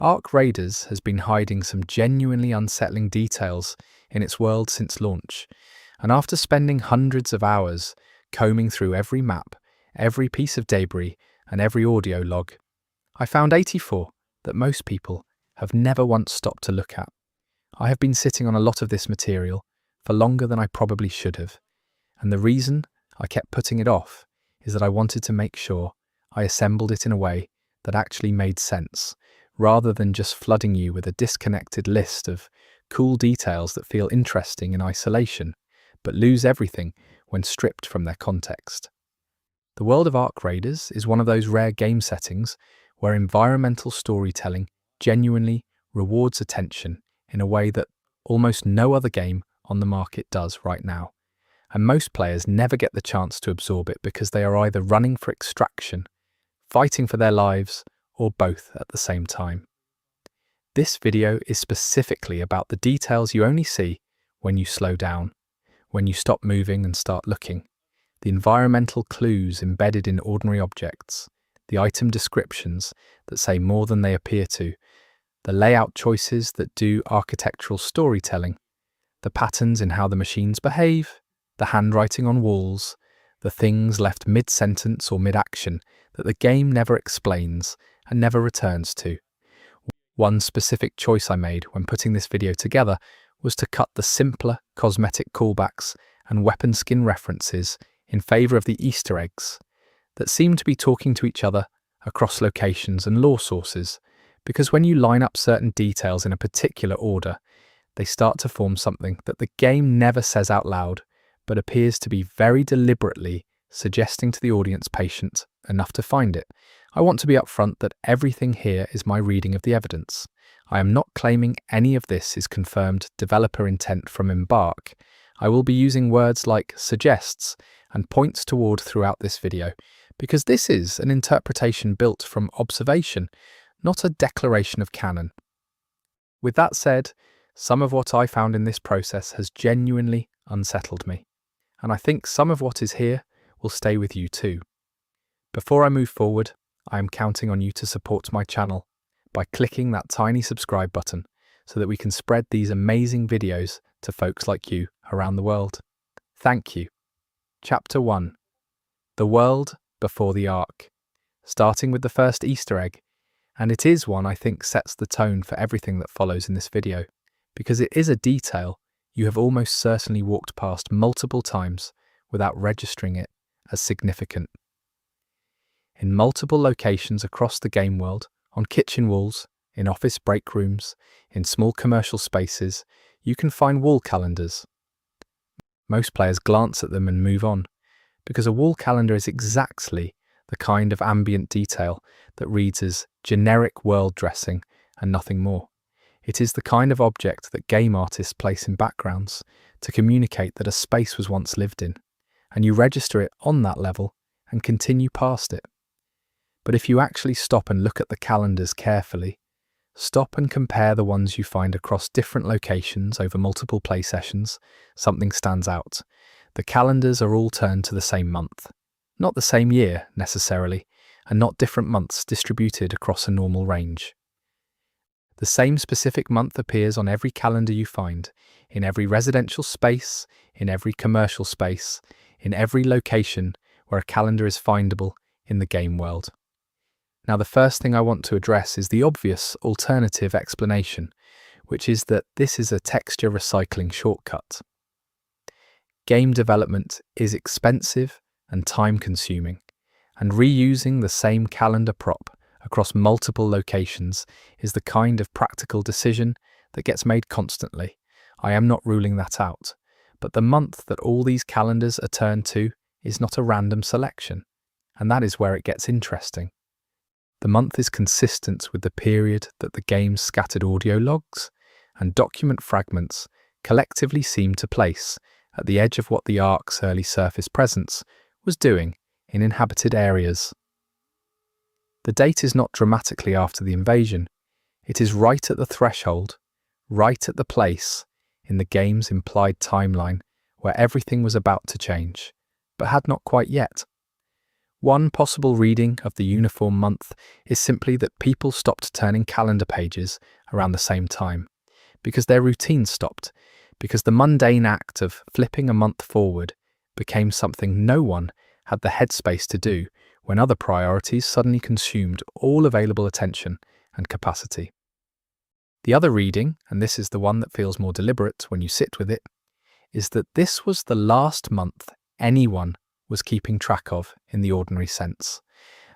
Ark Raiders has been hiding some genuinely unsettling details in its world since launch, and after spending hundreds of hours combing through every map, every piece of debris, and every audio log, I found 84 that most people have never once stopped to look at. I have been sitting on a lot of this material for longer than I probably should have, and the reason I kept putting it off is that I wanted to make sure I assembled it in a way that actually made sense, rather than just flooding you with a disconnected list of cool details that feel interesting in isolation, but lose everything when stripped from their context. The world of Ark Raiders is one of those rare game settings where environmental storytelling genuinely rewards attention in a way that almost no other game on the market does right now, and most players never get the chance to absorb it because they are either running for extraction, fighting for their lives, or both at the same time. This video is specifically about the details you only see when you slow down, when you stop moving and start looking, the environmental clues embedded in ordinary objects, the item descriptions that say more than they appear to, the layout choices that do architectural storytelling, the patterns in how the machines behave, the handwriting on walls, the things left mid-sentence or mid-action that the game never explains and never returns to. One specific choice I made when putting this video together was to cut the simpler cosmetic callbacks and weapon skin references in favour of the Easter eggs that seem to be talking to each other across locations and lore sources, because when you line up certain details in a particular order, they start to form something that the game never says out loud, but appears to be very deliberately suggesting to the audience patient enough to find it. I want to be upfront that everything here is my reading of the evidence. I am not claiming any of this is confirmed developer intent from Embark. I will be using words like suggests and points toward throughout this video, because this is an interpretation built from observation, not a declaration of canon. With that said, some of what I found in this process has genuinely unsettled me, and I think some of what is here will stay with you too. Before I move forward, I am counting on you to support my channel by clicking that tiny subscribe button so that we can spread these amazing videos to folks like you around the world. Thank you. Chapter 1. The World Before the Ark. Starting with the first Easter egg, and it is one I think sets the tone for everything that follows in this video, because it is a detail you have almost certainly walked past multiple times without registering it as significant. In multiple locations across the game world, on kitchen walls, in office break rooms, in small commercial spaces, you can find wall calendars. Most players glance at them and move on, because a wall calendar is exactly the kind of ambient detail that reads as generic world dressing and nothing more. It is the kind of object that game artists place in backgrounds to communicate that a space was once lived in, and you register it on that level and continue past it. But if you actually stop and look at the calendars carefully, stop and compare the ones you find across different locations over multiple play sessions, something stands out. The calendars are all turned to the same month. Not the same year, necessarily, and not different months distributed across a normal range. The same specific month appears on every calendar you find, in every residential space, in every commercial space, in every location where a calendar is findable in the game world. Now, the first thing I want to address is the obvious alternative explanation, which is that this is a texture recycling shortcut. Game development is expensive and time-consuming, and reusing the same calendar prop across multiple locations is the kind of practical decision that gets made constantly. I am not ruling that out, but the month that all these calendars are turned to is not a random selection, and that is where it gets interesting. The month is consistent with the period that the game's scattered audio logs and document fragments collectively seem to place at the edge of what the Ark's early surface presence was doing in inhabited areas. The date is not dramatically after the invasion, it is right at the threshold, right at the place in the game's implied timeline where everything was about to change, but had not quite yet. One possible reading of the uniform month is simply that people stopped turning calendar pages around the same time, because their routine stopped, because the mundane act of flipping a month forward became something no one had the headspace to do when other priorities suddenly consumed all available attention and capacity. The other reading, and this is the one that feels more deliberate when you sit with it, is that this was the last month anyone was keeping track of in the ordinary sense,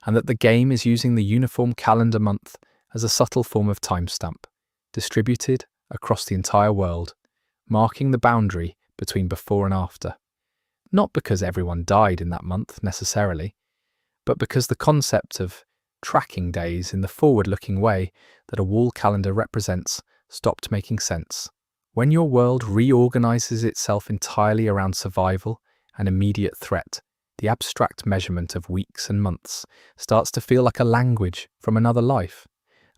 and that the game is using the uniform calendar month as a subtle form of timestamp, distributed across the entire world, marking the boundary between before and after. Not because everyone died in that month necessarily, but because the concept of tracking days in the forward-looking way that a wall calendar represents stopped making sense. When your world reorganizes itself entirely around survival and immediate threat, the abstract measurement of weeks and months starts to feel like a language from another life,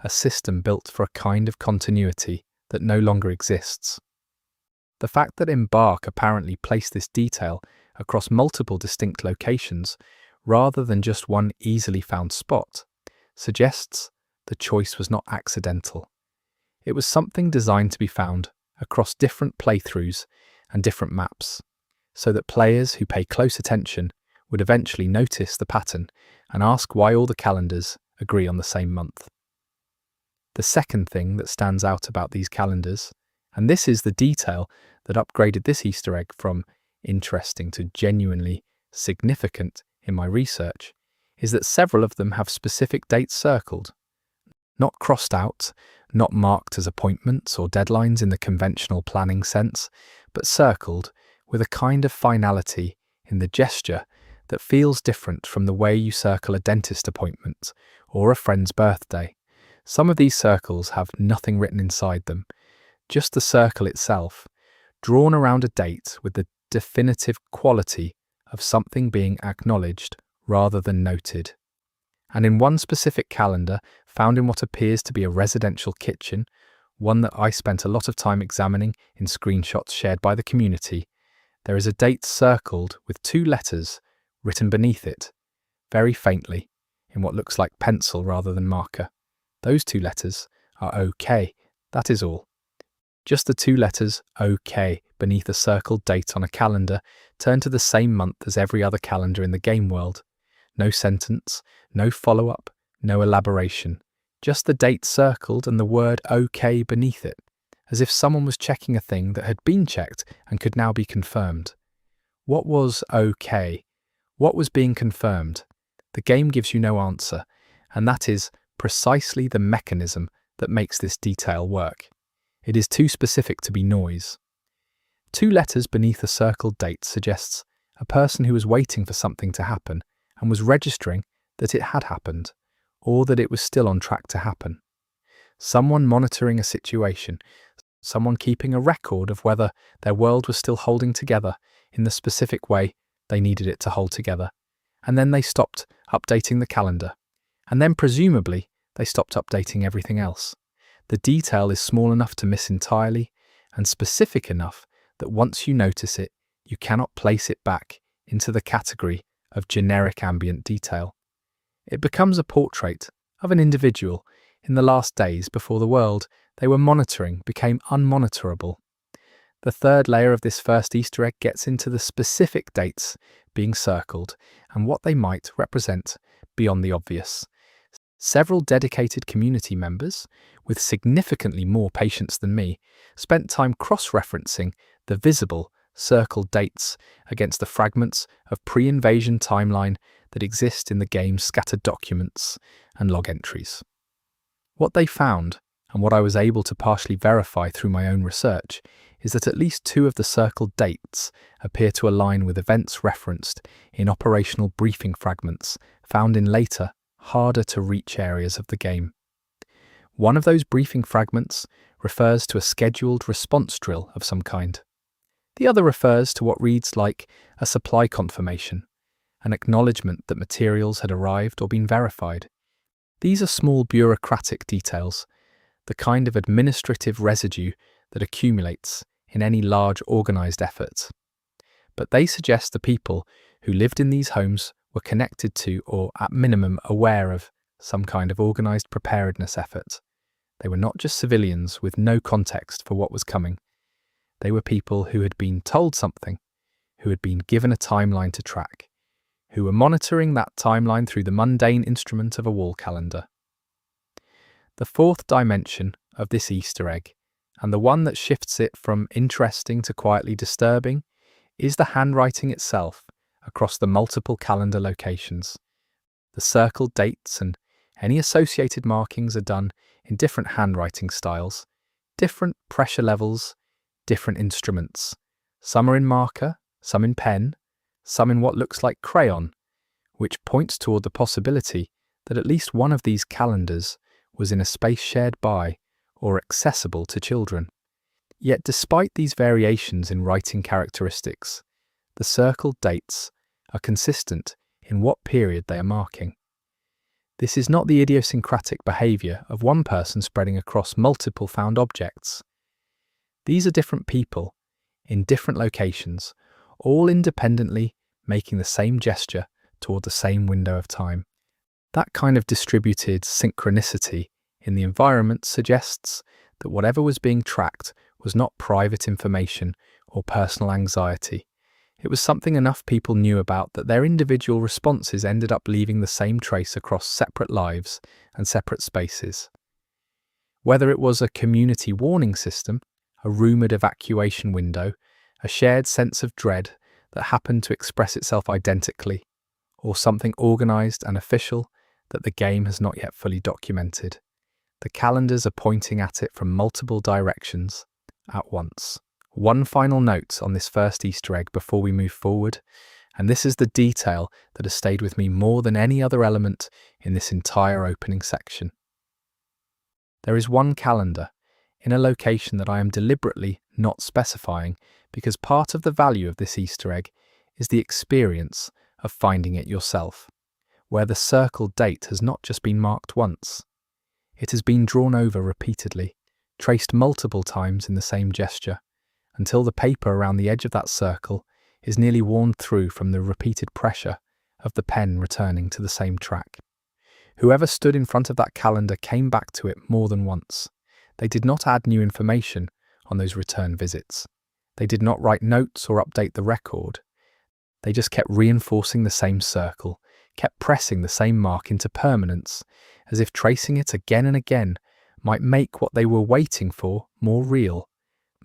a system built for a kind of continuity that no longer exists. The fact that Embark apparently placed this detail across multiple distinct locations rather than just one easily found spot suggests the choice was not accidental. It was something designed to be found across different playthroughs and different maps, so that players who pay close attention would eventually notice the pattern and ask why all the calendars agree on the same month. The second thing that stands out about these calendars, and this is the detail that upgraded this Easter egg from interesting to genuinely significant in my research, is that several of them have specific dates circled. Not crossed out, not marked as appointments or deadlines in the conventional planning sense, but circled with a kind of finality in the gesture that feels different from the way you circle a dentist appointment or a friend's birthday. Some of these circles have nothing written inside them, just the circle itself, drawn around a date with the definitive quality of something being acknowledged rather than noted. And in one specific calendar, found in what appears to be a residential kitchen, one that I spent a lot of time examining in screenshots shared by the community, there is a date circled with 2 letters written beneath it, very faintly, in what looks like pencil rather than marker. Those 2 letters are OK, that is all. Just the 2 letters OK beneath a circled date on a calendar turn to the same month as every other calendar in the game world. No sentence, no follow-up, no elaboration. Just the date circled and the word OK beneath it, as if someone was checking a thing that had been checked and could now be confirmed. What was OK? What was being confirmed? The game gives you no answer, and that is precisely the mechanism that makes this detail work. It is too specific to be noise. 2 letters beneath a circled date suggests a person who was waiting for something to happen and was registering that it had happened, or that it was still on track to happen. Someone monitoring a situation, someone keeping a record of whether their world was still holding together in the specific way they needed it to hold together, and then they stopped updating the calendar, and then presumably they stopped updating everything else. The detail is small enough to miss entirely, and specific enough that once you notice it, you cannot place it back into the category of generic ambient detail. It becomes a portrait of an individual in the last days before the world they were monitoring became unmonitorable. The third layer of this first Easter egg gets into the specific dates being circled and what they might represent beyond the obvious. Several dedicated community members, with significantly more patience than me, spent time cross-referencing the visible, circled dates against the fragments of pre-invasion timeline that exist in the game's scattered documents and log entries. What they found, and what I was able to partially verify through my own research, is that at least 2 of the circled dates appear to align with events referenced in operational briefing fragments found in later, harder-to-reach areas of the game. One of those briefing fragments refers to a scheduled response drill of some kind. The other refers to what reads like a supply confirmation, an acknowledgement that materials had arrived or been verified. These are small bureaucratic details, the kind of administrative residue that accumulates in any large organised effort. But they suggest the people who lived in these homes were connected to, or at minimum aware of, some kind of organised preparedness effort. They were not just civilians with no context for what was coming. They were people who had been told something, who had been given a timeline to track, who were monitoring that timeline through the mundane instrument of a wall calendar. The fourth dimension of this Easter egg, and the one that shifts it from interesting to quietly disturbing, is the handwriting itself across the multiple calendar locations. The circled dates and any associated markings are done in different handwriting styles, different pressure levels, different instruments. Some are in marker, some in pen, some in what looks like crayon, which points toward the possibility that at least one of these calendars was in a space shared by or accessible to children. Yet despite these variations in writing characteristics, the circled dates are consistent in what period they are marking. This is not the idiosyncratic behaviour of one person spreading across multiple found objects. These are different people, in different locations, all independently making the same gesture toward the same window of time. That kind of distributed synchronicity in the environment suggests that whatever was being tracked was not private information or personal anxiety. It was something enough people knew about that their individual responses ended up leaving the same trace across separate lives and separate spaces. Whether it was a community warning system, a rumoured evacuation window, a shared sense of dread that happened to express itself identically, or something organised and official that the game has not yet fully documented, the calendars are pointing at it from multiple directions at once. One final note on this first Easter egg before we move forward, and this is the detail that has stayed with me more than any other element in this entire opening section. There is one calendar in a location that I am deliberately not specifying because part of the value of this Easter egg is the experience of finding it yourself, where the circled date has not just been marked once. It has been drawn over repeatedly, traced multiple times in the same gesture, until the paper around the edge of that circle is nearly worn through from the repeated pressure of the pen returning to the same track. Whoever stood in front of that calendar came back to it more than once. They did not add new information on those return visits. They did not write notes or update the record. They just kept reinforcing the same circle, kept pressing the same mark into permanence, as if tracing it again and again might make what they were waiting for more real,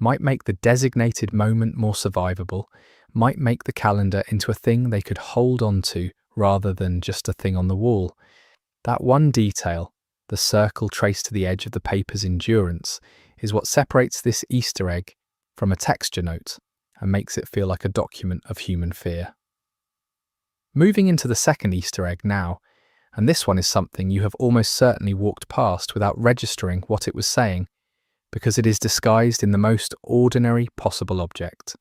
might make the designated moment more survivable, might make the calendar into a thing they could hold on to rather than just a thing on the wall. That one detail, the circle traced to the edge of the paper's endurance, is what separates this Easter egg from a texture note and makes it feel like a document of human fear. Moving into the second Easter egg now, and this one is something you have almost certainly walked past without registering what it was saying, because it is disguised in the most ordinary possible object.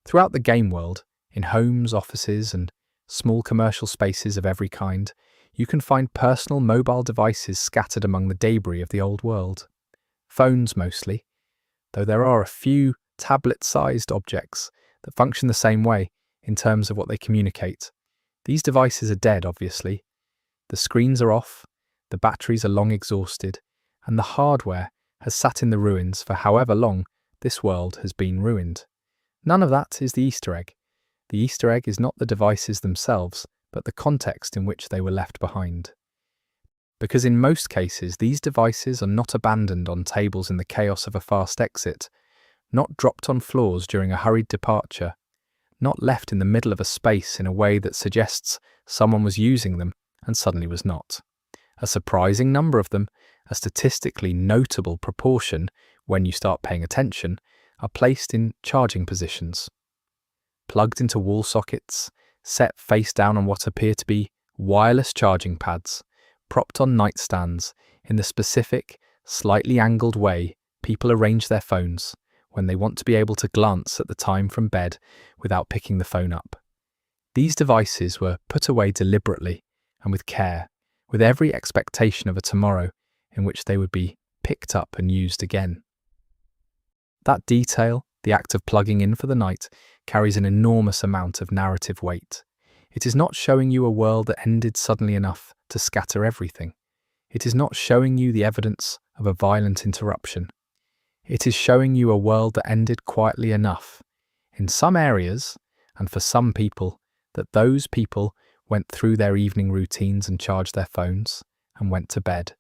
Throughout the game world, in homes, offices, and small commercial spaces of every kind, you can find personal mobile devices scattered among the debris of the old world. Phones mostly, though there are a few tablet-sized objects that function the same way in terms of what they communicate. These devices are dead, obviously. The screens are off, the batteries are long exhausted, and the hardware has sat in the ruins for however long this world has been ruined. None of that is the Easter egg. The Easter egg is not the devices themselves, but the context in which they were left behind. Because in most cases, these devices are not abandoned on tables in the chaos of a fast exit, not dropped on floors during a hurried departure, not left in the middle of a space in a way that suggests someone was using them and suddenly was not. A surprising number of them, a statistically notable proportion when you start paying attention, are placed in charging positions. Plugged into wall sockets, set face down on what appear to be wireless charging pads, propped on nightstands in the specific, slightly angled way people arrange their phones when they want to be able to glance at the time from bed without picking the phone up. These devices were put away deliberately and with care, with every expectation of a tomorrow in which they would be picked up and used again. That detail, the act of plugging in for the night, carries an enormous amount of narrative weight. It is not showing you a world that ended suddenly enough to scatter everything. It is not showing you the evidence of a violent interruption. It is showing you a world that ended quietly enough, in some areas, and for some people, that those people went through their evening routines and charged their phones and went to bed.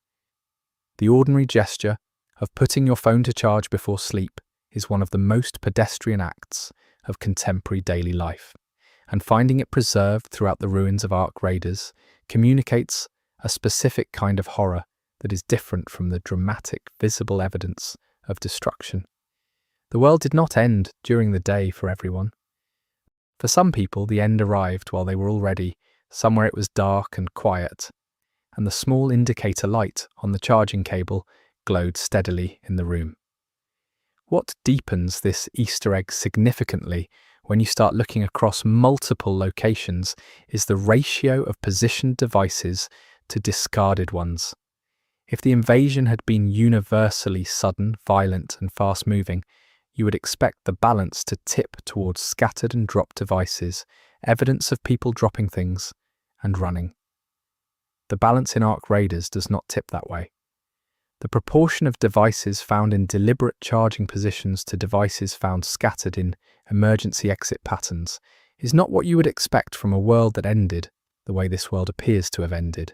The ordinary gesture of putting your phone to charge before sleep is one of the most pedestrian acts of contemporary daily life, and finding it preserved throughout the ruins of Ark Raiders communicates a specific kind of horror that is different from the dramatic, visible evidence of destruction. The world did not end during the day for everyone. For some people, the end arrived while they were already somewhere it was dark and quiet, and the small indicator light on the charging cable glowed steadily in the room. What deepens this Easter egg significantly when you start looking across multiple locations is the ratio of positioned devices to discarded ones. If the invasion had been universally sudden, violent, and fast-moving, you would expect the balance to tip towards scattered and dropped devices, evidence of people dropping things and running. The balance in Ark Raiders does not tip that way. The proportion of devices found in deliberate charging positions to devices found scattered in emergency exit patterns is not what you would expect from a world that ended the way this world appears to have ended.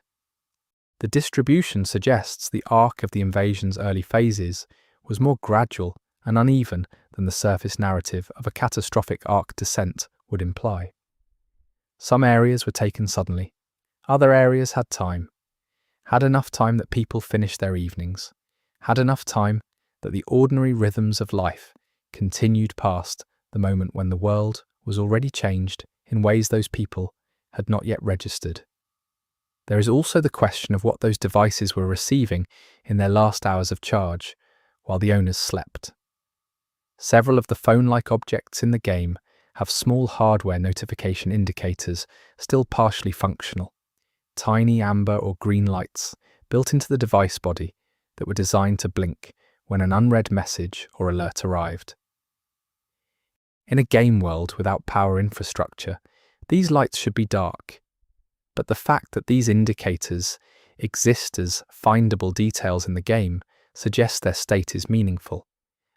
The distribution suggests the arc of the invasion's early phases was more gradual and uneven than the surface narrative of a catastrophic Ark descent would imply. Some areas were taken suddenly. Other areas had time. Had enough time that people finished their evenings. Had enough time that the ordinary rhythms of life continued past the moment when the world was already changed in ways those people had not yet registered. There is also the question of what those devices were receiving in their last hours of charge while the owners slept. Several of the phone-like objects in the game have small hardware notification indicators still partially functional, tiny amber or green lights built into the device body that were designed to blink when an unread message or alert arrived. In a game world without power infrastructure, these lights should be dark. But the fact that these indicators exist as findable details in the game suggests their state is meaningful,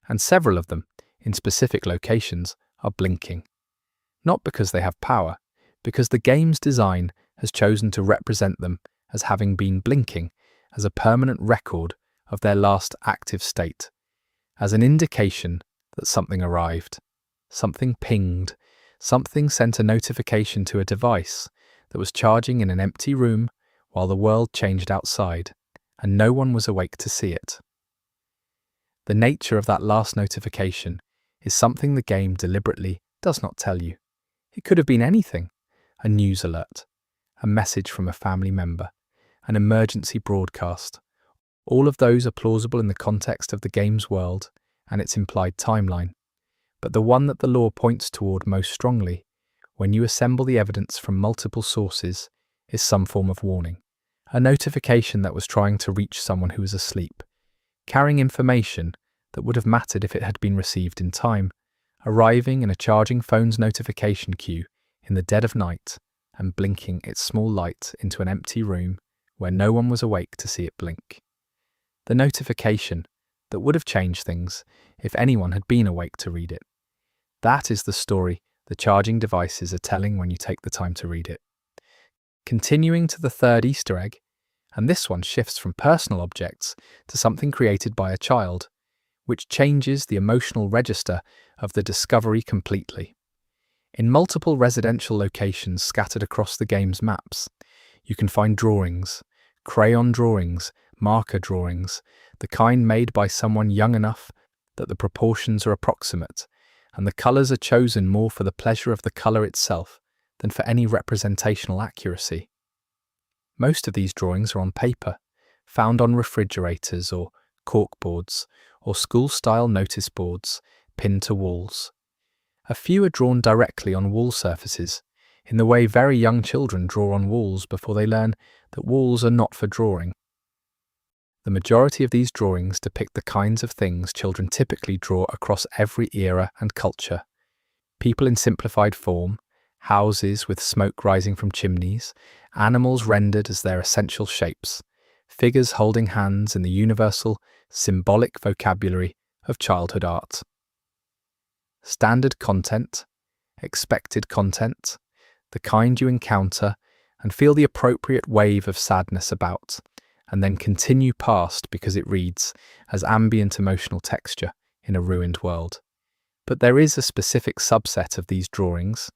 and several of them, in specific locations, are blinking. Not because they have power, because the game's design has chosen to represent them as having been blinking as a permanent record of their last active state, as an indication that something arrived, something pinged, something sent a notification to a device that was charging in an empty room while the world changed outside, and no one was awake to see it. The nature of that last notification is something the game deliberately does not tell you. It could have been anything: a news alert, a message from a family member, an emergency broadcast. All of those are plausible in the context of the game's world and its implied timeline. But the one that the law points toward most strongly, when you assemble the evidence from multiple sources, is some form of warning. A notification that was trying to reach someone who was asleep, carrying information that would have mattered if it had been received in time, arriving in a charging phone's notification queue in the dead of night and blinking its small light into an empty room where no one was awake to see it blink. The notification that would have changed things if anyone had been awake to read it. That is the story the charging devices are telling when you take the time to read it. Continuing to the third Easter egg, and this one shifts from personal objects to something created by a child, which changes the emotional register of the discovery completely. In multiple residential locations scattered across the game's maps, you can find drawings, crayon drawings, marker drawings, the kind made by someone young enough that the proportions are approximate, and the colours are chosen more for the pleasure of the colour itself than for any representational accuracy. Most of these drawings are on paper, found on refrigerators or corkboards or school-style notice boards pinned to walls. A few are drawn directly on wall surfaces, in the way very young children draw on walls before they learn that walls are not for drawing. The majority of these drawings depict the kinds of things children typically draw across every era and culture. People in simplified form, houses with smoke rising from chimneys, animals rendered as their essential shapes, figures holding hands in the universal, symbolic vocabulary of childhood art. Standard content, expected content, the kind you encounter and feel the appropriate wave of sadness about, and then continue past because it reads as ambient emotional texture in a ruined world. But there is a specific subset of these drawings,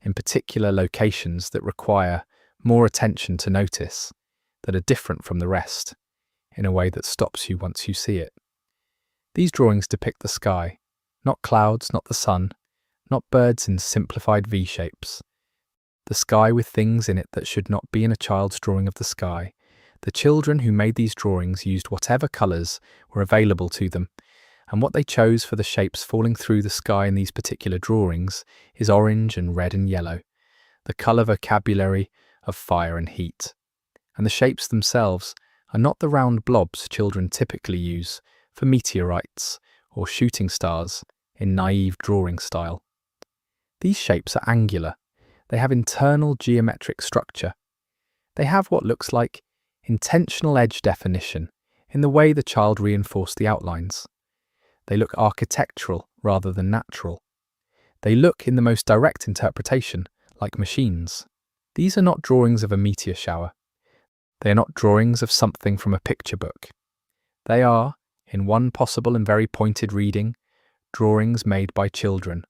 in particular locations that require more attention to notice, that are different from the rest, in a way that stops you once you see it. These drawings depict the sky, not clouds, not the sun, not birds in simplified V-shapes. The sky with things in it that should not be in a child's drawing of the sky. The children who made these drawings used whatever colours were available to them, and what they chose for the shapes falling through the sky in these particular drawings is orange and red and yellow, the colour vocabulary of fire and heat. And the shapes themselves are not the round blobs children typically use for meteorites or shooting stars in naive drawing style. These shapes are angular. They have internal geometric structure. They have what looks like intentional edge definition in the way the child reinforced the outlines. They look architectural rather than natural. They look, in the most direct interpretation, like machines. These are not drawings of a meteor shower. They are not drawings of something from a picture book. They are, in one possible and very pointed reading, drawings made by children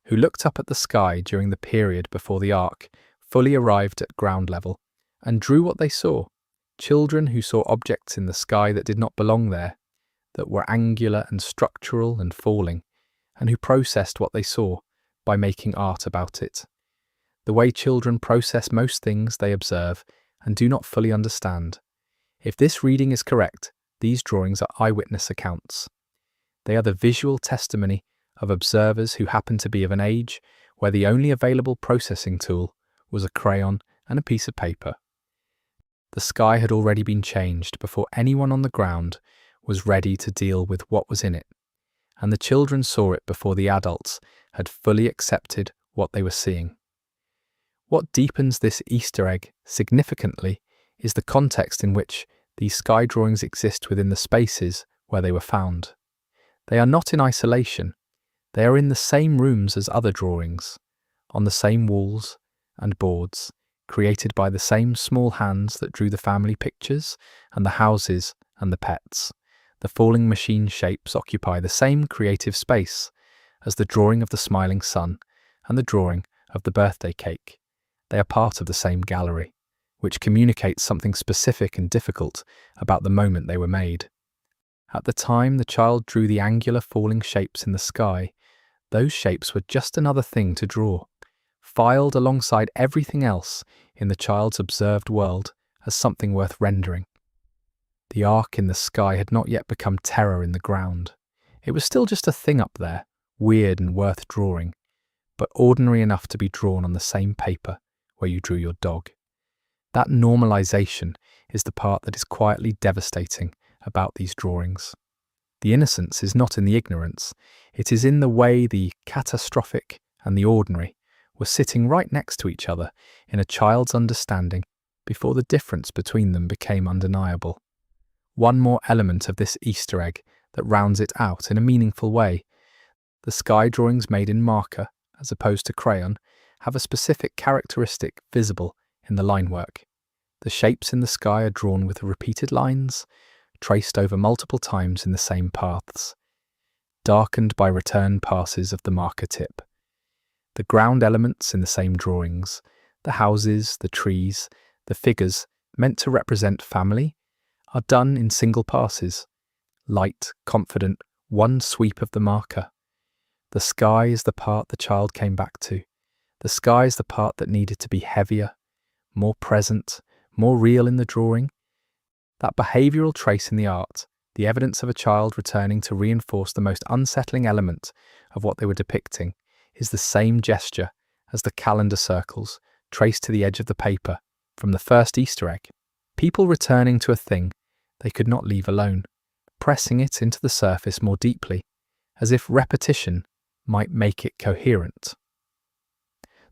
who looked up at the sky during the period before the ark fully arrived at ground level and drew what they saw. Children who saw objects in the sky that did not belong there, that were angular and structural and falling, and who processed what they saw by making art about it. The way children process most things they observe and do not fully understand. If this reading is correct, these drawings are eyewitness accounts. They are the visual testimony of observers who happen to be of an age where the only available processing tool was a crayon and a piece of paper. The sky had already been changed before anyone on the ground was ready to deal with what was in it, and the children saw it before the adults had fully accepted what they were seeing. What deepens this Easter egg significantly is the context in which these sky drawings exist within the spaces where they were found. They are not in isolation. They are in the same rooms as other drawings, on the same walls and boards, created by the same small hands that drew the family pictures and the houses and the pets. The falling machine shapes occupy the same creative space as the drawing of the smiling sun and the drawing of the birthday cake. They are part of the same gallery, which communicates something specific and difficult about the moment they were made. At the time the child drew the angular falling shapes in the sky, those shapes were just another thing to draw, filed alongside everything else in the child's observed world as something worth rendering. The arc in the sky had not yet become terror in the ground. It was still just a thing up there, weird and worth drawing, but ordinary enough to be drawn on the same paper where you drew your dog. That normalization is the part that is quietly devastating about these drawings. The innocence is not in the ignorance, it is in the way the catastrophic and the ordinary were sitting right next to each other in a child's understanding before the difference between them became undeniable. One more element of this Easter egg that rounds it out in a meaningful way. The sky drawings made in marker, as opposed to crayon, have a specific characteristic visible in the line work. The shapes in the sky are drawn with repeated lines, traced over multiple times in the same paths, darkened by return passes of the marker tip. The ground elements in the same drawings, the houses, the trees, the figures meant to represent family, are done in single passes, light, confident, one sweep of the marker. The sky is the part the child came back to. The sky is the part that needed to be heavier, more present, more real in the drawing. That behavioural trace in the art, the evidence of a child returning to reinforce the most unsettling element of what they were depicting, is the same gesture as the calendar circles traced to the edge of the paper from the first Easter egg. People returning to a thing they could not leave alone, pressing it into the surface more deeply, as if repetition might make it coherent.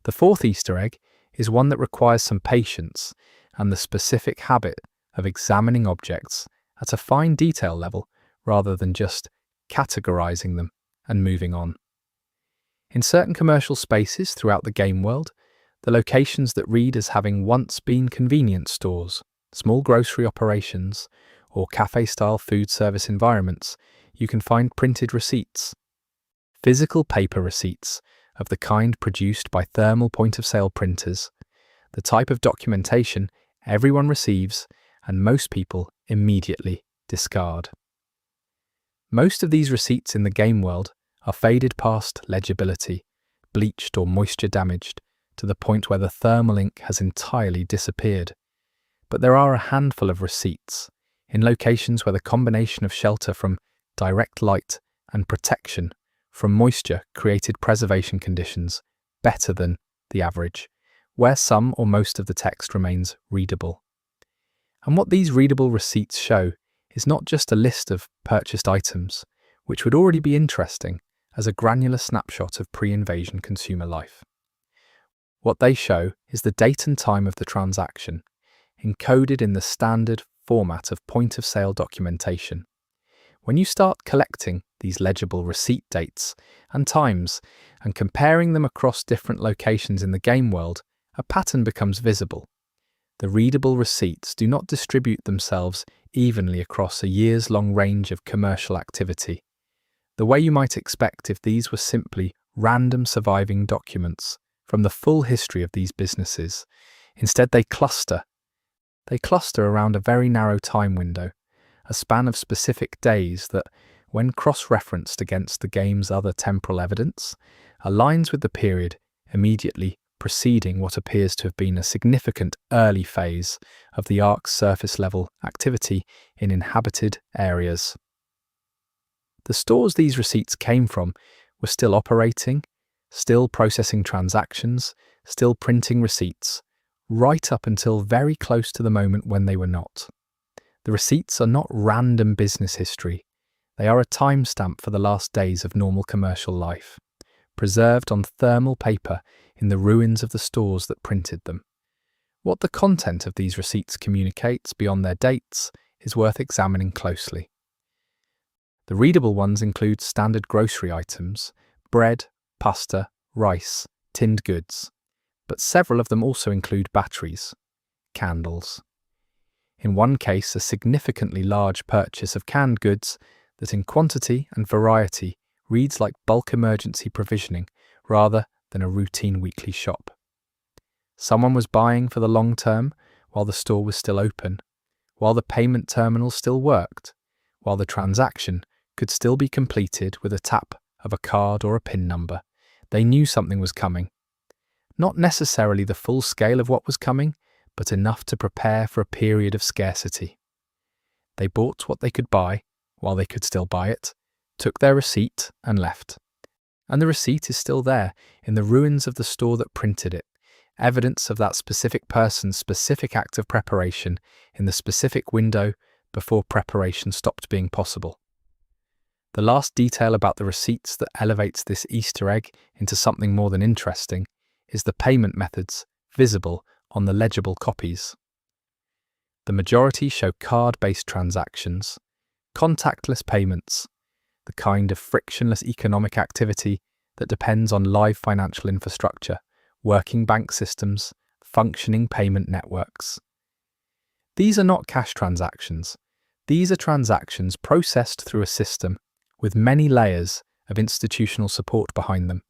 The fourth Easter egg is one that requires some patience and the specific habit of examining objects at a fine detail level rather than just categorizing them and moving on. In certain commercial spaces throughout the game world, the locations that read as having once been convenience stores, small grocery operations, or cafe-style food service environments, you can find printed receipts. Physical paper receipts of the kind produced by thermal point-of-sale printers, the type of documentation everyone receives and most people immediately discard. Most of these receipts in the game world are faded past legibility, bleached or moisture damaged, to the point where the thermal ink has entirely disappeared. But there are a handful of receipts in locations where the combination of shelter from direct light and protection from moisture created preservation conditions better than the average, where some or most of the text remains readable. And what these readable receipts show is not just a list of purchased items, which would already be interesting as a granular snapshot of pre-invasion consumer life. What they show is the date and time of the transaction, encoded in the standard format of point-of-sale documentation. When you start collecting these legible receipt dates and times and comparing them across different locations in the game world, a pattern becomes visible. The readable receipts do not distribute themselves evenly across a years-long range of commercial activity, the way you might expect if these were simply random surviving documents from the full history of these businesses. Instead, they cluster. They cluster around a very narrow time window, a span of specific days that, when cross-referenced against the game's other temporal evidence, aligns with the period immediately preceding what appears to have been a significant early phase of the Ark's surface-level activity in inhabited areas. The stores these receipts came from were still operating, still processing transactions, still printing receipts, right up until very close to the moment when they were not. The receipts are not random business history. They are a timestamp for the last days of normal commercial life, preserved on thermal paper in the ruins of the stores that printed them. What the content of these receipts communicates beyond their dates is worth examining closely. The readable ones include standard grocery items, bread, pasta, rice, tinned goods, but several of them also include batteries, candles. In one case, a significantly large purchase of canned goods that in quantity and variety reads like bulk emergency provisioning rather than a routine weekly shop. Someone was buying for the long term while the store was still open, while the payment terminal still worked, while the transaction could still be completed with a tap of a card or a PIN number. They knew something was coming. Not necessarily the full scale of what was coming, but enough to prepare for a period of scarcity. They bought what they could buy while they could still buy it, took their receipt and left. And the receipt is still there in the ruins of the store that printed it, evidence of that specific person's specific act of preparation in the specific window before preparation stopped being possible. The last detail about the receipts that elevates this Easter egg into something more than interesting is the payment methods visible on the legible copies. The majority show card-based transactions, contactless payments, the kind of frictionless economic activity that depends on live financial infrastructure, working bank systems, functioning payment networks. These are not cash transactions. These are transactions processed through a system with many layers of institutional support behind them.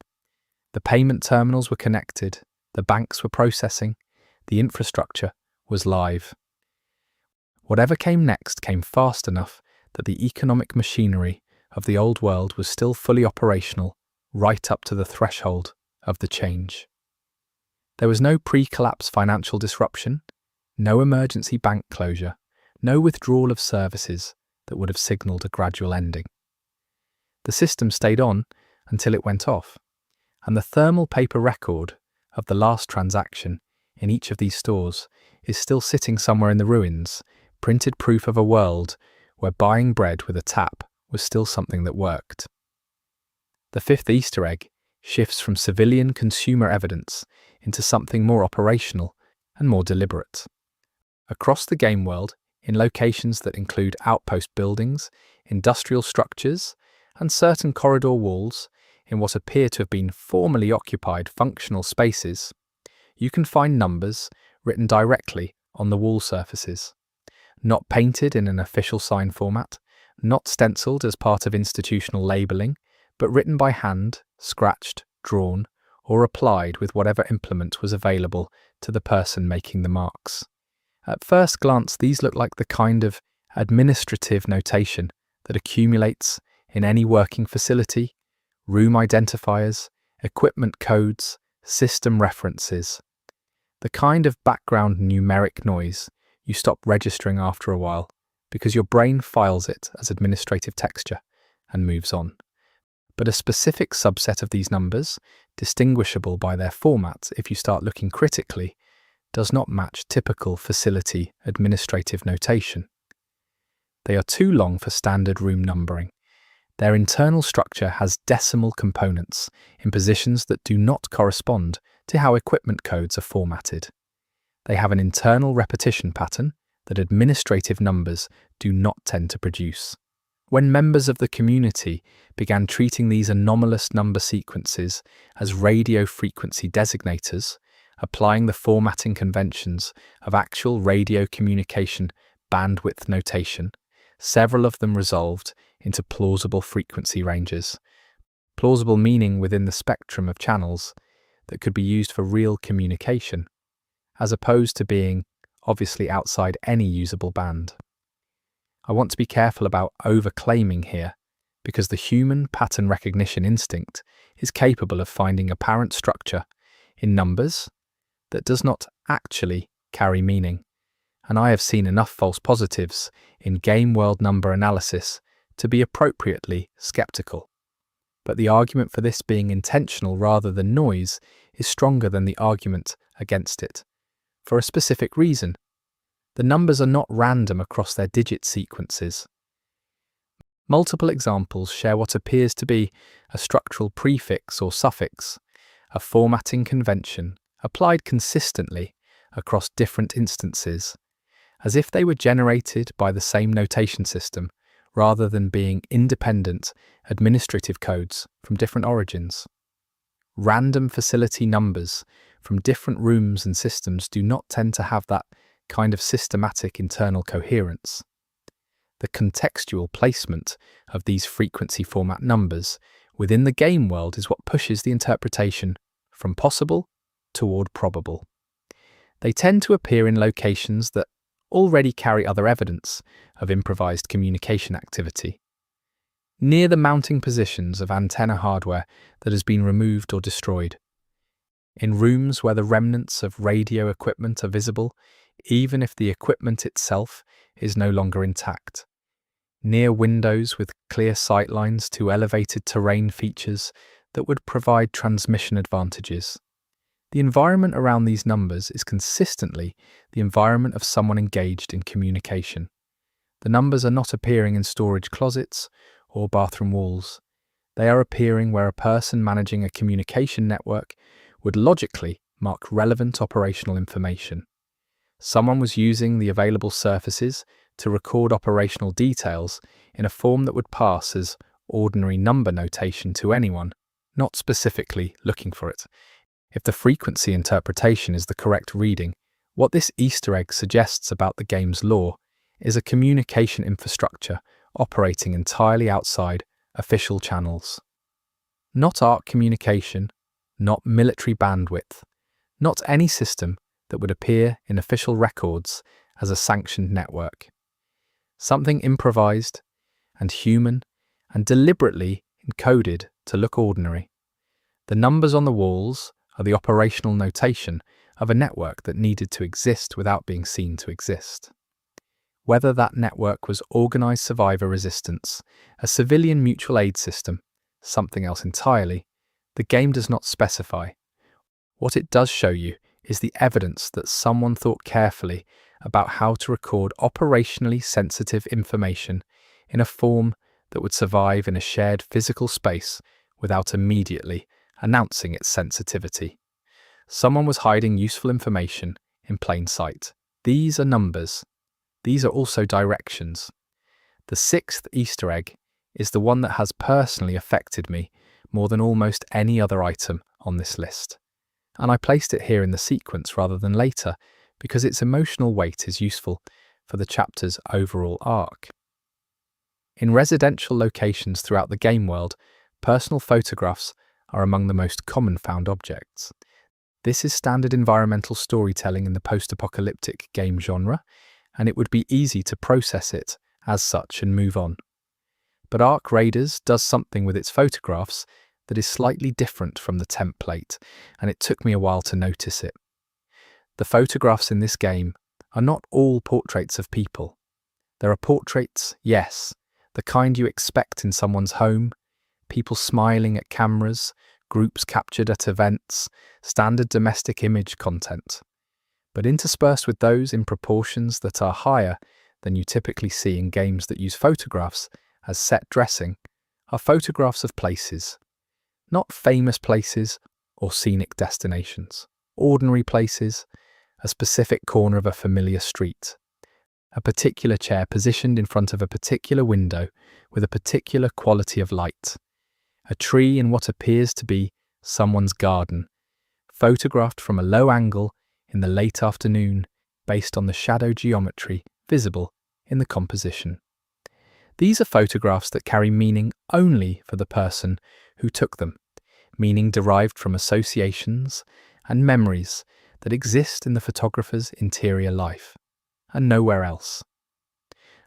The payment terminals were connected, the banks were processing, the infrastructure was live. Whatever came next came fast enough that the economic machinery of the old world was still fully operational right up to the threshold of the change. There was no pre-collapse financial disruption, no emergency bank closure, no withdrawal of services that would have signalled a gradual ending. The system stayed on until it went off, and the thermal paper record of the last transaction in each of these stores is still sitting somewhere in the ruins, printed proof of a world where buying bread with a tap was still something that worked. The fifth Easter egg shifts from civilian consumer evidence into something more operational and more deliberate. Across the game world, in locations that include outpost buildings, industrial structures, and certain corridor walls, in what appear to have been formerly occupied functional spaces, you can find numbers written directly on the wall surfaces, not painted in an official sign format, not stenciled as part of institutional labelling, but written by hand, scratched, drawn, or applied with whatever implement was available to the person making the marks. At first glance, these look like the kind of administrative notation that accumulates in any working facility: room identifiers, equipment codes, system references. The kind of background numeric noise you stop registering after a while because your brain files it as administrative texture and moves on. But a specific subset of these numbers, distinguishable by their format if you start looking critically, does not match typical facility administrative notation. They are too long for standard room numbering. Their internal structure has decimal components in positions that do not correspond to how equipment codes are formatted. They have an internal repetition pattern that administrative numbers do not tend to produce. When members of the community began treating these anomalous number sequences as radio frequency designators, applying the formatting conventions of actual radio communication bandwidth notation, several of them resolved into plausible frequency ranges. Plausible meaning within the spectrum of channels that could be used for real communication, as opposed to being obviously outside any usable band. I want to be careful about over-claiming here, because the human pattern recognition instinct is capable of finding apparent structure in numbers that does not actually carry meaning, and I have seen enough false positives in game world number analysis to be appropriately skeptical. But the argument for this being intentional rather than noise is stronger than the argument against it, for a specific reason. The numbers are not random across their digit sequences. Multiple examples share what appears to be a structural prefix or suffix, a formatting convention applied consistently across different instances, as if they were generated by the same notation system rather than being independent administrative codes from different origins. Random facility numbers from different rooms and systems do not tend to have that kind of systematic internal coherence. The contextual placement of these frequency format numbers within the game world is what pushes the interpretation from possible toward probable. They tend to appear in locations that already carry other evidence of improvised communication activity. Near the mounting positions of antenna hardware that has been removed or destroyed. In rooms where the remnants of radio equipment are visible, even if the equipment itself is no longer intact. Near windows with clear sightlines to elevated terrain features that would provide transmission advantages. The environment around these numbers is consistently the environment of someone engaged in communication. The numbers are not appearing in storage closets or bathroom walls. They are appearing where a person managing a communication network would logically mark relevant operational information. Someone was using the available surfaces to record operational details in a form that would pass as ordinary number notation to anyone, not specifically looking for it. If the frequency interpretation is the correct reading, what this Easter egg suggests about the game's lore is a communication infrastructure operating entirely outside official channels. Not ARC communication, not military bandwidth, not any system that would appear in official records as a sanctioned network. Something improvised and human and deliberately encoded to look ordinary. The numbers on the walls are the operational notation of a network that needed to exist without being seen to exist. Whether that network was organized survivor resistance, a civilian mutual aid system, something else entirely, the game does not specify. What it does show you is the evidence that someone thought carefully about how to record operationally sensitive information in a form that would survive in a shared physical space without immediately announcing its sensitivity. Someone was hiding useful information in plain sight. These are numbers. These are also directions. The sixth Easter egg is the one that has personally affected me more than almost any other item on this list. And I placed it here in the sequence rather than later because its emotional weight is useful for the chapter's overall arc. In residential locations throughout the game world, personal photographs are among the most common found objects. This is standard environmental storytelling in the post-apocalyptic game genre, and it would be easy to process it as such and move on. But Ark Raiders does something with its photographs that is slightly different from the template, and it took me a while to notice it. The photographs in this game are not all portraits of people. There are portraits, yes, the kind you expect in someone's home, people smiling at cameras, groups captured at events, standard domestic image content. But interspersed with those in proportions that are higher than you typically see in games that use photographs as set dressing are photographs of places. Not famous places or scenic destinations. Ordinary places, a specific corner of a familiar street. A particular chair positioned in front of a particular window with a particular quality of light. A tree in what appears to be someone's garden, photographed from a low angle in the late afternoon based on the shadow geometry visible in the composition. These are photographs that carry meaning only for the person who took them, meaning derived from associations and memories that exist in the photographer's interior life, and nowhere else.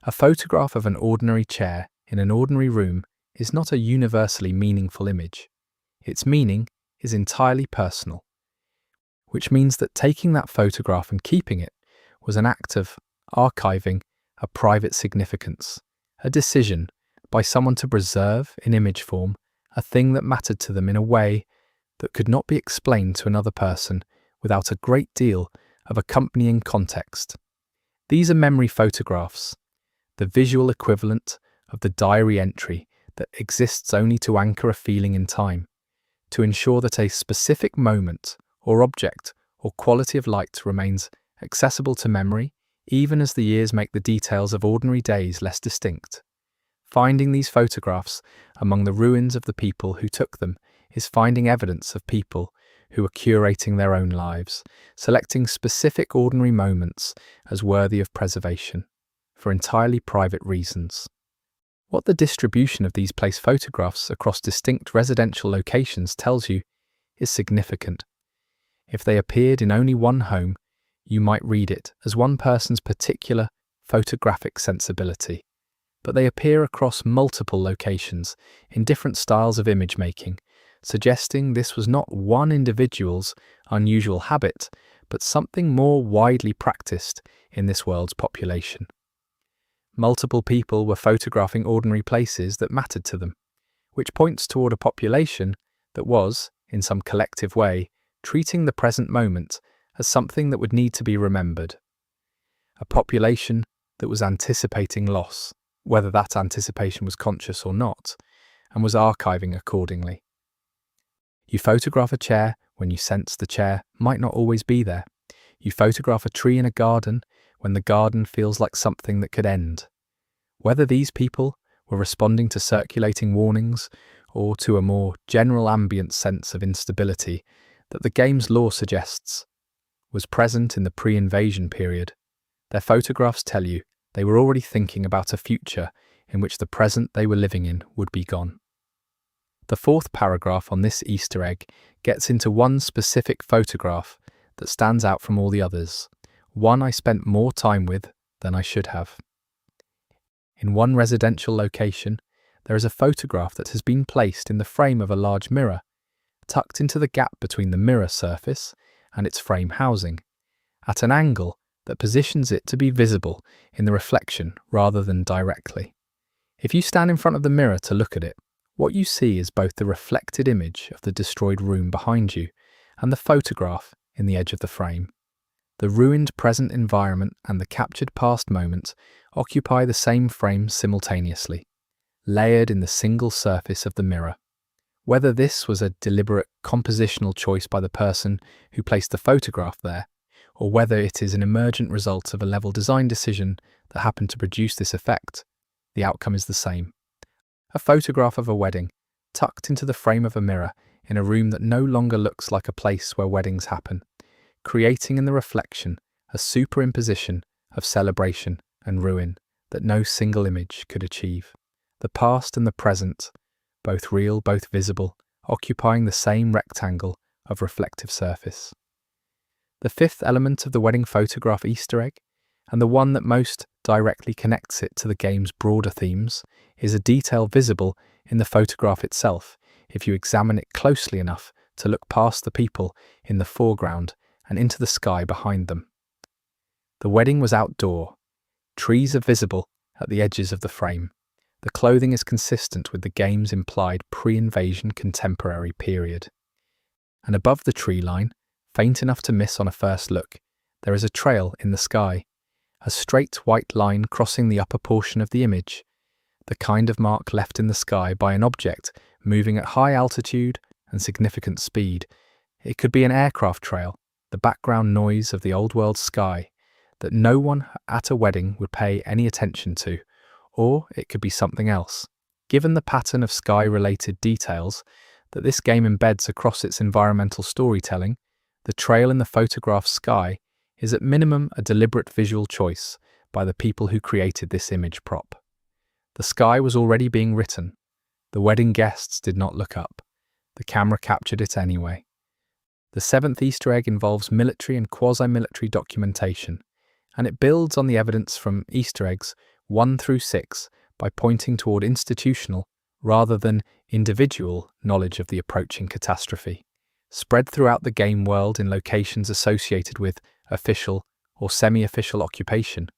A photograph of an ordinary chair in an ordinary room is not a universally meaningful image. Its meaning is entirely personal, which means that taking that photograph and keeping it was an act of archiving a private significance, a decision by someone to preserve in image form a thing that mattered to them in a way that could not be explained to another person without a great deal of accompanying context. These are memory photographs, the visual equivalent of the diary entry that exists only to anchor a feeling in time, to ensure that a specific moment or object or quality of light remains accessible to memory, even as the years make the details of ordinary days less distinct. Finding these photographs among the ruins of the people who took them is finding evidence of people who are curating their own lives, selecting specific ordinary moments as worthy of preservation, for entirely private reasons. What the distribution of these place photographs across distinct residential locations tells you is significant. If they appeared in only one home, you might read it as one person's particular photographic sensibility. But they appear across multiple locations in different styles of image making, suggesting this was not one individual's unusual habit, but something more widely practiced in this world's population. Multiple people were photographing ordinary places that mattered to them, which points toward a population that was, in some collective way, treating the present moment as something that would need to be remembered. A population that was anticipating loss, whether that anticipation was conscious or not, and was archiving accordingly. You photograph a chair when you sense the chair might not always be there. You photograph a tree in a garden when the garden feels like something that could end. Whether these people were responding to circulating warnings or to a more general ambient sense of instability that the game's lore suggests was present in the pre-invasion period, their photographs tell you they were already thinking about a future in which the present they were living in would be gone. The fourth paragraph on this Easter egg gets into one specific photograph that stands out from all the others, one I spent more time with than I should have. In one residential location, there is a photograph that has been placed in the frame of a large mirror, tucked into the gap between the mirror surface and its frame housing, at an angle that positions it to be visible in the reflection rather than directly. If you stand in front of the mirror to look at it, what you see is both the reflected image of the destroyed room behind you and the photograph in the edge of the frame. The ruined present environment and the captured past moment occupy the same frame simultaneously, layered in the single surface of the mirror. Whether this was a deliberate compositional choice by the person who placed the photograph there, or whether it is an emergent result of a level design decision that happened to produce this effect, the outcome is the same. A photograph of a wedding, tucked into the frame of a mirror in a room that no longer looks like a place where weddings happen, creating in the reflection a superimposition of celebration and ruin that no single image could achieve. The past and the present, both real, both visible, occupying the same rectangle of reflective surface. The fifth element of the wedding photograph Easter egg, and the one that most directly connects it to the game's broader themes, is a detail visible in the photograph itself if you examine it closely enough to look past the people in the foreground and into the sky behind them. The wedding was outdoor. Trees are visible at the edges of the frame. The clothing is consistent with the game's implied pre-invasion contemporary period. And above the tree line, faint enough to miss on a first look, there is a trail in the sky, a straight white line crossing the upper portion of the image, the kind of mark left in the sky by an object moving at high altitude and significant speed. It could be an aircraft trail, the background noise of the old world sky that no one at a wedding would pay any attention to, or it could be something else. Given the pattern of sky-related details that this game embeds across its environmental storytelling, the trail in the photograph's sky is at minimum a deliberate visual choice by the people who created this image prop. The sky was already being written. The wedding guests did not look up. The camera captured it anyway. The seventh Easter egg involves military and quasi-military documentation, and it builds on the evidence from Easter eggs 1 through 6 by pointing toward institutional rather than individual knowledge of the approaching catastrophe, spread throughout the game world in locations associated with official or semi-official occupation,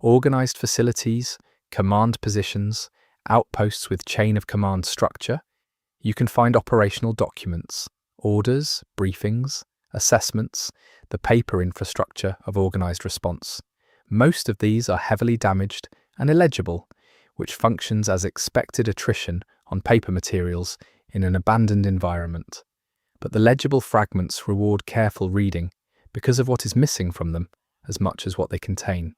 organized facilities, command positions, outposts with chain of command structure. You can find operational documents, orders, briefings, assessments, the paper infrastructure of organized response. Most of these are heavily damaged and illegible, which functions as expected attrition on paper materials in an abandoned environment. But the legible fragments reward careful reading because of what is missing from them as much as what they contain.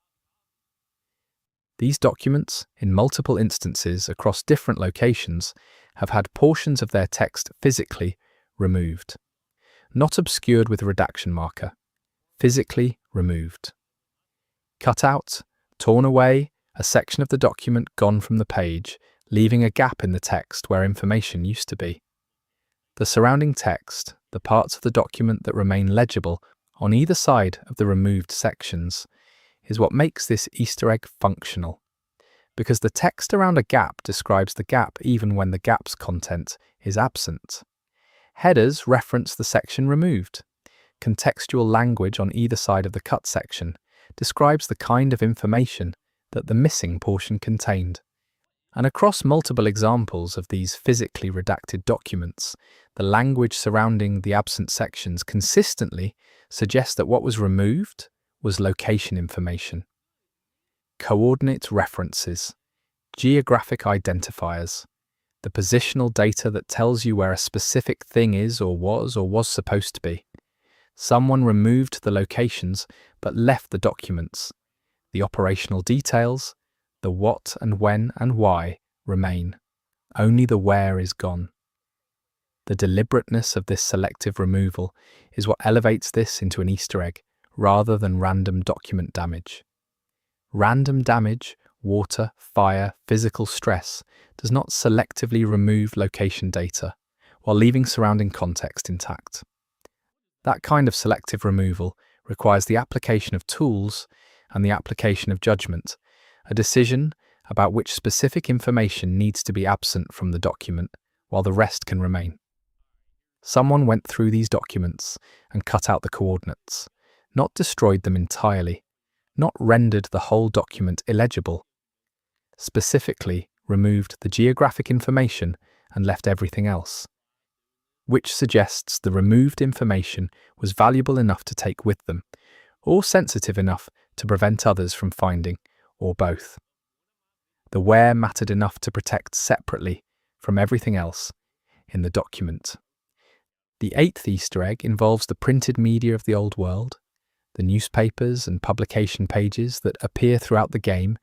These documents, in multiple instances across different locations, have had portions of their text physically removed. Not obscured with a redaction marker, physically removed. Cut out, torn away, a section of the document gone from the page, leaving a gap in the text where information used to be. The surrounding text, the parts of the document that remain legible on either side of the removed sections, is what makes this Easter egg functional. Because the text around a gap describes the gap even when the gap's content is absent. Headers reference the section removed. Contextual language on either side of the cut section describes the kind of information that the missing portion contained. And across multiple examples of these physically redacted documents, the language surrounding the absent sections consistently suggests that what was removed was location information. Coordinate references, geographic identifiers, the positional data that tells you where a specific thing is or was supposed to be. Someone removed the locations but left the documents. The operational details, the what and when and why, remain. Only the where is gone. The deliberateness of this selective removal is what elevates this into an Easter egg rather than random document damage. Random damage, water, fire, physical stress, does not selectively remove location data while leaving surrounding context intact. That kind of selective removal requires the application of tools and the application of judgment, a decision about which specific information needs to be absent from the document while the rest can remain. Someone went through these documents and cut out the coordinates, not destroyed them entirely, not rendered the whole document illegible, specifically removed the geographic information and left everything else, which suggests the removed information was valuable enough to take with them, or sensitive enough to prevent others from finding, or both. The where mattered enough to protect separately from everything else, in the document. The eighth Easter egg involves the printed media of the old world, the newspapers and publication pages that appear throughout the game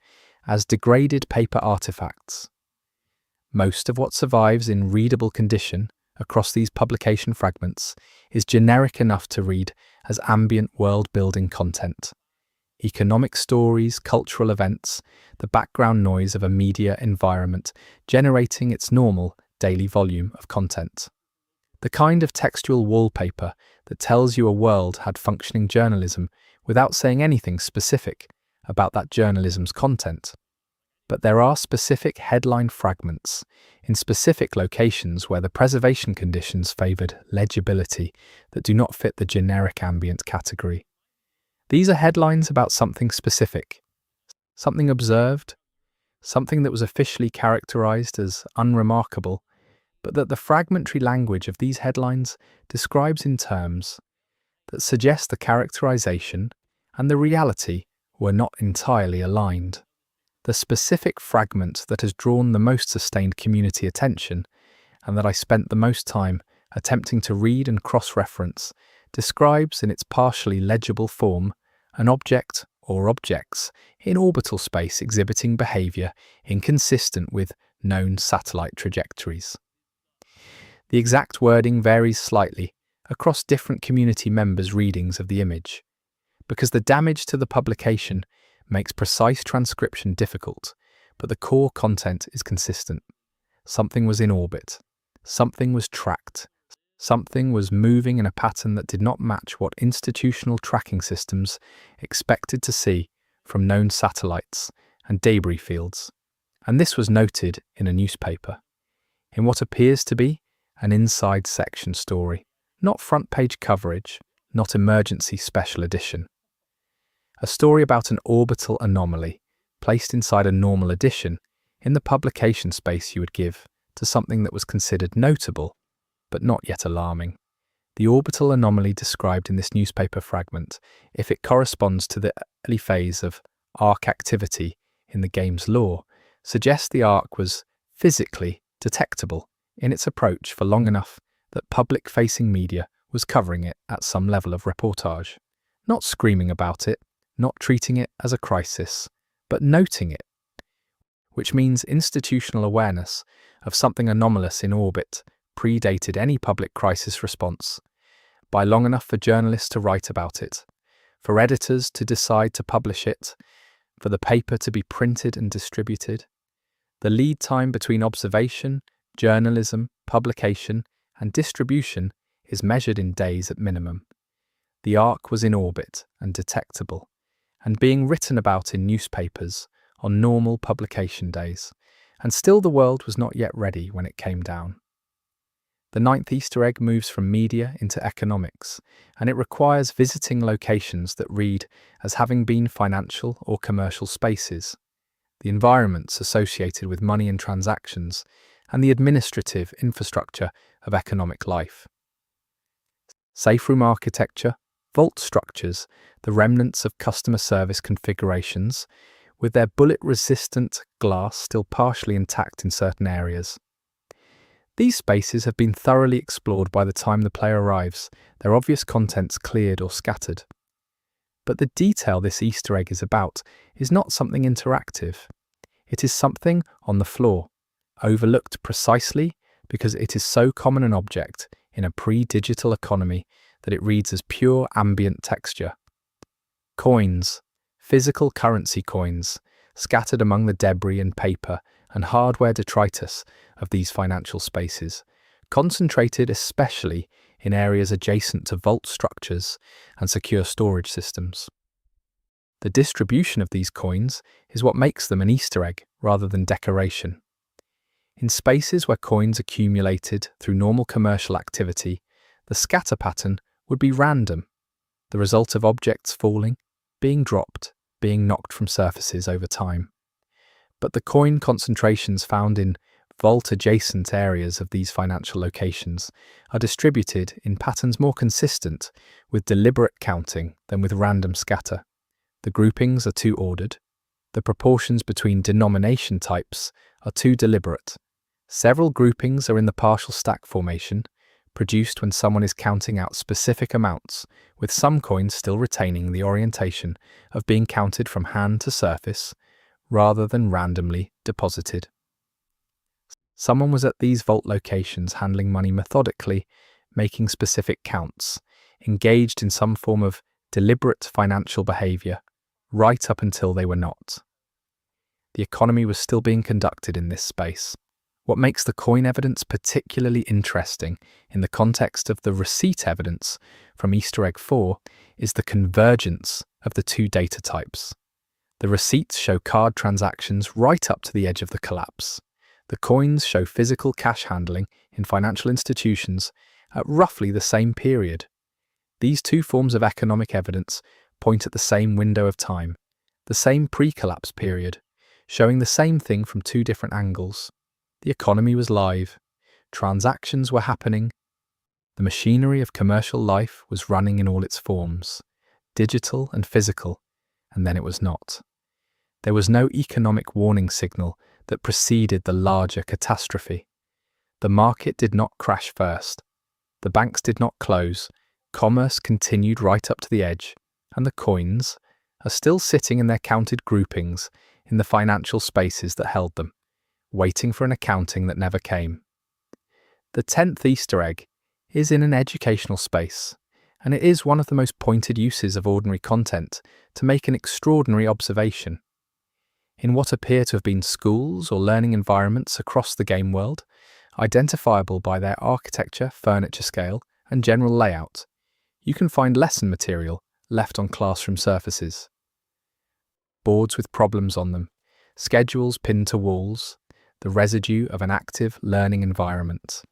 as degraded paper artifacts. Most of what survives in readable condition across these publication fragments is generic enough to read as ambient world-building content. Economic stories, cultural events, the background noise of a media environment generating its normal daily volume of content. The kind of textual wallpaper that tells you a world had functioning journalism without saying anything specific about that journalism's content. But there are specific headline fragments in specific locations where the preservation conditions favoured legibility that do not fit the generic ambient category. These are headlines about something specific, something observed, something that was officially characterised as unremarkable, but that the fragmentary language of these headlines describes in terms that suggest the characterisation and the reality were not entirely aligned. The specific fragment that has drawn the most sustained community attention, and that I spent the most time attempting to read and cross-reference, describes in its partially legible form an object or objects in orbital space exhibiting behaviour inconsistent with known satellite trajectories. The exact wording varies slightly across different community members' readings of the image, because the damage to the publication makes precise transcription difficult, but the core content is consistent. Something was in orbit. Something was tracked. Something was moving in a pattern that did not match what institutional tracking systems expected to see from known satellites and debris fields. And this was noted in a newspaper, in what appears to be an inside section story, not front-page coverage, not emergency special edition. A story about an orbital anomaly placed inside a normal edition in the publication space you would give to something that was considered notable, but not yet alarming. The orbital anomaly described in this newspaper fragment, if it corresponds to the early phase of arc activity in the game's lore, suggests the arc was physically detectable in its approach for long enough that public-facing media was covering it at some level of reportage, not screaming about it, not treating it as a crisis, but noting it, which means institutional awareness of something anomalous in orbit predated any public crisis response by long enough for journalists to write about it, for editors to decide to publish it, for the paper to be printed and distributed. The lead time between observation, journalism, publication, and distribution is measured in days at minimum. The arc was in orbit and detectable, and being written about in newspapers on normal publication days, and still the world was not yet ready when it came down. The ninth Easter egg moves from media into economics, and it requires visiting locations that read as having been financial or commercial spaces, the environments associated with money and transactions, and the administrative infrastructure of economic life. Safe room architecture, vault structures, the remnants of customer service configurations, with their bullet-resistant glass still partially intact in certain areas. These spaces have been thoroughly explored by the time the player arrives, their obvious contents cleared or scattered. But the detail this Easter egg is about is not something interactive. It is something on the floor, overlooked precisely because it is so common an object in a pre-digital economy that it reads as pure ambient texture. Coins, physical currency coins, scattered among the debris and paper and hardware detritus of these financial spaces, concentrated especially in areas adjacent to vault structures and secure storage systems. The distribution of these coins is what makes them an Easter egg rather than decoration. In spaces where coins accumulated through normal commercial activity, the scatter pattern would be random, the result of objects falling, being dropped, being knocked from surfaces over time. But the coin concentrations found in vault-adjacent areas of these financial locations are distributed in patterns more consistent with deliberate counting than with random scatter. The groupings are too ordered. The proportions between denomination types are too deliberate. Several groupings are in the partial stack formation, produced when someone is counting out specific amounts, with some coins still retaining the orientation of being counted from hand to surface, rather than randomly deposited. Someone was at these vault locations handling money methodically, making specific counts, engaged in some form of deliberate financial behavior, right up until they were not. The economy was still being conducted in this space. What makes the coin evidence particularly interesting in the context of the receipt evidence from Easter egg 4 is the convergence of the two data types. The receipts show card transactions right up to the edge of the collapse. The coins show physical cash handling in financial institutions at roughly the same period. These two forms of economic evidence point at the same window of time, the same pre-collapse period, showing the same thing from two different angles. The economy was live. Transactions were happening. The machinery of commercial life was running in all its forms, digital and physical, and then it was not. There was no economic warning signal that preceded the larger catastrophe. The market did not crash first. The banks did not close. Commerce continued right up to the edge, and the coins are still sitting in their counted groupings in the financial spaces that held them, waiting for an accounting that never came. The 10th Easter egg is in an educational space, and it is one of the most pointed uses of ordinary content to make an extraordinary observation. In what appear to have been schools or learning environments across the game world, identifiable by their architecture, furniture scale, and general layout, you can find lesson material left on classroom surfaces. Boards with problems on them, schedules pinned to walls, the residue of an active learning environment.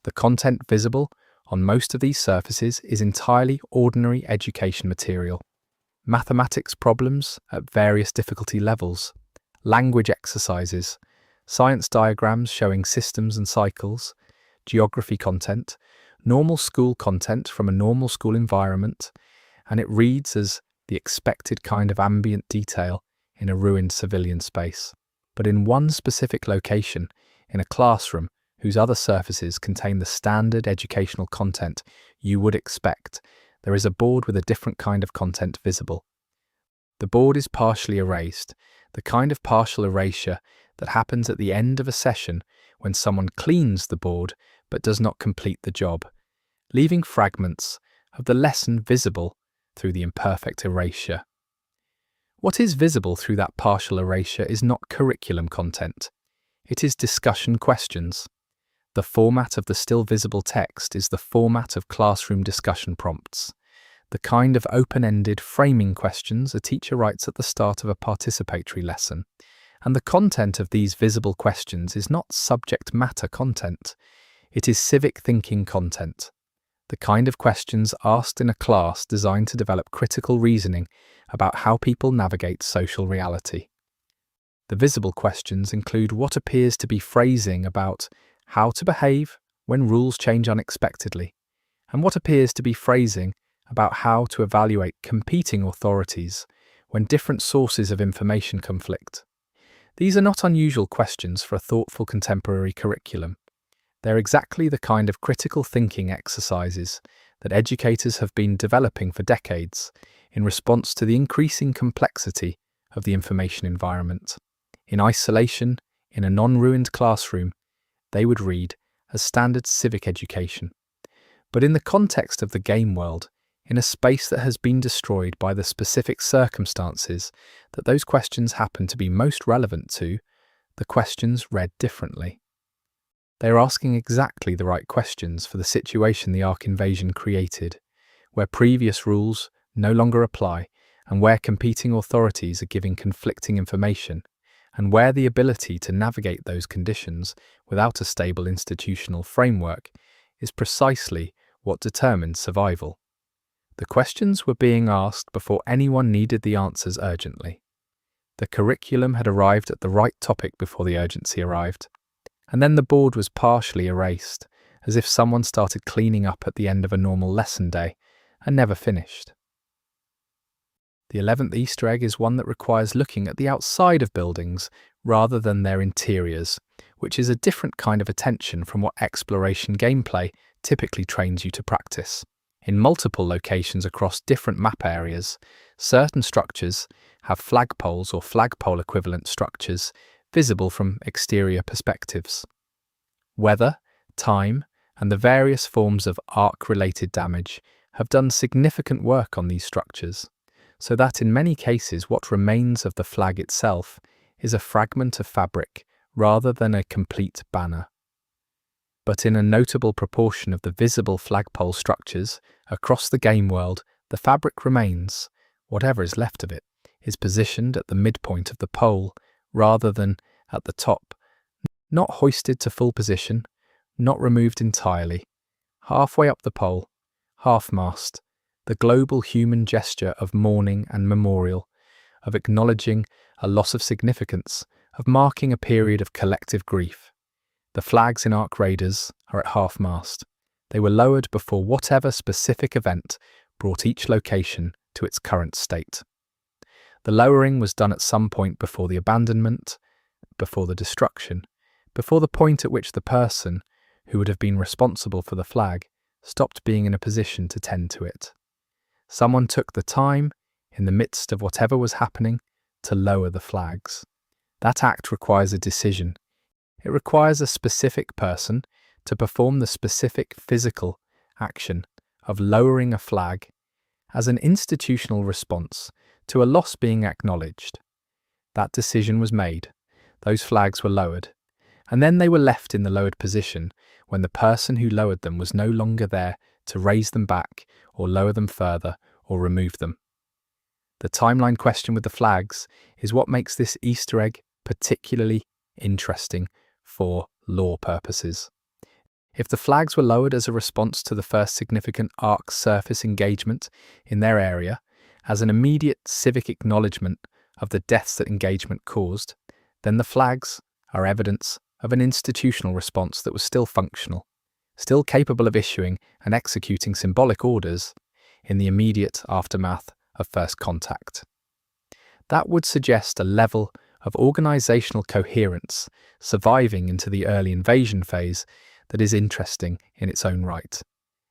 The content visible on most of these surfaces is entirely ordinary education material. Mathematics problems at various difficulty levels, language exercises, science diagrams showing systems and cycles, geography content, normal school content from a normal school environment, and it reads as the expected kind of ambient detail in a ruined civilian space. But in one specific location, in a classroom whose other surfaces contain the standard educational content you would expect, there is a board with a different kind of content visible. The board is partially erased, the kind of partial erasure that happens at the end of a session when someone cleans the board but does not complete the job, leaving fragments of the lesson visible through the imperfect erasure. What is visible through that partial erasure is not curriculum content. It is discussion questions. The format of the still visible text is the format of classroom discussion prompts, the kind of open-ended framing questions a teacher writes at the start of a participatory lesson. And the content of these visible questions is not subject matter content. It is civic thinking content. The kind of questions asked in a class designed to develop critical reasoning about how people navigate social reality. The visible questions include what appears to be phrasing about how to behave when rules change unexpectedly, and what appears to be phrasing about how to evaluate competing authorities when different sources of information conflict. These are not unusual questions for a thoughtful contemporary curriculum. They're exactly the kind of critical thinking exercises that educators have been developing for decades in response to the increasing complexity of the information environment. In isolation, in a non-ruined classroom, they would read as standard civic education. But in the context of the game world, in a space that has been destroyed by the specific circumstances that those questions happen to be most relevant to, the questions read differently. They are asking exactly the right questions for the situation the Ark invasion created, where previous rules no longer apply and where competing authorities are giving conflicting information, and where the ability to navigate those conditions without a stable institutional framework is precisely what determines survival. The questions were being asked before anyone needed the answers urgently. The curriculum had arrived at the right topic before the urgency arrived. And then the board was partially erased, as if someone started cleaning up at the end of a normal lesson day and never finished. The 11th Easter egg is one that requires looking at the outside of buildings rather than their interiors, which is a different kind of attention from what exploration gameplay typically trains you to practice. In multiple locations across different map areas, certain structures have flagpoles or flagpole equivalent structures visible from exterior perspectives. Weather, time, and the various forms of arc-related damage have done significant work on these structures, so that in many cases what remains of the flag itself is a fragment of fabric rather than a complete banner. But in a notable proportion of the visible flagpole structures across the game world, the fabric remains, whatever is left of it, is positioned at the midpoint of the pole rather than at the top, not hoisted to full position, not removed entirely, halfway up the pole, half-mast, the global human gesture of mourning and memorial, of acknowledging a loss of significance, of marking a period of collective grief. The flags in Ark Raiders are at half-mast. They were lowered before whatever specific event brought each location to its current state. The lowering was done at some point before the abandonment, before the destruction, before the point at which the person who would have been responsible for the flag stopped being in a position to tend to it. Someone took the time, in the midst of whatever was happening, to lower the flags. That act requires a decision. It requires a specific person to perform the specific physical action of lowering a flag as an institutional response to a loss being acknowledged. That decision was made. Those flags were lowered, and then they were left in the lowered position when the person who lowered them was no longer there to raise them back or lower them further or remove them. The timeline question with the flags is what makes this Easter egg particularly interesting for lore purposes. If the flags were lowered as a response to the first significant Ark surface engagement in their area, as an immediate civic acknowledgement of the deaths that engagement caused, then the flags are evidence of an institutional response that was still functional, still capable of issuing and executing symbolic orders in the immediate aftermath of first contact. That would suggest a level of organizational coherence surviving into the early invasion phase that is interesting in its own right.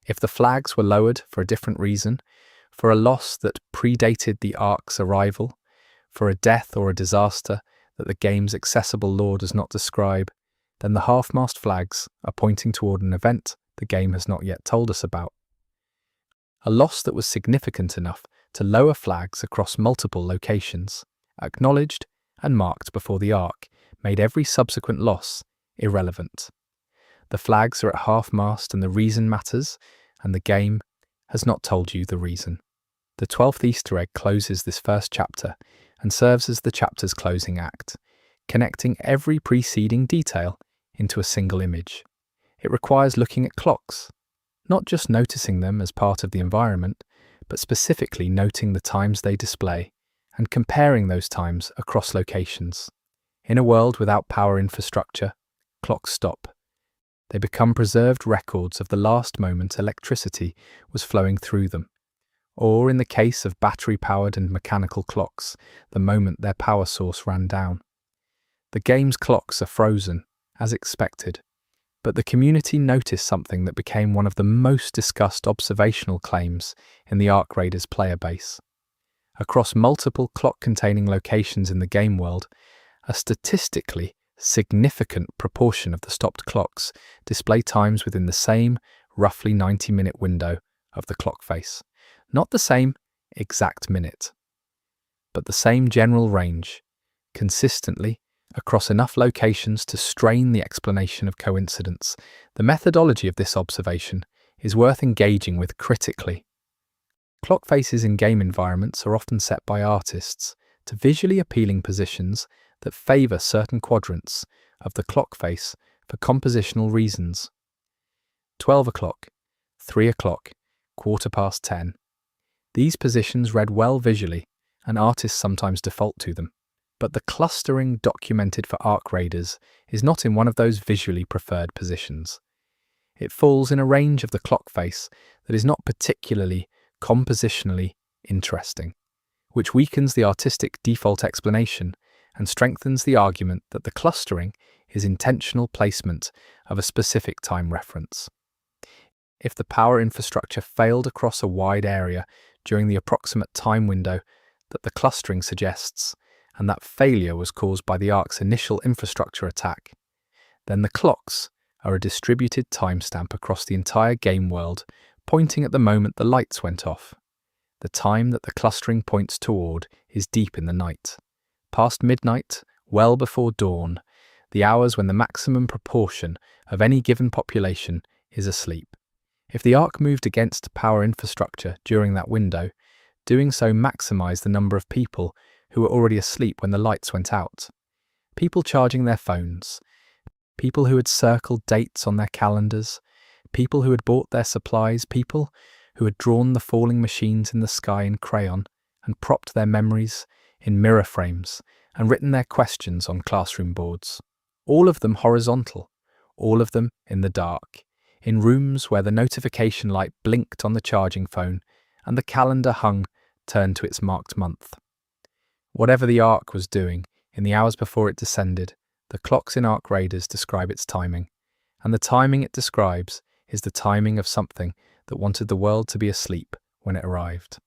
If the flags were lowered for a different reason, for a loss that predated the Ark's arrival, for a death or a disaster that the game's accessible lore does not describe, then the half-mast flags are pointing toward an event the game has not yet told us about. A loss that was significant enough to lower flags across multiple locations, acknowledged and marked before the Ark, made every subsequent loss irrelevant. The flags are at half-mast and the reason matters, and the game has not told you the reason. The 12th Easter egg closes this first chapter and serves as the chapter's closing act, connecting every preceding detail into a single image. It requires looking at clocks, not just noticing them as part of the environment, but specifically noting the times they display and comparing those times across locations. In a world without power infrastructure, clocks stop. They become preserved records of the last moment electricity was flowing through them, or in the case of battery-powered and mechanical clocks, the moment their power source ran down. The game's clocks are frozen, as expected, but the community noticed something that became one of the most discussed observational claims in the Ark Raiders player base. Across multiple clock-containing locations in the game world, a statistically significant proportion of the stopped clocks display times within the same roughly 90-minute window of the clock face. Not the same exact minute, but the same general range, consistently across enough locations to strain the explanation of coincidence. The methodology of this observation is worth engaging with critically. Clock faces in game environments are often set by artists to visually appealing positions that favour certain quadrants of the clock face for compositional reasons. 12 o'clock, 3 o'clock, 10:15. These positions read well visually, and artists sometimes default to them. But the clustering documented for Ark Raiders is not in one of those visually preferred positions. It falls in a range of the clock face that is not particularly compositionally interesting, which weakens the artistic default explanation and strengthens the argument that the clustering is intentional placement of a specific time reference. If the power infrastructure failed across a wide area during the approximate time window that the clustering suggests, and that failure was caused by the Ark's initial infrastructure attack, then the clocks are a distributed timestamp across the entire game world, pointing at the moment the lights went off. The time that the clustering points toward is deep in the night, past midnight, well before dawn, the hours when the maximum proportion of any given population is asleep. If the Ark moved against power infrastructure during that window, doing so maximised the number of people who were already asleep when the lights went out. People charging their phones, people who had circled dates on their calendars, people who had bought their supplies, people who had drawn the falling machines in the sky in crayon and propped their memories in mirror frames and written their questions on classroom boards. All of them horizontal, all of them in the dark, in rooms where the notification light blinked on the charging phone and the calendar hung turned to its marked month. Whatever the Ark was doing in the hours before it descended, the clocks in Ark Raiders describe its timing, and the timing it describes is the timing of something that wanted the world to be asleep when it arrived.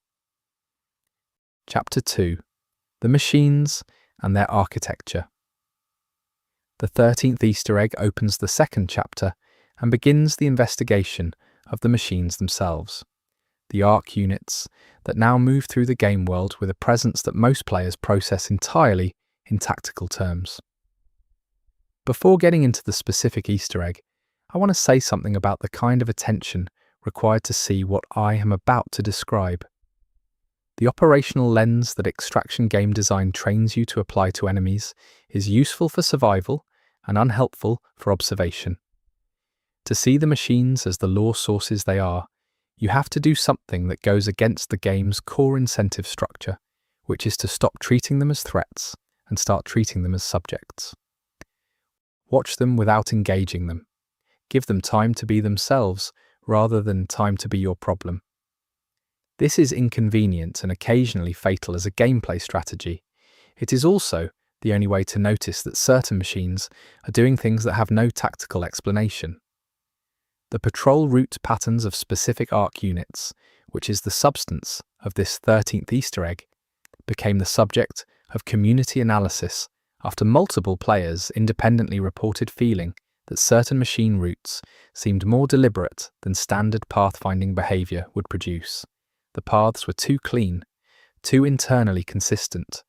Chapter 2. The Machines and Their Architecture. The 13th Easter egg opens the second chapter and begins the investigation of the machines themselves, the Ark units that now move through the game world with a presence that most players process entirely in tactical terms. Before getting into the specific Easter egg, I want to say something about the kind of attention required to see what I am about to describe. The operational lens that extraction game design trains you to apply to enemies is useful for survival and unhelpful for observation. To see the machines as the lore sources they are, you have to do something that goes against the game's core incentive structure, which is to stop treating them as threats and start treating them as subjects. Watch them without engaging them. Give them time to be themselves rather than time to be your problem. This is inconvenient and occasionally fatal as a gameplay strategy. It is also the only way to notice that certain machines are doing things that have no tactical explanation. The patrol route patterns of specific Ark units, which is the substance of this 13th Easter egg, became the subject of community analysis after multiple players independently reported feeling that certain machine routes seemed more deliberate than standard pathfinding behaviour would produce. The paths were too clean, too internally consistent,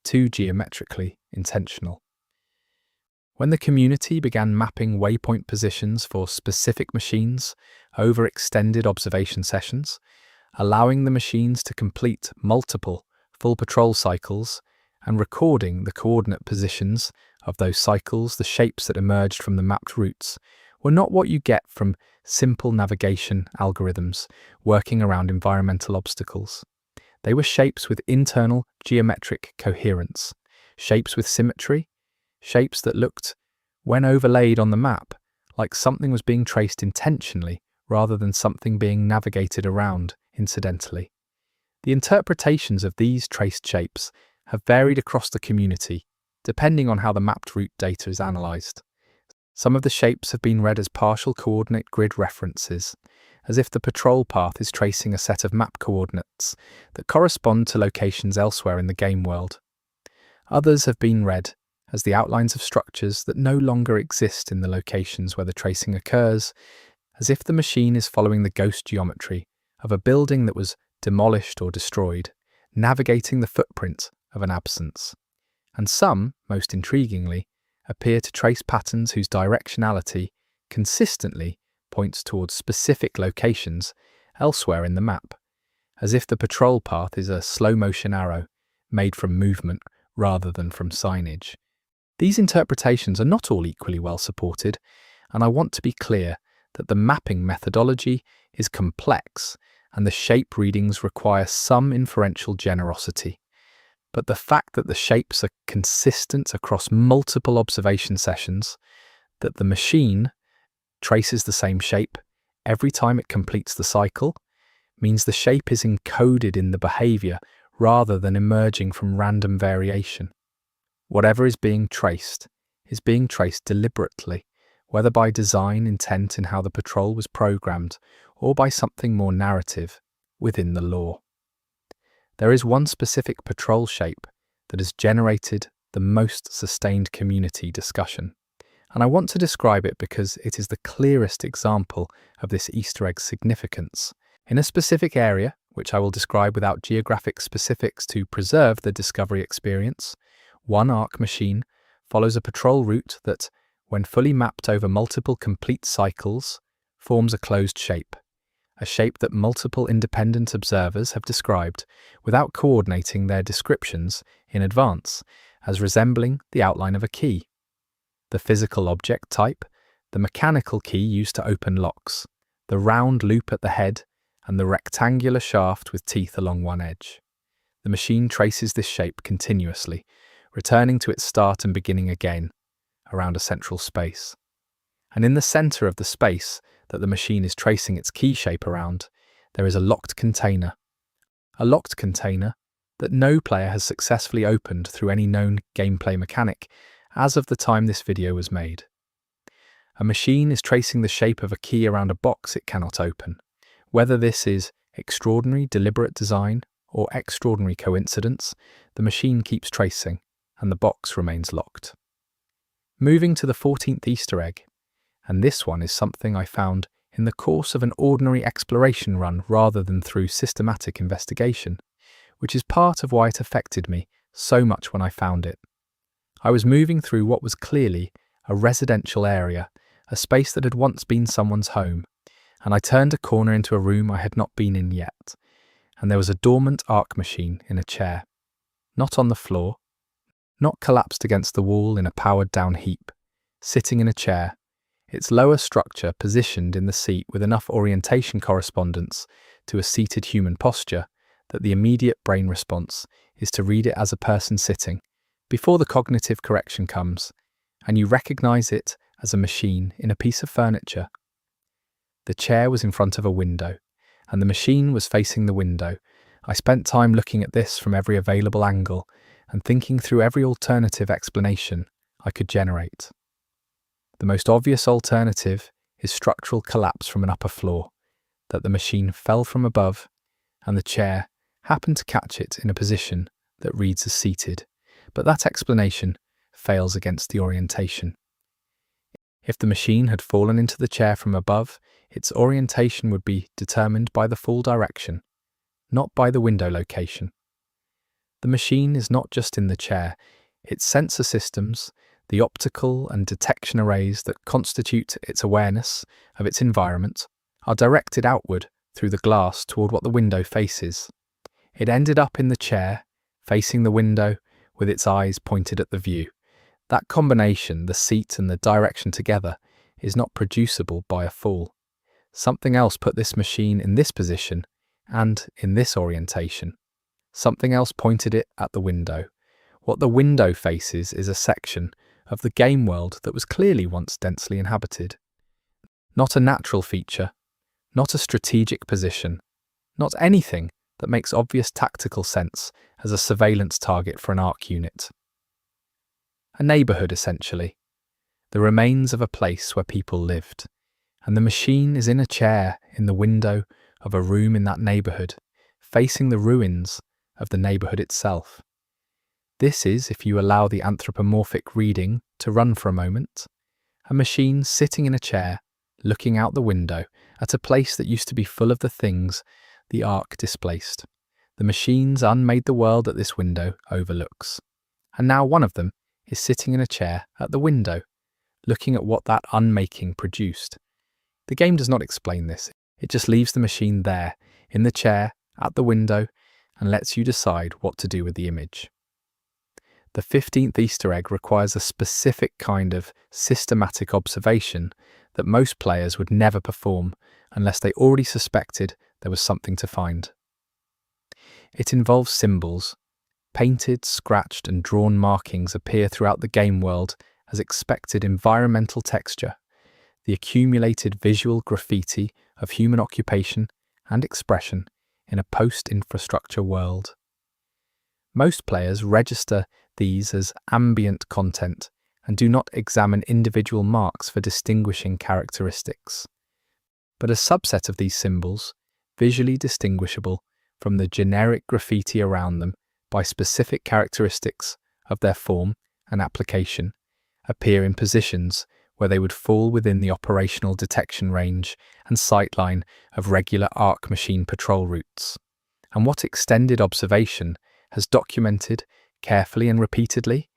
too geometrically intentional. When the community began mapping waypoint positions for specific machines over extended observation sessions, allowing the machines to complete multiple full patrol cycles and recording the coordinate positions of those cycles, the shapes that emerged from the mapped routes were not what you get from simple navigation algorithms working around environmental obstacles. They were shapes with internal geometric coherence, shapes with symmetry, shapes that looked, when overlaid on the map, like something was being traced intentionally rather than something being navigated around incidentally. The interpretations of these traced shapes have varied across the community, depending on how the mapped route data is analysed. Some of the shapes have been read as partial coordinate grid references, as if the patrol path is tracing a set of map coordinates that correspond to locations elsewhere in the game world. Others have been read as the outlines of structures that no longer exist in the locations where the tracing occurs, as if the machine is following the ghost geometry of a building that was demolished or destroyed, navigating the footprint of an absence. And some, most intriguingly, appear to trace patterns whose directionality consistently points towards specific locations elsewhere in the map, as if the patrol path is a slow-motion arrow made from movement rather than from signage. These interpretations are not all equally well supported, and I want to be clear that the mapping methodology is complex and the shape readings require some inferential generosity. But the fact that the shapes are consistent across multiple observation sessions, that the machine traces the same shape every time it completes the cycle, means the shape is encoded in the behaviour rather than emerging from random variation. Whatever is being traced is being traced deliberately, whether by design intent in how the patrol was programmed or by something more narrative within the lore. There is one specific patrol shape that has generated the most sustained community discussion, and I want to describe it because it is the clearest example of this Easter egg significance. In a specific area, which I will describe without geographic specifics to preserve the discovery experience, one ARC machine follows a patrol route that, when fully mapped over multiple complete cycles, forms a closed shape, a shape that multiple independent observers have described without coordinating their descriptions in advance as resembling the outline of a key. The physical object type, the mechanical key used to open locks, the round loop at the head, and the rectangular shaft with teeth along one edge. The machine traces this shape continuously, returning to its start and beginning again, around a central space. And in the center of the space that the machine is tracing its key shape around, there is a locked container. A locked container that no player has successfully opened through any known gameplay mechanic as of the time this video was made. A machine is tracing the shape of a key around a box it cannot open. Whether this is extraordinary deliberate design or extraordinary coincidence, the machine keeps tracing, and the box remains locked. Moving to the 14th Easter egg, and this one is something I found in the course of an ordinary exploration run rather than through systematic investigation, which is part of why it affected me so much when I found it. I was moving through what was clearly a residential area, a space that had once been someone's home, and I turned a corner into a room I had not been in yet, and there was a dormant ARC machine in a chair. Not on the floor, not collapsed against the wall in a powered-down heap, sitting in a chair, its lower structure positioned in the seat with enough orientation correspondence to a seated human posture that the immediate brain response is to read it as a person sitting, before the cognitive correction comes, and you recognize it as a machine in a piece of furniture. The chair was in front of a window, and the machine was facing the window. I spent time looking at this from every available angle and thinking through every alternative explanation I could generate. The most obvious alternative is structural collapse from an upper floor, that the machine fell from above, and the chair happened to catch it in a position that reads as seated, but that explanation fails against the orientation. If the machine had fallen into the chair from above, its orientation would be determined by the fall direction, not by the window location. The machine is not just in the chair, its sensor systems, the optical and detection arrays that constitute its awareness of its environment, are directed outward through the glass toward what the window faces. It ended up in the chair, facing the window, with its eyes pointed at the view. That combination, the seat and the direction together, is not producible by a fall. Something else put this machine in this position and in this orientation. Something else pointed it at the window. What the window faces is a section of the game world that was clearly once densely inhabited. Not a natural feature, not a strategic position, not anything that makes obvious tactical sense as a surveillance target for an ARC unit. A neighbourhood, essentially. The remains of a place where people lived. And the machine is in a chair in the window of a room in that neighbourhood, facing the ruins of the neighbourhood itself. This is, if you allow the anthropomorphic reading to run for a moment, a machine sitting in a chair, looking out the window at a place that used to be full of the things the ARC displaced. The machines unmade the world that this window overlooks. And now one of them is sitting in a chair at the window, looking at what that unmaking produced. The game does not explain this. It just leaves the machine there, in the chair, at the window, and lets you decide what to do with the image. The 15th Easter egg requires a specific kind of systematic observation that most players would never perform unless they already suspected there was something to find. It involves symbols. Painted, scratched, and drawn markings appear throughout the game world as expected environmental texture, the accumulated visual graffiti of human occupation and expression in a post-infrastructure world. Most players register these as ambient content and do not examine individual marks for distinguishing characteristics, but a subset of these symbols, visually distinguishable from the generic graffiti around them by specific characteristics of their form and application, appear in positions where they would fall within the operational detection range and sightline of regular ARC machine patrol routes. And what extended observation has documented carefully and repeatedly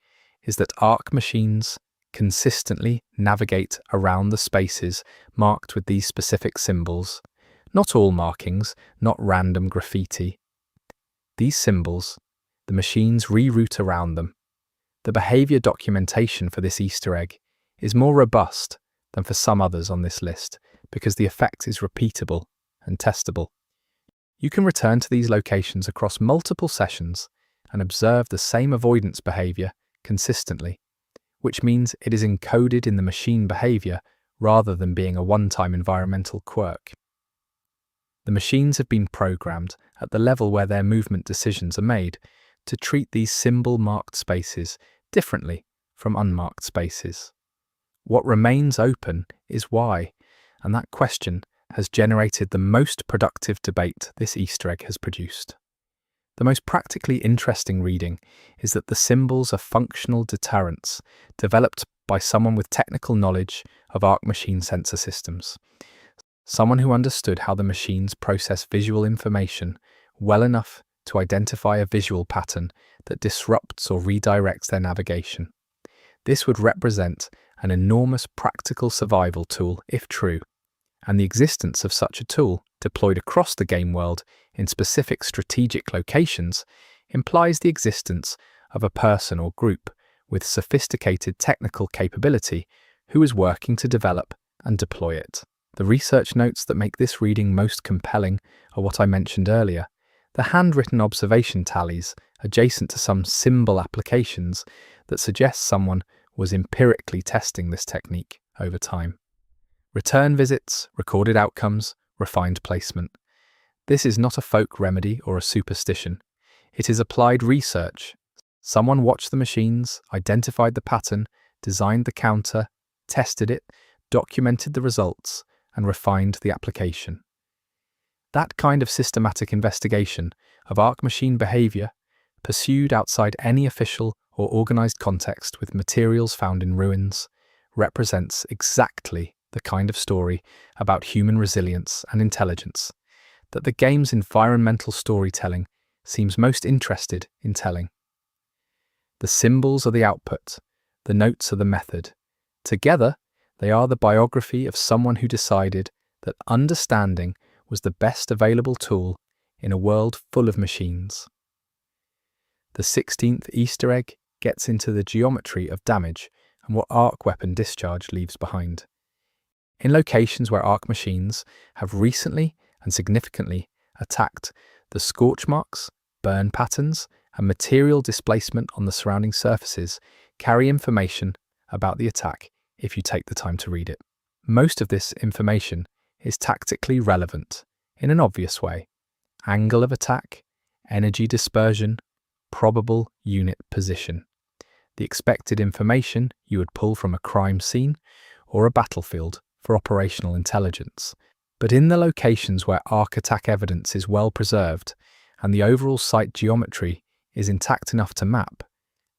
is that ARC machines consistently navigate around the spaces marked with these specific symbols, not all markings, not random graffiti. These symbols, the machines reroute around them. The behavior documentation for this Easter egg is more robust than for some others on this list because the effect is repeatable and testable. You can return to these locations across multiple sessions and observe the same avoidance behavior consistently, which means it is encoded in the machine behavior rather than being a one-time environmental quirk. The machines have been programmed at the level where their movement decisions are made to treat these symbol-marked spaces differently from unmarked spaces. What remains open is why, and that question has generated the most productive debate this Easter egg has produced. The most practically interesting reading is that the symbols are functional deterrents developed by someone with technical knowledge of ARC machine sensor systems. Someone who understood how the machines process visual information well enough to identify a visual pattern that disrupts or redirects their navigation. This would represent an enormous practical survival tool if true, and the existence of such a tool deployed across the game world in specific strategic locations implies the existence of a person or group with sophisticated technical capability who is working to develop and deploy it. The research notes that make this reading most compelling are what I mentioned earlier, the handwritten observation tallies adjacent to some symbol applications that suggest someone was empirically testing this technique over time. Return visits, recorded outcomes, refined placement. This is not a folk remedy or a superstition. It is applied research. Someone watched the machines, identified the pattern, designed the counter, tested it, documented the results, and refined the application. That kind of systematic investigation of ARC machine behavior, pursued outside any official or organized context with materials found in ruins, represents exactly the kind of story about human resilience and intelligence that the game's environmental storytelling seems most interested in telling. The symbols are the output, the notes are the method. Together, they are the biography of someone who decided that understanding was the best available tool in a world full of machines. The 16th Easter egg gets into the geometry of damage and what arc weapon discharge leaves behind. In locations where arc machines have recently and significantly attacked, the scorch marks, burn patterns, and material displacement on the surrounding surfaces carry information about the attack if you take the time to read it. Most of this information is tactically relevant in an obvious way: angle of attack, energy dispersion, probable unit position. The expected information you would pull from a crime scene or a battlefield for operational intelligence. But in the locations where arc attack evidence is well preserved and the overall site geometry is intact enough to map,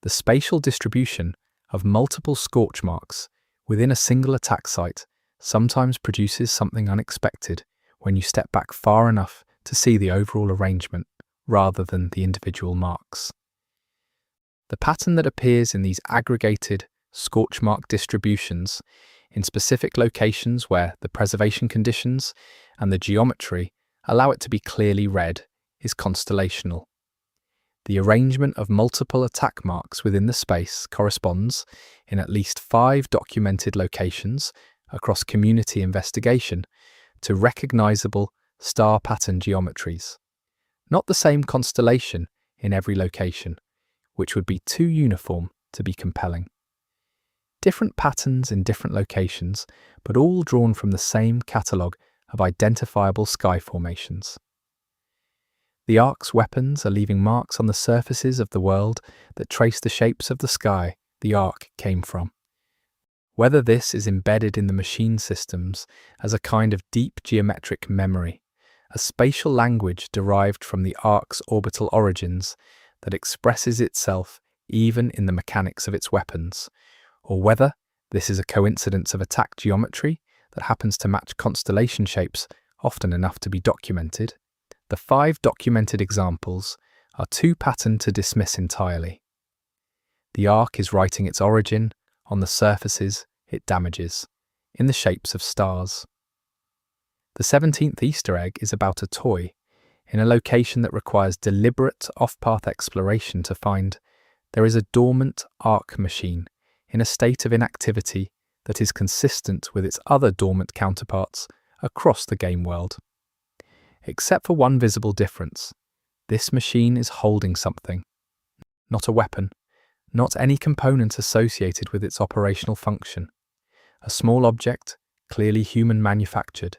the spatial distribution of multiple scorch marks within a single attack site sometimes produces something unexpected when you step back far enough to see the overall arrangement rather than the individual marks. The pattern that appears in these aggregated scorch mark distributions in specific locations where the preservation conditions and the geometry allow it to be clearly read is constellational. The arrangement of multiple attack marks within the space corresponds, in at least 5 documented locations across community investigation, to recognizable star pattern geometries. Not the same constellation in every location, which would be too uniform to be compelling. Different patterns in different locations, but all drawn from the same catalogue of identifiable sky formations. The Ark's weapons are leaving marks on the surfaces of the world that trace the shapes of the sky the Ark came from. whether this is embedded in the machine systems as a kind of deep geometric memory, a spatial language derived from the ark's orbital origins that expresses itself even in the mechanics of its weapons, or whether this is a coincidence of attack geometry that happens to match constellation shapes often enough to be documented. The 5 documented examples are too patterned to dismiss entirely. The ark is writing its origin on the surfaces it damages, in the shapes of stars. The 17th Easter egg is about a toy, in a location that requires deliberate off-path exploration to find there is a dormant ark machine in a state of inactivity that is consistent with its other dormant counterparts across the game world. Except for one visible difference, this machine is holding something. Not a weapon, not any component associated with its operational function. A small object, clearly human manufactured,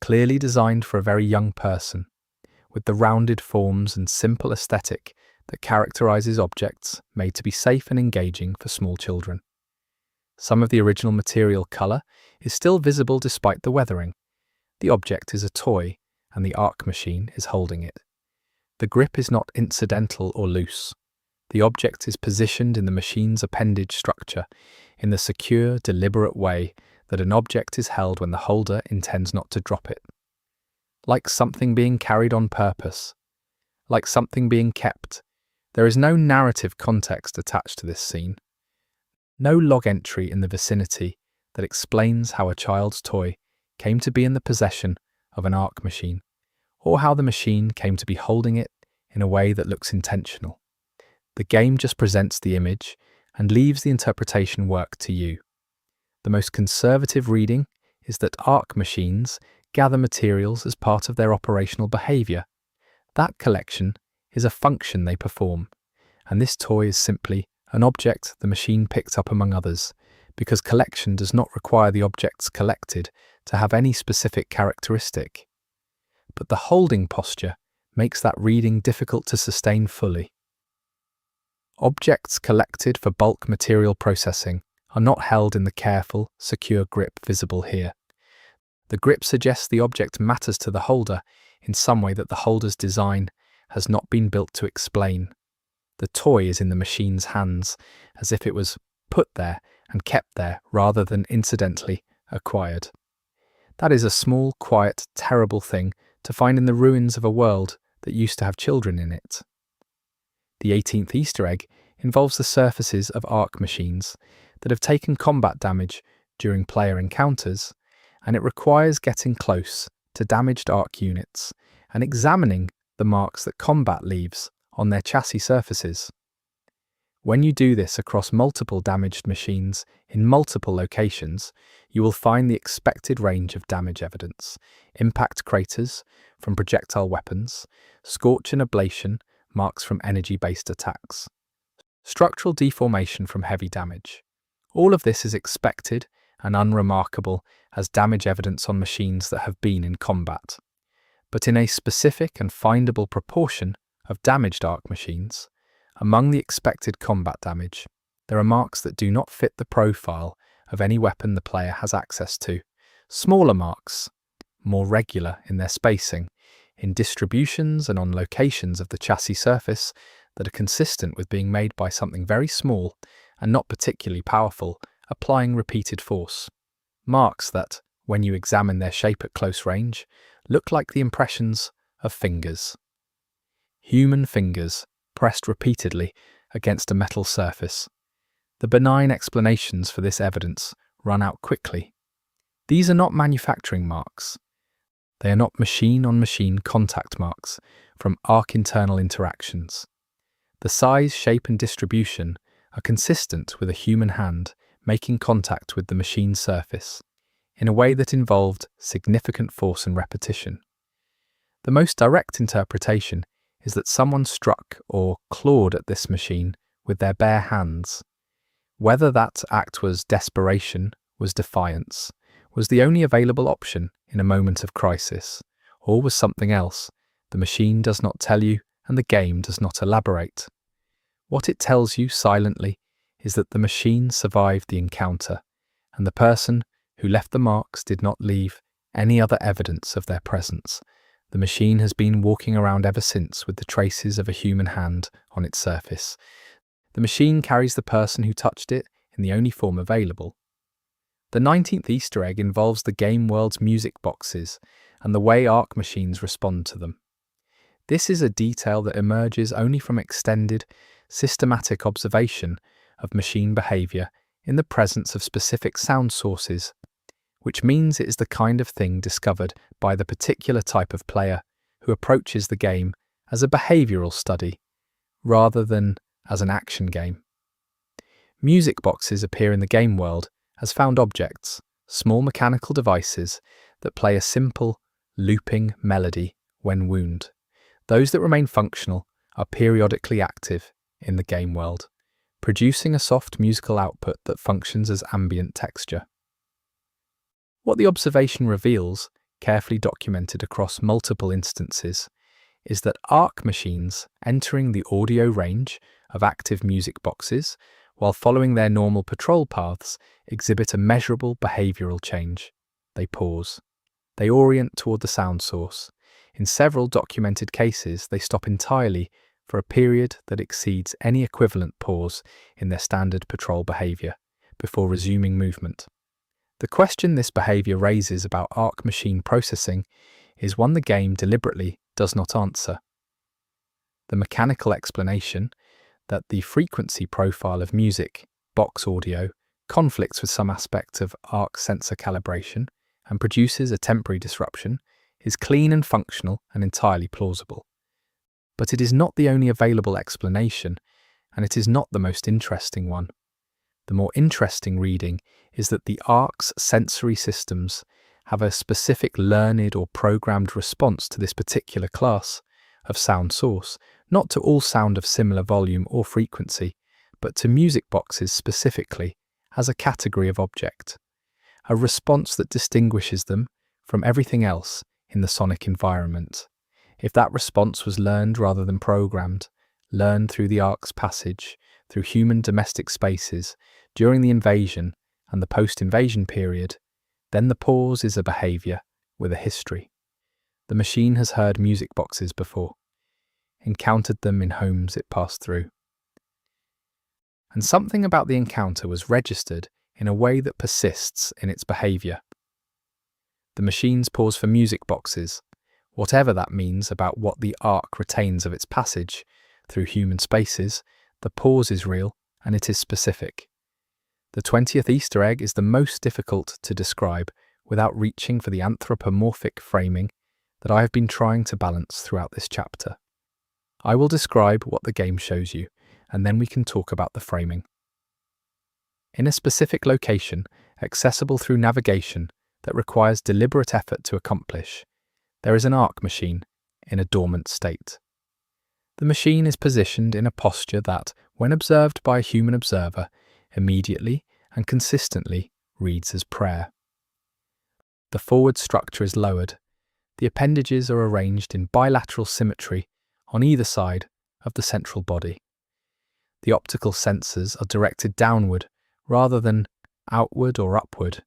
clearly designed for a very young person, with the rounded forms and simple aesthetic that characterizes objects made to be safe and engaging for small children. Some of the original material color is still visible despite the weathering. The object is a toy, and the arc machine is holding it. The grip is not incidental or loose. The object is positioned in the machine's appendage structure in the secure, deliberate way that an object is held when the holder intends not to drop it. Like something being carried on purpose, like something being kept, there is no narrative context attached to this scene. No log entry in the vicinity that explains how a child's toy came to be in the possession of an arc machine, or how the machine came to be holding it in a way that looks intentional. The game just presents the image and leaves the interpretation work to you. The most conservative reading is that arc machines gather materials as part of their operational behavior. That collection is a function they perform, and this toy is simply an object the machine picked up among others, because collection does not require the objects collected to have any specific characteristic. But the holding posture makes that reading difficult to sustain fully. Objects collected for bulk material processing are not held in the careful, secure grip visible here. The grip suggests the object matters to the holder in some way that the holder's design has not been built to explain. The toy is in the machine's hands, as if it was put there and kept there rather than incidentally acquired. That is a small, quiet, terrible thing to find in the ruins of a world that used to have children in it. The 18th Easter egg involves the surfaces of arc machines that have taken combat damage during player encounters, and it requires getting close to damaged arc units and examining the marks that combat leaves on their chassis surfaces. When you do this across multiple damaged machines in multiple locations, you will find the expected range of damage evidence: impact craters from projectile weapons, scorch and ablation marks from energy-based attacks, structural deformation from heavy damage. All of this is expected and unremarkable as damage evidence on machines that have been in combat. But in a specific and findable proportion of damaged arc machines, among the expected combat damage, there are marks that do not fit the profile of any weapon the player has access to. Smaller marks, more regular in their spacing, in distributions and on locations of the chassis surface that are consistent with being made by something very small and not particularly powerful, applying repeated force. Marks that, when you examine their shape at close range, look like the impressions of fingers. Human fingers pressed repeatedly against a metal surface. The benign explanations for this evidence run out quickly. These are not manufacturing marks. They are not machine-on-machine contact marks from arc internal interactions. The size, shape and distribution are consistent with a human hand making contact with the machine surface in a way that involved significant force and repetition. The most direct interpretation is that someone struck or clawed at this machine with their bare hands. Whether that act was desperation, was defiance, was the only available option in a moment of crisis, or was something else, the machine does not tell you and the game does not elaborate. What it tells you silently is that the machine survived the encounter and the person who left the marks did not leave any other evidence of their presence. The machine has been walking around ever since with the traces of a human hand on its surface. The machine carries the person who touched it in the only form available. The 19th Easter egg involves the game world's music boxes and the way ARC machines respond to them. This is a detail that emerges only from extended, systematic observation of machine behavior in the presence of specific sound sources, which means it is the kind of thing discovered by the particular type of player who approaches the game as a behavioral study rather than as an action game. Music boxes appear in the game world as found objects, small mechanical devices that play a simple, looping melody when wound. Those that remain functional are periodically active in the game world, producing a soft musical output that functions as ambient texture. What the observation reveals, carefully documented across multiple instances, is that ARC machines entering the audio range of active music boxes while following their normal patrol paths exhibit a measurable behavioral change. They pause. They orient toward the sound source. In several documented cases, they stop entirely for a period that exceeds any equivalent pause in their standard patrol behavior before resuming movement. The question this behavior raises about ARC machine processing is one the game deliberately does not answer. The mechanical explanation that the frequency profile of music, box audio, conflicts with some aspect of ARC sensor calibration and produces a temporary disruption is clean and functional and entirely plausible. But it is not the only available explanation, and it is not the most interesting one. The more interesting reading is that the ARC's sensory systems have a specific learned or programmed response to this particular class of sound source, not to all sound of similar volume or frequency, but to music boxes specifically as a category of object, a response that distinguishes them from everything else in the sonic environment. If that response was learned rather than programmed, learned through the ARC's passage through human domestic spaces during the invasion and the post-invasion period, then the pause is a behavior with a history. The machine has heard music boxes before, encountered them in homes it passed through. And something about the encounter was registered in a way that persists in its behavior. The machines pause for music boxes, whatever that means about what the ARC retains of its passage through human spaces. The pause is real and it is specific. The 20th Easter egg is the most difficult to describe without reaching for the anthropomorphic framing that I have been trying to balance throughout this chapter. I will describe what the game shows you, and then we can talk about the framing. In a specific location, accessible through navigation that requires deliberate effort to accomplish, there is an ARC machine in a dormant state. The machine is positioned in a posture that, when observed by a human observer, immediately and consistently reads as prayer. The forward structure is lowered. The appendages are arranged in bilateral symmetry on either side of the central body. The optical sensors are directed downward rather than outward or upward.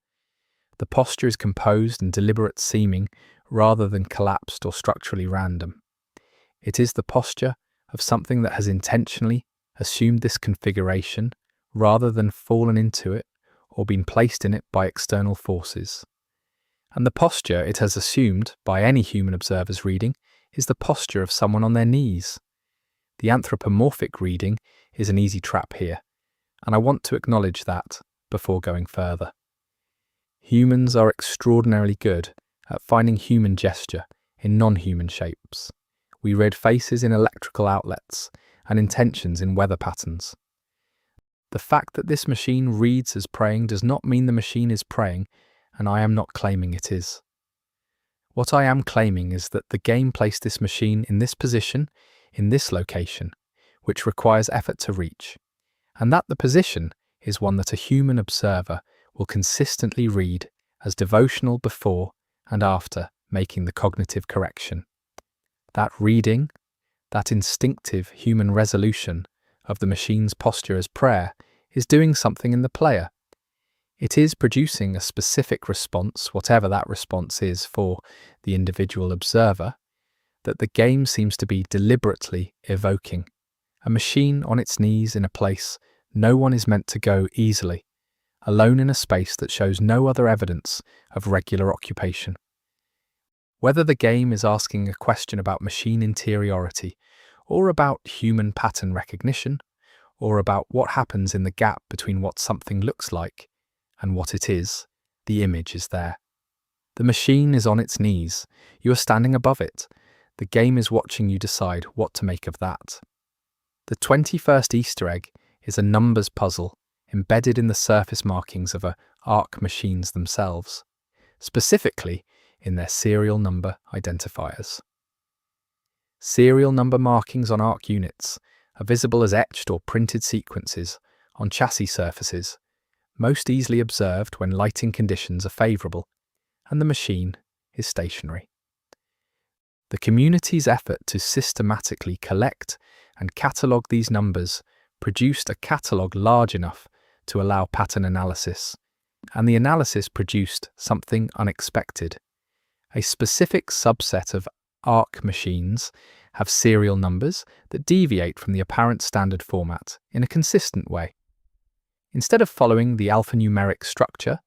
The posture is composed and deliberate seeming rather than collapsed or structurally random. It is the posture of something that has intentionally assumed this configuration rather than fallen into it or been placed in it by external forces. And the posture it has assumed by any human observer's reading is the posture of someone on their knees. The anthropomorphic reading is an easy trap here, and I want to acknowledge that before going further. Humans are extraordinarily good at finding human gesture in non-human shapes. We read faces in electrical outlets and intentions in weather patterns. The fact that this machine reads as praying does not mean the machine is praying, and I am not claiming it is. What I am claiming is that the game placed this machine in this position, in this location, which requires effort to reach, and that the position is one that a human observer will consistently read as devotional before and after making the cognitive correction. That reading, that instinctive human resolution of the machine's posture as prayer, is doing something in the player. It is producing a specific response, whatever that response is for the individual observer, that the game seems to be deliberately evoking. A machine on its knees in a place no one is meant to go easily, alone in a space that shows no other evidence of regular occupation. Whether the game is asking a question about machine interiority, or about human pattern recognition, or about what happens in the gap between what something looks like and what it is, the image is there. The machine is on its knees. You are standing above it. The game is watching you decide what to make of that. The 21st Easter egg is a numbers puzzle embedded in the surface markings of ARC machines themselves, specifically in their serial number identifiers. Serial number markings on ARC units are visible as etched or printed sequences on chassis surfaces, most easily observed when lighting conditions are favourable and the machine is stationary. The community's effort to systematically collect and catalogue these numbers produced a catalogue large enough to allow pattern analysis, and the analysis produced something unexpected. A specific subset of ARC machines have serial numbers that deviate from the apparent standard format in a consistent way. Instead of following the alphanumeric structure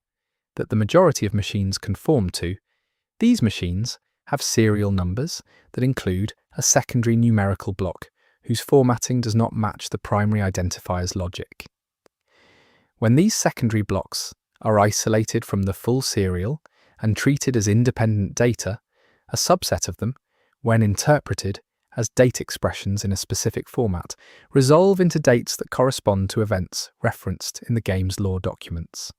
that the majority of machines conform to, these machines have serial numbers that include a secondary numerical block whose formatting does not match the primary identifier's logic. When these secondary blocks are isolated from the full serial and treated as independent data, a subset of them, when interpreted as date expressions in a specific format, resolve into dates that correspond to events referenced in the game's lore documents.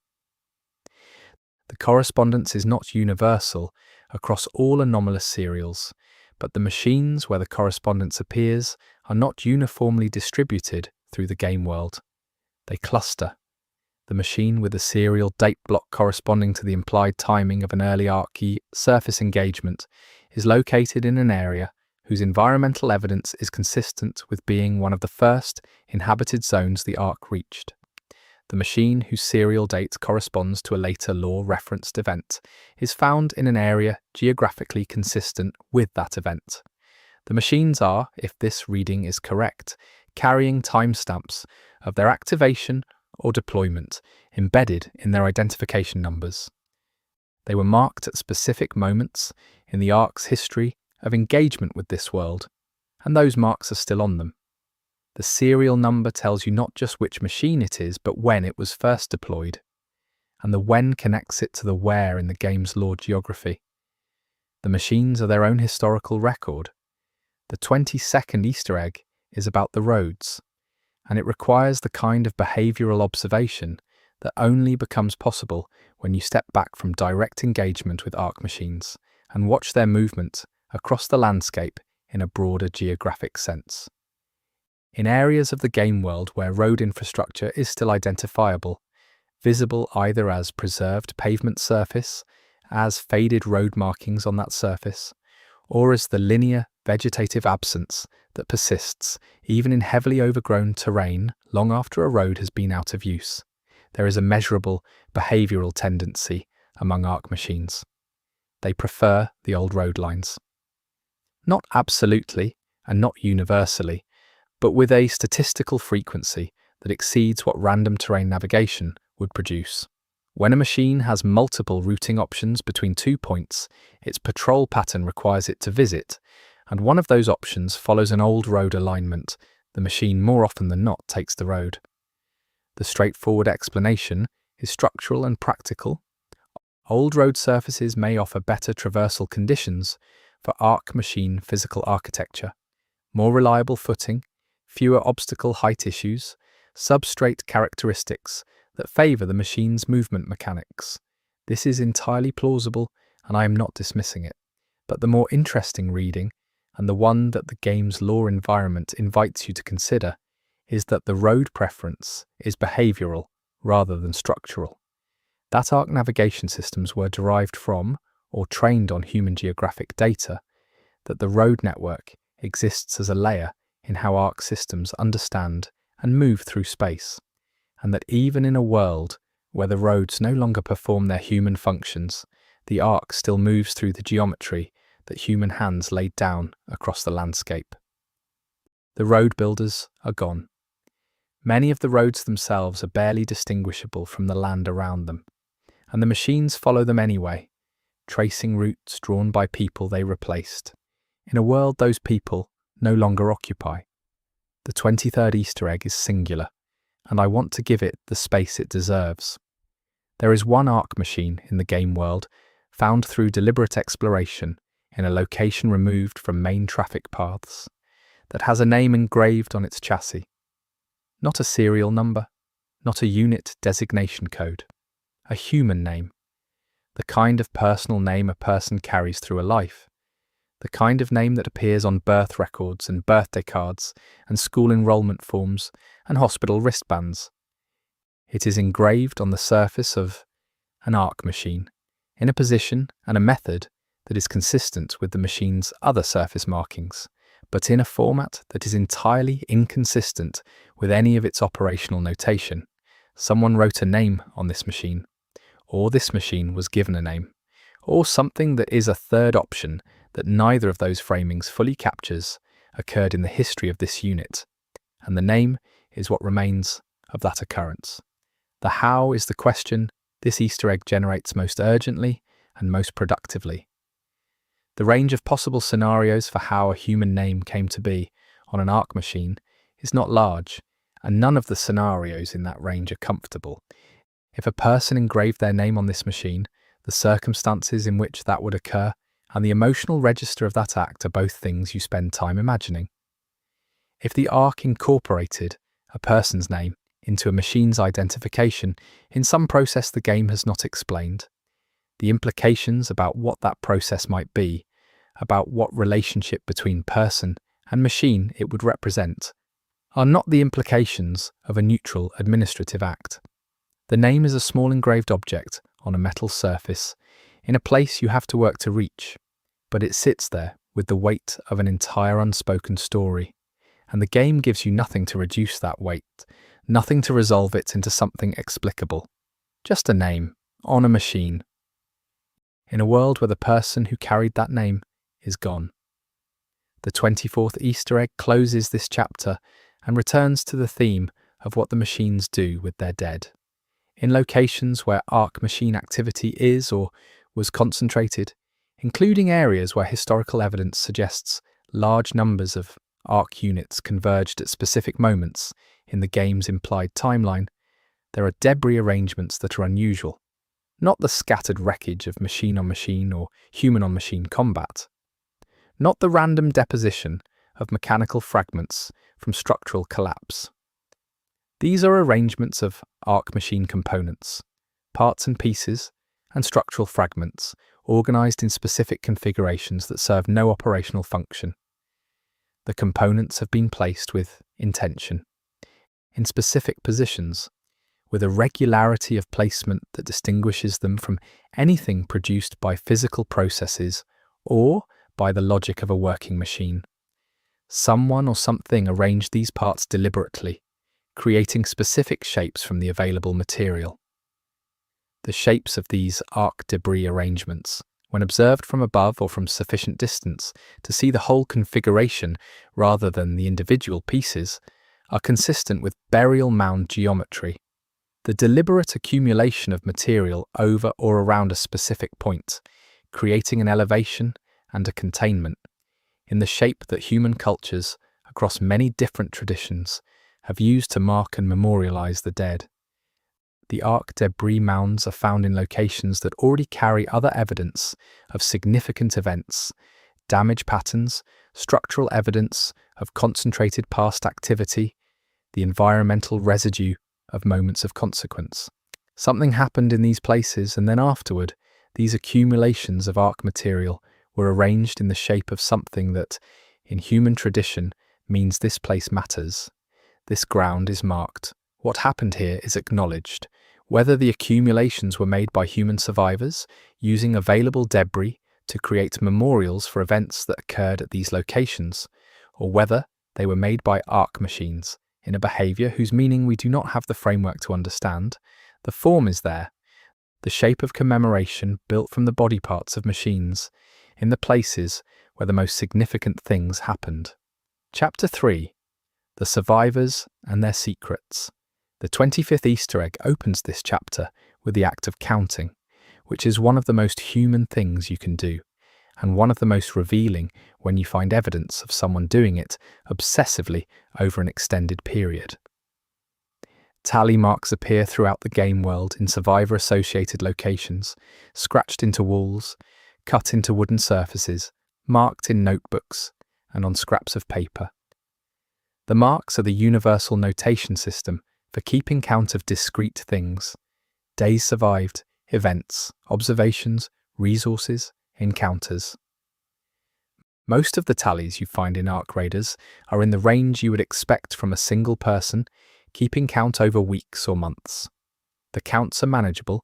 The correspondence is not universal across all anomalous serials, but the machines where the correspondence appears are not uniformly distributed through the game world. They cluster. The machine with a serial date block corresponding to the implied timing of an early ARC surface engagement is located in an area whose environmental evidence is consistent with being one of the first inhabited zones the ARC reached. The machine whose serial date corresponds to a later lore-referenced event is found in an area geographically consistent with that event. The machines are, if this reading is correct, carrying timestamps of their activation or deployment embedded in their identification numbers. They were marked at specific moments in the ARC's history of engagement with this world, and those marks are still on them. The serial number tells you not just which machine it is, but when it was first deployed, and the when connects it to the where in the game's lore geography. The machines are their own historical record. The 22nd Easter egg is about the roads, and it requires the kind of behavioural observation that only becomes possible when you step back from direct engagement with ARC machines and watch their movement across the landscape in a broader geographic sense. In areas of the game world where road infrastructure is still identifiable, visible either as preserved pavement surface, as faded road markings on that surface, or as the linear vegetative absence that persists even in heavily overgrown terrain long after a road has been out of use, there is a measurable behavioural tendency among ARC machines. They prefer the old road lines. Not absolutely and not universally, but with a statistical frequency that exceeds what random terrain navigation would produce. When a machine has multiple routing options between 2 points, its patrol pattern requires it to visit, and one of those options follows an old road alignment. The machine more often than not takes the road. The straightforward explanation is structural and practical. Old road surfaces may offer better traversal conditions for ARC machine physical architecture, more reliable footing, fewer obstacle height issues, substrate characteristics that favour the machine's movement mechanics. This is entirely plausible, and I am not dismissing it. But the more interesting reading, and the one that the game's lore environment invites you to consider, is that the road preference is behavioural rather than structural. That ARC navigation systems were derived from, or trained on human geographic data, that the road network exists as a layer in how ARC systems understand and move through space, and that even in a world where the roads no longer perform their human functions, the arc still moves through the geometry that human hands laid down across the landscape. The road builders are gone. Many of the roads themselves are barely distinguishable from the land around them, and the machines follow them anyway, tracing routes drawn by people they replaced, in a world those people no longer occupy. The 23rd Easter egg is singular, and I want to give it the space it deserves. There is one arc machine in the game world, found through deliberate exploration in a location removed from main traffic paths, that has a name engraved on its chassis. Not a serial number, not a unit designation code, a human name. The kind of personal name a person carries through a life. The kind of name that appears on birth records and birthday cards and school enrollment forms and hospital wristbands. It is engraved on the surface of an arc machine, in a position and a method that is consistent with the machine's other surface markings, but in a format that is entirely inconsistent with any of its operational notation. Someone wrote a name on this machine, or this machine was given a name, or something that is a third option that neither of those framings fully captures occurred in the history of this unit, and the name is what remains of that occurrence. The how is the question this Easter egg generates most urgently and most productively. The range of possible scenarios for how a human name came to be on an arc machine is not large, and none of the scenarios in that range are comfortable. If a person engraved their name on this machine, the circumstances in which that would occur and the emotional register of that act are both things you spend time imagining. If the arc incorporated a person's name into a machine's identification in some process the game has not explained, the implications about what that process might be, about what relationship between person and machine it would represent, are not the implications of a neutral administrative act. The name is a small engraved object on a metal surface, in a place you have to work to reach, but it sits there with the weight of an entire unspoken story, and the game gives you nothing to reduce that weight, nothing to resolve it into something explicable. Just a name, on a machine. In a world where the person who carried that name is gone. The 24th Easter egg closes this chapter and returns to the theme of what the machines do with their dead. In locations where arc machine activity is or was concentrated, including areas where historical evidence suggests large numbers of arc units converged at specific moments in the game's implied timeline, there are debris arrangements that are unusual, not the scattered wreckage of machine-on-machine or human-on-machine combat, not the random deposition of mechanical fragments from structural collapse. These are arrangements of arc machine components, parts and pieces, and structural fragments, organized in specific configurations that serve no operational function. The components have been placed with intention, in specific positions, with a regularity of placement that distinguishes them from anything produced by physical processes or by the logic of a working machine. Someone or something arranged these parts deliberately, creating specific shapes from the available material. The shapes of these arc debris arrangements, when observed from above or from sufficient distance to see the whole configuration rather than the individual pieces, are consistent with burial mound geometry, the deliberate accumulation of material over or around a specific point, creating an elevation and a containment, in the shape that human cultures, across many different traditions, have used to mark and memorialize the dead. The arc debris mounds are found in locations that already carry other evidence of significant events, damage patterns, structural evidence of concentrated past activity, the environmental residue of moments of consequence. Something happened in these places, and then afterward, these accumulations of arc material were arranged in the shape of something that, in human tradition, means this place matters. This ground is marked. What happened here is acknowledged. Whether the accumulations were made by human survivors, using available debris to create memorials for events that occurred at these locations, or whether they were made by arc machines, in a behaviour whose meaning we do not have the framework to understand, The form is there, the shape of commemoration built from the body parts of machines, in the places where the most significant things happened. Chapter 3. The Survivors and Their Secrets. The 25th Easter egg opens this chapter with the act of counting, which is one of the most human things you can do, and one of the most revealing when you find evidence of someone doing it obsessively over an extended period. Tally marks appear throughout the game world in survivor-associated locations, scratched into walls, cut into wooden surfaces, marked in notebooks, and on scraps of paper. The marks are the universal notation system for keeping count of discrete things: days survived, events, observations, resources, encounters. Most of the tallies you find in Ark Raiders are in the range you would expect from a single person, keeping count over weeks or months. The counts are manageable,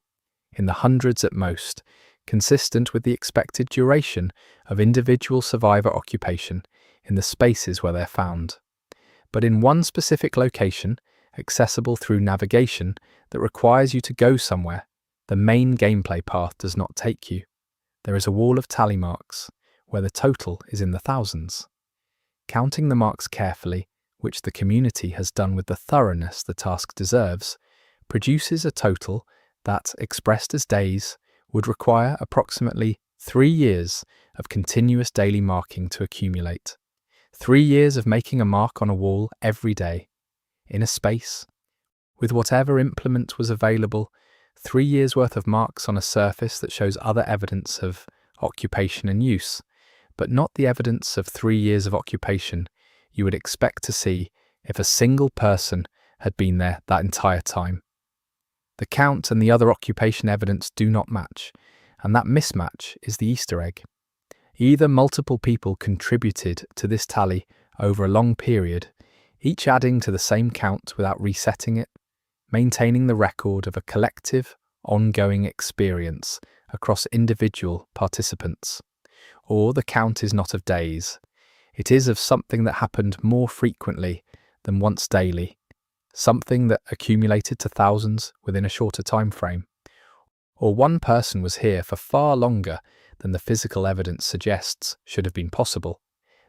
in the hundreds at most, consistent with the expected duration of individual survivor occupation in the spaces where they're found. But in one specific location, accessible through navigation that requires you to go somewhere, the main gameplay path does not take you. There is a wall of tally marks, where the total is in the thousands. Counting the marks carefully, which the community has done with the thoroughness the task deserves, produces a total that, expressed as days, would require approximately 3 years of continuous daily marking to accumulate. 3 years of making a mark on a wall every day, in a space, with whatever implement was available, 3 years' worth of marks on a surface that shows other evidence of occupation and use, but not the evidence of 3 years of occupation you would expect to see if a single person had been there that entire time. The count and the other occupation evidence do not match, and that mismatch is the Easter egg. Either multiple people contributed to this tally over a long period, each adding to the same count without resetting it, maintaining the record of a collective, ongoing experience across individual participants. Or the count is not of days. It is of something that happened more frequently than once daily, something that accumulated to thousands within a shorter time frame. Or one person was here for far longer than the physical evidence suggests should have been possible,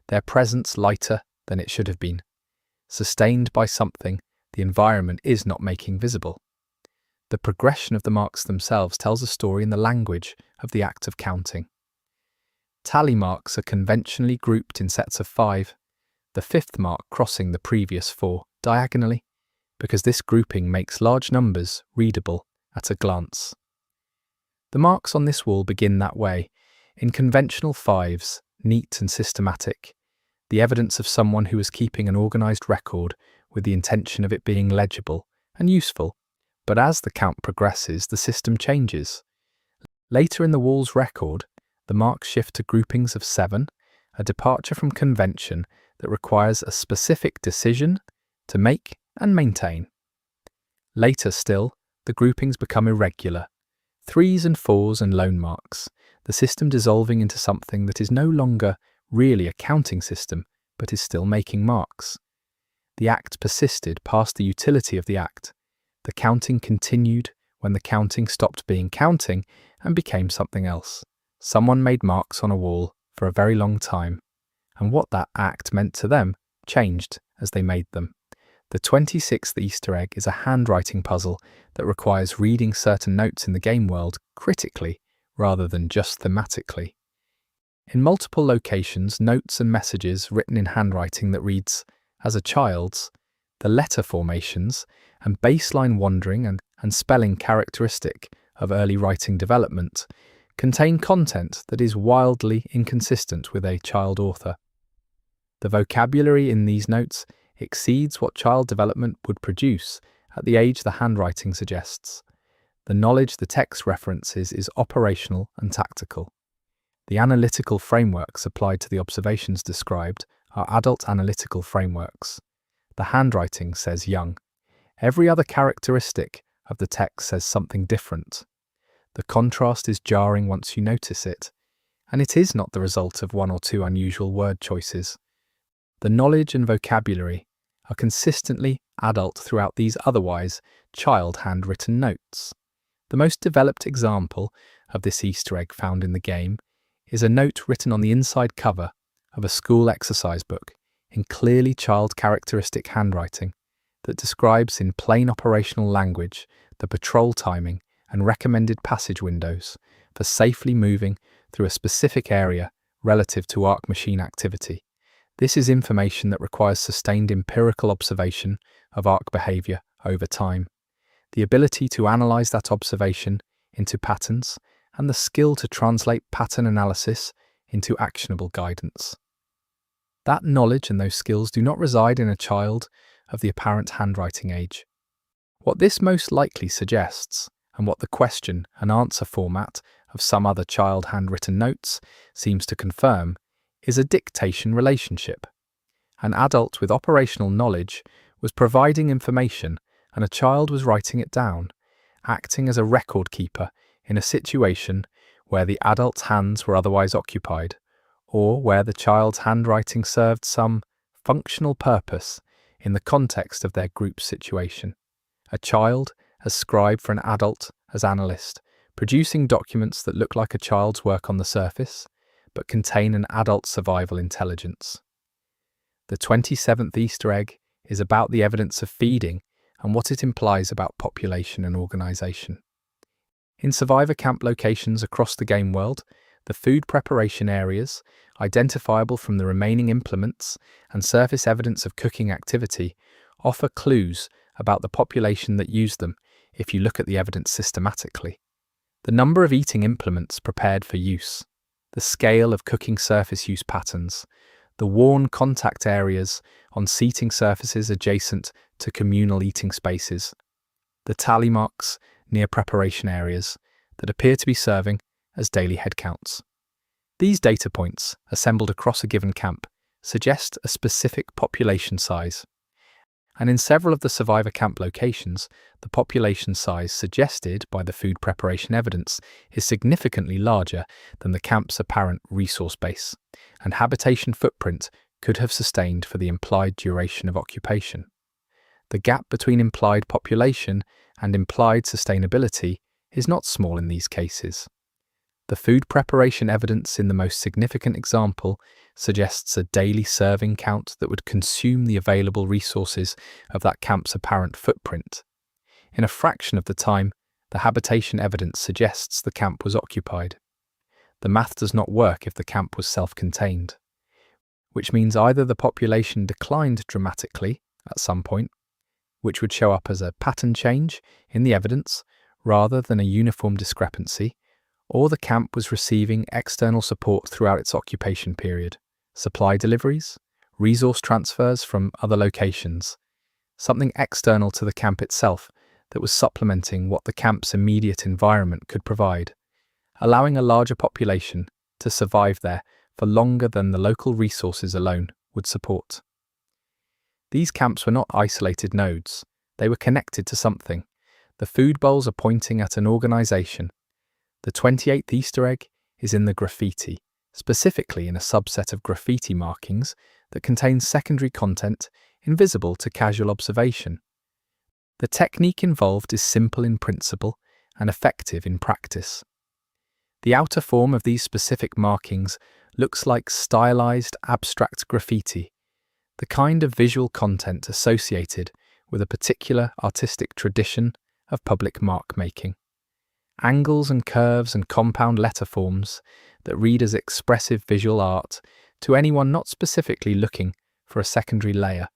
their presence lighter than it should have been, sustained by something the environment is not making visible. The progression of the marks themselves tells a story in the language of the act of counting. Tally marks are conventionally grouped in sets of 5, the 5th mark crossing the previous 4 diagonally, because this grouping makes large numbers readable at a glance. The marks on this wall begin that way, in conventional 5s, neat and systematic, the evidence of someone who was keeping an organised record with the intention of it being legible and useful, but as the count progresses, the system changes. Later in the wall's record, the marks shift to groupings of 7, a departure from convention that requires a specific decision to make and maintain. Later still, the groupings become irregular, 3s and 4s and lone marks, the system dissolving into something that is no longer really a counting system, but is still making marks. The act persisted past the utility of the act. The counting continued when the counting stopped being counting and became something else. Someone made marks on a wall for a very long time, and what that act meant to them changed as they made them. The 26th Easter egg is a handwriting puzzle that requires reading certain notes in the game world critically rather than just thematically. In multiple locations, notes and messages written in handwriting that reads, as a child's, the letter formations and baseline wandering and spelling characteristic of early writing development contain content that is wildly inconsistent with a child author. The vocabulary in these notes exceeds what child development would produce at the age the handwriting suggests. The knowledge the text references is operational and tactical. The analytical frameworks applied to the observations described are adult analytical frameworks. The handwriting says young. Every other characteristic of the text says something different. The contrast is jarring once you notice it, and it is not the result of 1 or 2 unusual word choices. The knowledge and vocabulary are consistently adult throughout these otherwise child handwritten notes. The most developed example of this Easter egg found in the game is a note written on the inside cover of a school exercise book in clearly child characteristic handwriting that describes in plain operational language the patrol timing and recommended passage windows for safely moving through a specific area relative to ARC machine activity. This is information that requires sustained empirical observation of ARC behavior over time, the ability to analyze that observation into patterns, and the skill to translate pattern analysis into actionable guidance. That knowledge and those skills do not reside in a child of the apparent handwriting age. What this most likely suggests, and what the question and answer format of some other child handwritten notes seems to confirm, is a dictation relationship. An adult with operational knowledge was providing information and a child was writing it down, acting as a record keeper in a situation where the adult's hands were otherwise occupied, or where the child's handwriting served some functional purpose in the context of their group situation. A child as scribe for an adult as analyst, producing documents that look like a child's work on the surface, but contain an adult survival intelligence. The 27th Easter egg is about the evidence of feeding and what it implies about population and organisation. In survivor camp locations across the game world, the food preparation areas, identifiable from the remaining implements and surface evidence of cooking activity, offer clues about the population that use them if you look at the evidence systematically. The number of eating implements prepared for use, the scale of cooking surface use patterns, the worn contact areas on seating surfaces adjacent to communal eating spaces, the tally marks near preparation areas that appear to be serving as daily headcounts. These data points, assembled across a given camp, suggest a specific population size. And in several of the survivor camp locations, the population size suggested by the food preparation evidence is significantly larger than the camp's apparent resource base, and habitation footprint could have sustained for the implied duration of occupation. The gap between implied population and implied sustainability is not small in these cases. The food preparation evidence in the most significant example suggests a daily serving count that would consume the available resources of that camp's apparent footprint. In a fraction of the time, the habitation evidence suggests the camp was occupied. The math does not work if the camp was self-contained, which means either the population declined dramatically at some point, which would show up as a pattern change in the evidence rather than a uniform discrepancy, or the camp was receiving external support throughout its occupation period, supply deliveries, resource transfers from other locations, something external to the camp itself that was supplementing what the camp's immediate environment could provide, allowing a larger population to survive there for longer than the local resources alone would support. These camps were not isolated nodes, they were connected to something. The food bowls are pointing at an organisation. The 28th Easter egg is in the graffiti, specifically in a subset of graffiti markings that contains secondary content invisible to casual observation. The technique involved is simple in principle and effective in practice. The outer form of these specific markings looks like stylized abstract graffiti, the kind of visual content associated with a particular artistic tradition of public mark making. Angles and curves and compound letter forms that read as expressive visual art to anyone not specifically looking for a secondary layer,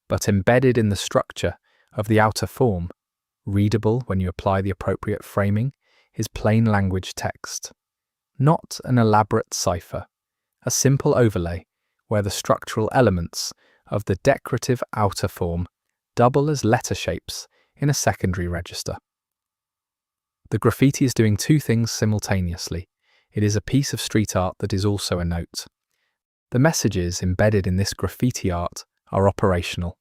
but embedded in the structure of the outer form, readable when you apply the appropriate framing, is plain language text. Not an elaborate cipher, a simple overlay where the structural elements of the decorative outer form double as letter shapes in a secondary register. The graffiti is doing two things simultaneously. It is a piece of street art that is also a note. The messages embedded in this graffiti art are operational.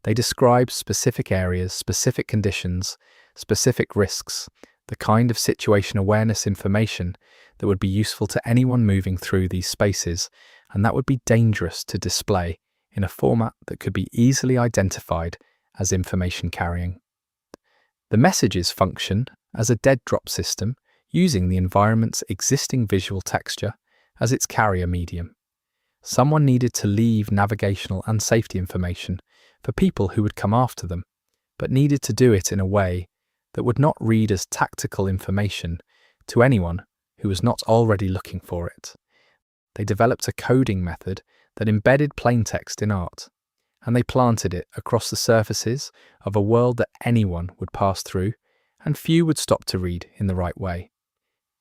They describe specific areas, specific conditions, specific risks, the kind of situation awareness information that would be useful to anyone moving through these spaces, and that would be dangerous to display in a format that could be easily identified as information carrying. The messages function as a dead drop system using the environment's existing visual texture as its carrier medium. Someone needed to leave navigational and safety information for people who would come after them, but needed to do it in a way that would not read as tactical information to anyone who was not already looking for it. They developed a coding method that embedded plaintext in art, and they planted it across the surfaces of a world that anyone would pass through and few would stop to read in the right way.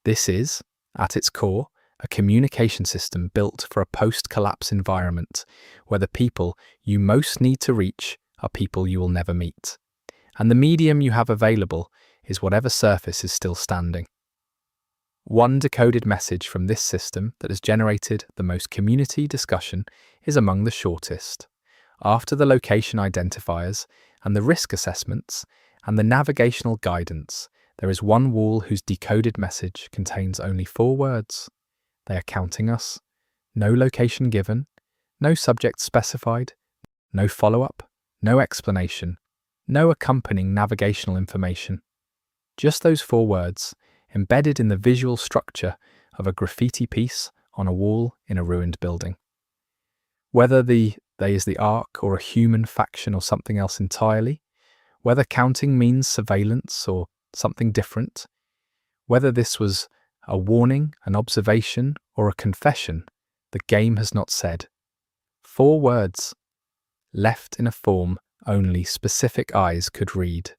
This is, at its core, a communication system built for a post-collapse environment where the people you most need to reach are people you will never meet. And the medium you have available is whatever surface is still standing. One decoded message from this system that has generated the most community discussion is among the shortest. After the location identifiers and the risk assessments and the navigational guidance, there is one wall whose decoded message contains only 4 words. They are counting us. No location given, no subject specified, no follow-up, no explanation, no accompanying navigational information. Just those 4 words, embedded in the visual structure of a graffiti piece on a wall in a ruined building. Whether they is the Ark or a human faction or something else entirely, whether counting means surveillance or something different, whether this was a warning, an observation, or a confession, the game has not said. 4 words, left in a form only specific eyes could read.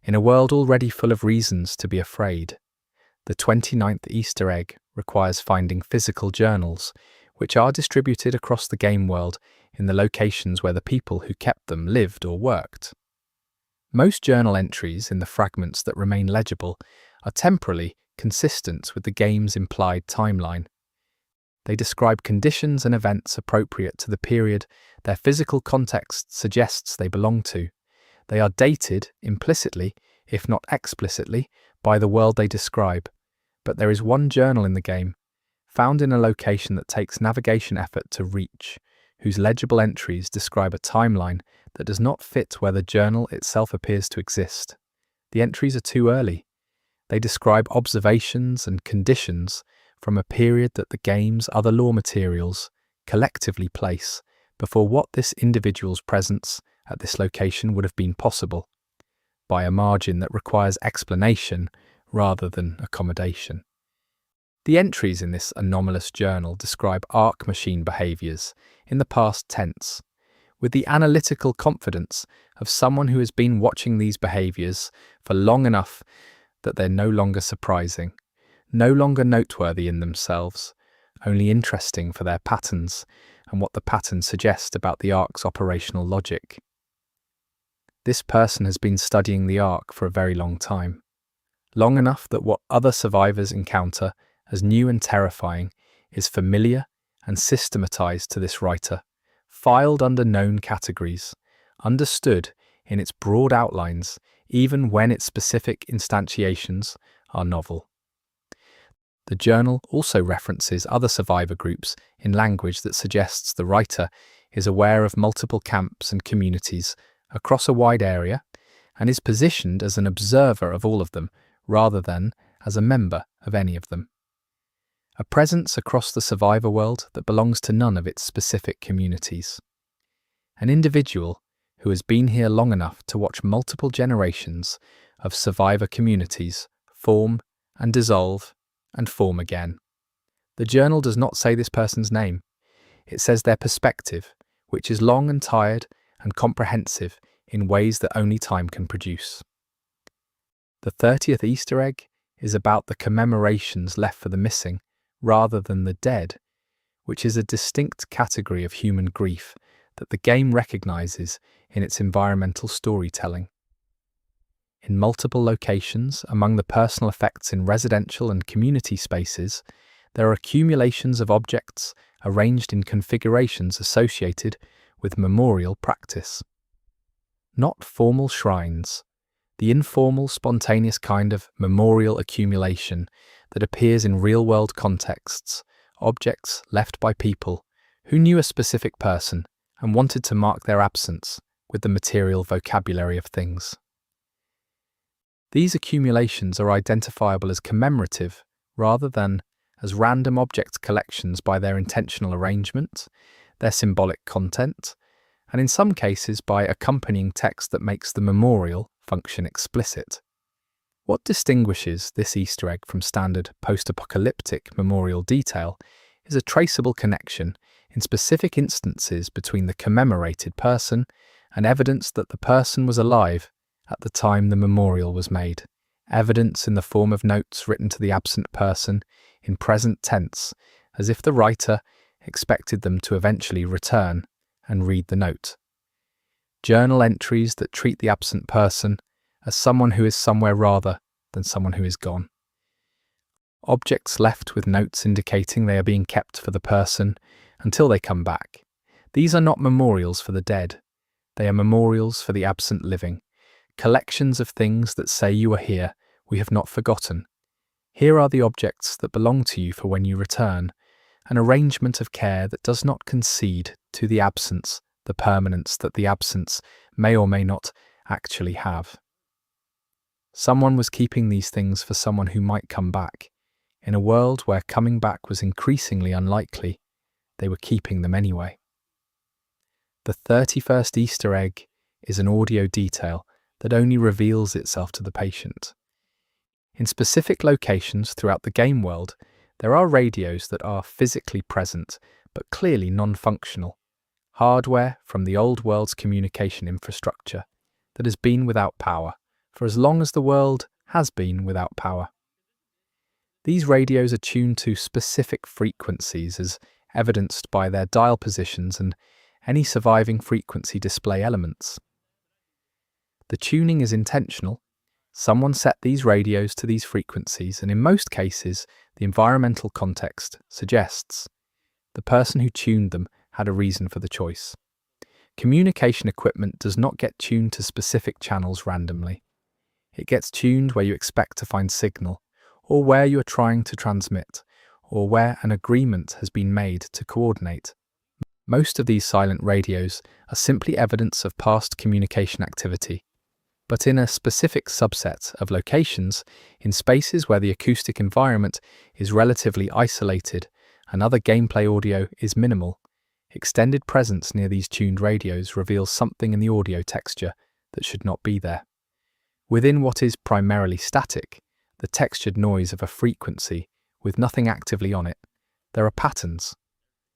In a world already full of reasons to be afraid, the 29th Easter egg requires finding physical journals, which are distributed across the game world in the locations where the people who kept them lived or worked. Most journal entries in the fragments that remain legible are temporally consistent with the game's implied timeline. They describe conditions and events appropriate to the period their physical context suggests they belong to. They are dated implicitly, if not explicitly, by the world they describe. But there is one journal in the game, found in a location that takes navigation effort to reach, whose legible entries describe a timeline that does not fit where the journal itself appears to exist. The entries are too early. They describe observations and conditions from a period that the game's other lore materials collectively place before what this individual's presence at this location would have been possible, by a margin that requires explanation rather than accommodation. The entries in this anomalous journal describe Ark machine behaviours in the past tense, with the analytical confidence of someone who has been watching these behaviours for long enough that they're no longer surprising, no longer noteworthy in themselves, only interesting for their patterns and what the patterns suggest about the Ark's operational logic. This person has been studying the Ark for a very long time, long enough that what other survivors encounter as new and terrifying is familiar and systematized to this writer, filed under known categories, understood in its broad outlines even when its specific instantiations are novel. The journal also references other survivor groups in language that suggests the writer is aware of multiple camps and communities across a wide area and is positioned as an observer of all of them rather than as a member of any of them. A presence across the survivor world that belongs to none of its specific communities. An individual who has been here long enough to watch multiple generations of survivor communities form and dissolve and form again. The journal does not say this person's name. It says their perspective, which is long and tired and comprehensive in ways that only time can produce. The 30th Easter egg is about the commemorations left for the missing rather than the dead, which is a distinct category of human grief that the game recognizes in its environmental storytelling. In multiple locations, among the personal effects in residential and community spaces, there are accumulations of objects arranged in configurations associated with memorial practice. Not formal shrines, the informal, spontaneous kind of memorial accumulation that appears in real-world contexts, objects left by people who knew a specific person and wanted to mark their absence with the material vocabulary of things. These accumulations are identifiable as commemorative rather than as random object collections by their intentional arrangement, their symbolic content, and in some cases by accompanying text that makes the memorial function explicit. What distinguishes this Easter egg from standard post-apocalyptic memorial detail is a traceable connection in specific instances between the commemorated person and evidence that the person was alive at the time the memorial was made, evidence in the form of notes written to the absent person in present tense, as if the writer expected them to eventually return and read the note. Journal entries that treat the absent person as someone who is somewhere rather than someone who is gone. Objects left with notes indicating they are being kept for the person until they come back. These are not memorials for the dead. They are memorials for the absent living. Collections of things that say you are here, we have not forgotten. Here are the objects that belong to you for when you return, an arrangement of care that does not concede to the absence the permanence that the absence may or may not actually have. Someone was keeping these things for someone who might come back. In a world where coming back was increasingly unlikely, they were keeping them anyway. The 31st Easter egg is an audio detail that only reveals itself to the patient. In specific locations throughout the game world, there are radios that are physically present but clearly non-functional, hardware from the old world's communication infrastructure that has been without power for as long as the world has been without power. These radios are tuned to specific frequencies as evidenced by their dial positions and any surviving frequency display elements. The tuning is intentional. Someone set these radios to these frequencies, and in most cases, the environmental context suggests the person who tuned them had a reason for the choice. Communication equipment does not get tuned to specific channels randomly. It gets tuned where you expect to find signal, or where you are trying to transmit, or where an agreement has been made to coordinate. Most of these silent radios are simply evidence of past communication activity, but in a specific subset of locations, in spaces where the acoustic environment is relatively isolated and other gameplay audio is minimal, extended presence near these tuned radios reveals something in the audio texture that should not be there. Within what is primarily static, the textured noise of a frequency with nothing actively on it, there are patterns.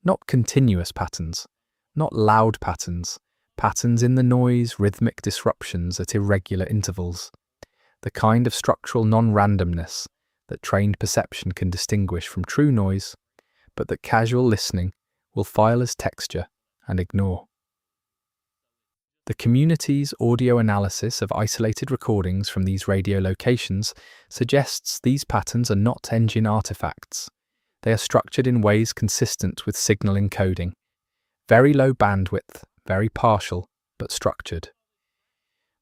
Not continuous patterns, not loud patterns, patterns in the noise, rhythmic disruptions at irregular intervals, the kind of structural non-randomness that trained perception can distinguish from true noise, but that casual listening will file as texture and ignore. The community's audio analysis of isolated recordings from these radio locations suggests these patterns are not engine artifacts. They are structured in ways consistent with signal encoding. Very low bandwidth, very partial, but structured.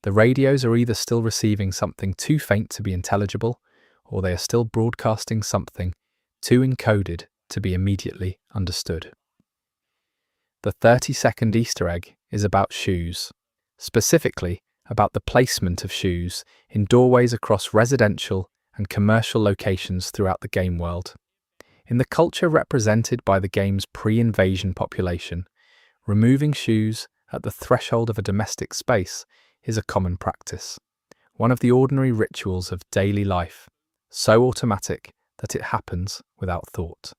The radios are either still receiving something too faint to be intelligible, or they are still broadcasting something too encoded to be immediately understood. The 30-second Easter egg is about shoes, specifically about the placement of shoes in doorways across residential and commercial locations throughout the game world. In the culture represented by the game's pre-invasion population, removing shoes at the threshold of a domestic space is a common practice, one of the ordinary rituals of daily life, so automatic that it happens without thought.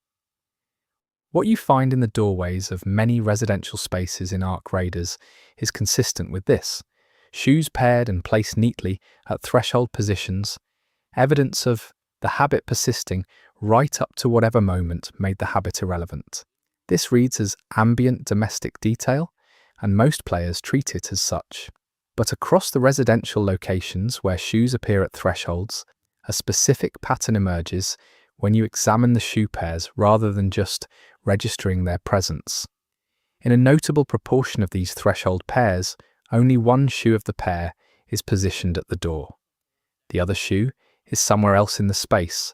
What you find in the doorways of many residential spaces in Ark Raiders is consistent with this: shoes paired and placed neatly at threshold positions, evidence of the habit persisting right up to whatever moment made the habit irrelevant. This reads as ambient domestic detail, and most players treat it as such. But across the residential locations where shoes appear at thresholds, a specific pattern emerges when you examine the shoe pairs rather than just registering their presence. In a notable proportion of these threshold pairs, only one shoe of the pair is positioned at the door. The other shoe is somewhere else in the space,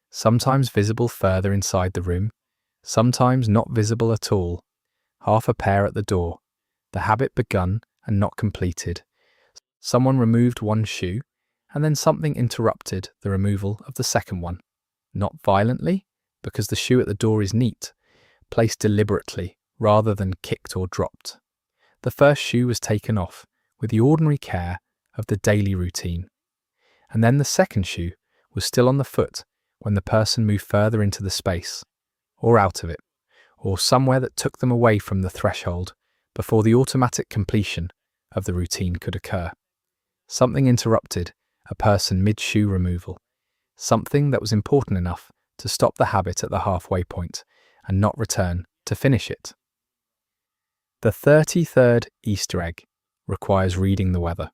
sometimes visible further inside the room, sometimes not visible at all, half a pair at the door, the habit begun and not completed. Someone removed one shoe, and then something interrupted the removal of the second one. Not violently, because the shoe at the door is neat, placed deliberately rather than kicked or dropped. The first shoe was taken off with the ordinary care of the daily routine. And then the second shoe was still on the foot when the person moved further into the space, or out of it, or somewhere that took them away from the threshold before the automatic completion of the routine could occur. Something interrupted a person mid-shoe removal, something that was important enough to stop the habit at the halfway point and not return to finish it. The 33rd Easter egg requires reading the weather.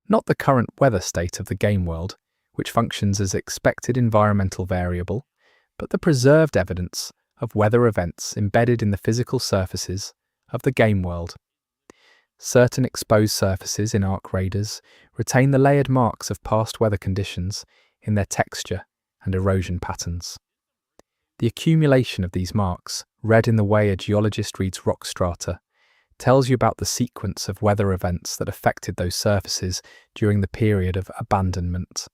Not the current weather state of the game world, which functions as expected environmental variable, but the preserved evidence of weather events embedded in the physical surfaces of the game world. Certain exposed surfaces in Ark Raiders retain the layered marks of past weather conditions in their texture and erosion patterns. The accumulation of these marks, read in the way a geologist reads rock strata, tells you about the sequence of weather events that affected those surfaces during the period of abandonment.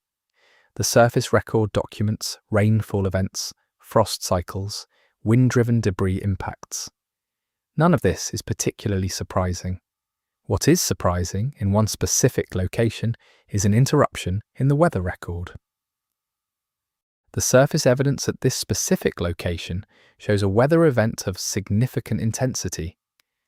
The surface record documents rainfall events, frost cycles, wind-driven debris impacts. None of this is particularly surprising. What is surprising in one specific location is an interruption in the weather record. The surface evidence at this specific location shows a weather event of significant intensity,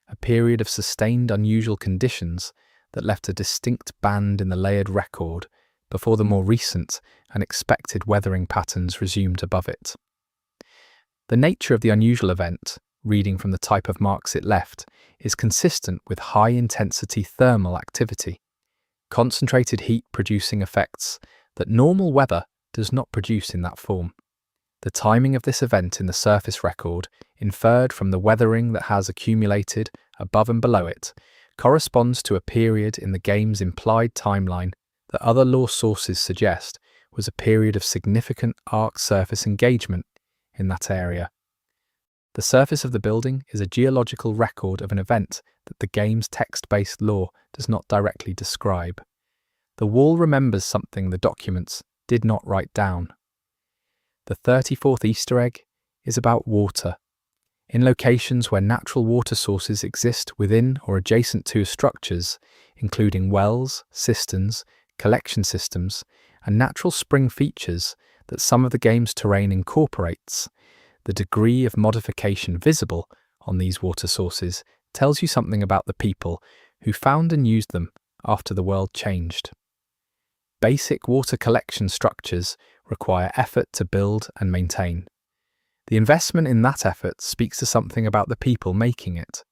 a period of sustained unusual conditions that left a distinct band in the layered record before the more recent and expected weathering patterns resumed above it. The nature of the unusual event, reading from the type of marks it left, is consistent with high-intensity thermal activity, concentrated heat producing effects that normal weather does not produce in that form. The timing of this event in the surface record, inferred from the weathering that has accumulated above and below it, corresponds to a period in the game's implied timeline that other lore sources suggest was a period of significant Ark surface engagement in that area. The surface of the building is a geological record of an event that the game's text-based lore does not directly describe. The wall remembers something the documents did not write down. The 34th Easter egg is about water. In locations where natural water sources exist within or adjacent to structures, including wells, cisterns, collection systems, and natural spring features that some of the game's terrain incorporates, the degree of modification visible on these water sources tells you something about the people who found and used them after the world changed. Basic water collection structures require effort to build and maintain. The investment in that effort speaks to something about the people making it.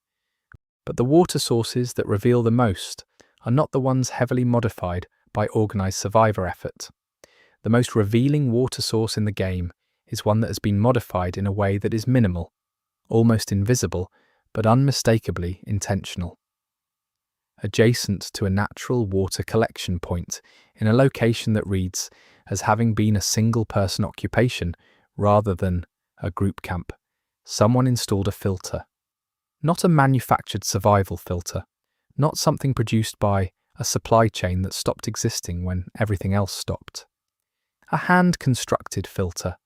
But the water sources that reveal the most are not the ones heavily modified by organised survivor effort. The most revealing water source in the game is one that has been modified in a way that is minimal, almost invisible, but unmistakably intentional. Adjacent to a natural water collection point in a location that reads as having been a single-person occupation rather than a group camp, someone installed a filter. Not a manufactured survival filter, not something produced by a supply chain that stopped existing when everything else stopped. A hand-constructed filter,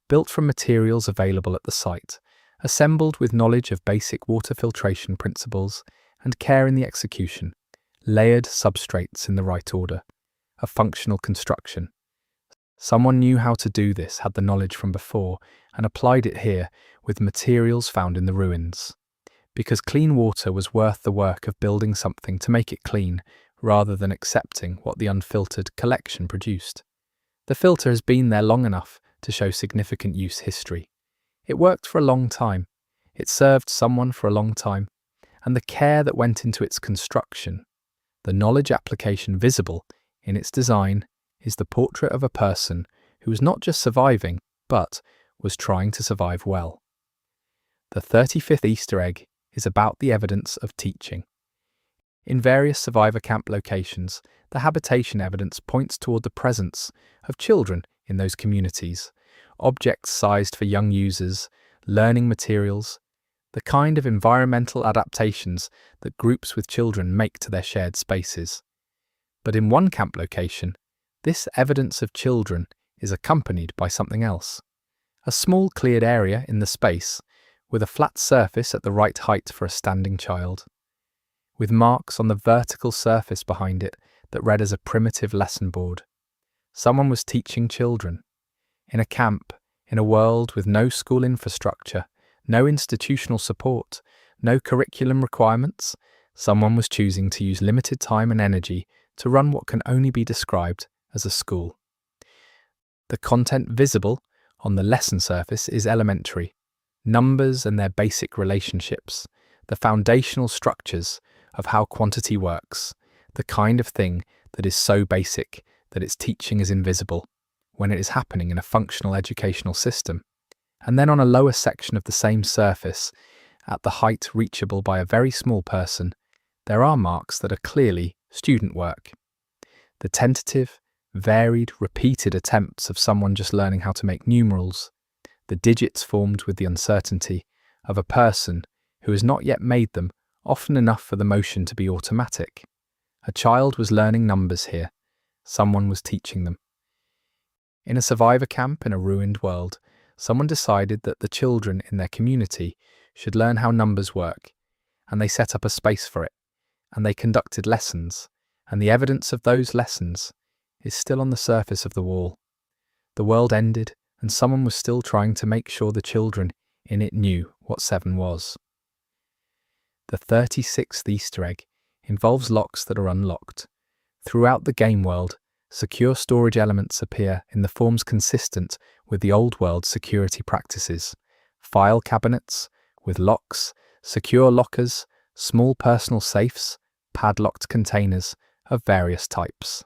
built from materials available at the site, assembled with knowledge of basic water filtration principles and care in the execution, layered substrates in the right order, a functional construction. Someone knew how to do this, had the knowledge from before, and applied it here with materials found in the ruins. Because clean water was worth the work of building something to make it clean, rather than accepting what the unfiltered collection produced. The filter has been there long enough to show significant use history. It worked for a long time. It served someone for a long time. And the care that went into its construction, the knowledge application visible in its design, is the portrait of a person who was not just surviving, but was trying to survive well. The 35th Easter egg is about the evidence of teaching. In various survivor camp locations, the habitation evidence points toward the presence of children in those communities, objects sized for young users, learning materials, the kind of environmental adaptations that groups with children make to their shared spaces. But in one camp location, this evidence of children is accompanied by something else. A small cleared area in the space, with a flat surface at the right height for a standing child, with marks on the vertical surface behind it that read as a primitive lesson board. Someone was teaching children. In a camp, in a world with no school infrastructure, no institutional support, no curriculum requirements, someone was choosing to use limited time and energy to run what can only be described as a school. The content visible on the lesson surface is elementary. Numbers and their basic relationships, the foundational structures of how quantity works, the kind of thing that is so basic that its teaching is invisible when it is happening in a functional educational system. And then on a lower section of the same surface, at the height reachable by a very small person, there are marks that are clearly student work. The tentative, varied, repeated attempts of someone just learning how to make numerals, the digits formed with the uncertainty of a person who has not yet made them often enough for the motion to be automatic. A child was learning numbers here. Someone was teaching them. In a survivor camp in a ruined world, someone decided that the children in their community should learn how numbers work, and they set up a space for it, and they conducted lessons, and the evidence of those lessons is still on the surface of the wall. The world ended, and someone was still trying to make sure the children in it knew what 7 was. The 36th Easter egg involves locks that are unlocked. Throughout the game world, secure storage elements appear in the forms consistent with the old world security practices. File cabinets with locks, secure lockers, small personal safes, padlocked containers of various types.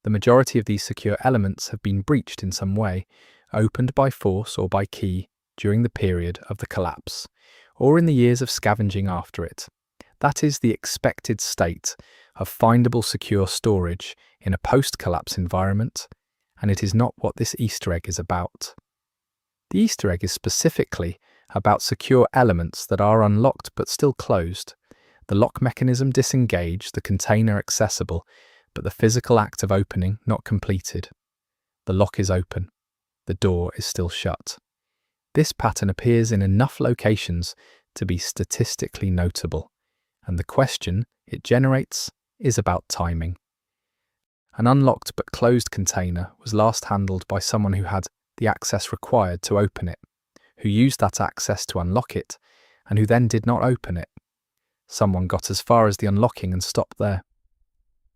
The majority of these secure elements have been breached in some way, opened by force or by key during the period of the collapse, or in the years of scavenging after it. That is the expected state of findable secure storage in a post-collapse environment, and it is not what this Easter egg is about. The Easter egg is specifically about secure elements that are unlocked but still closed, the lock mechanism disengaged, the container accessible, but the physical act of opening not completed. The lock is open. The door is still shut. This pattern appears in enough locations to be statistically notable, and the question it generates is about timing. An unlocked but closed container was last handled by someone who had the access required to open it, who used that access to unlock it, and who then did not open it. Someone got as far as the unlocking and stopped there.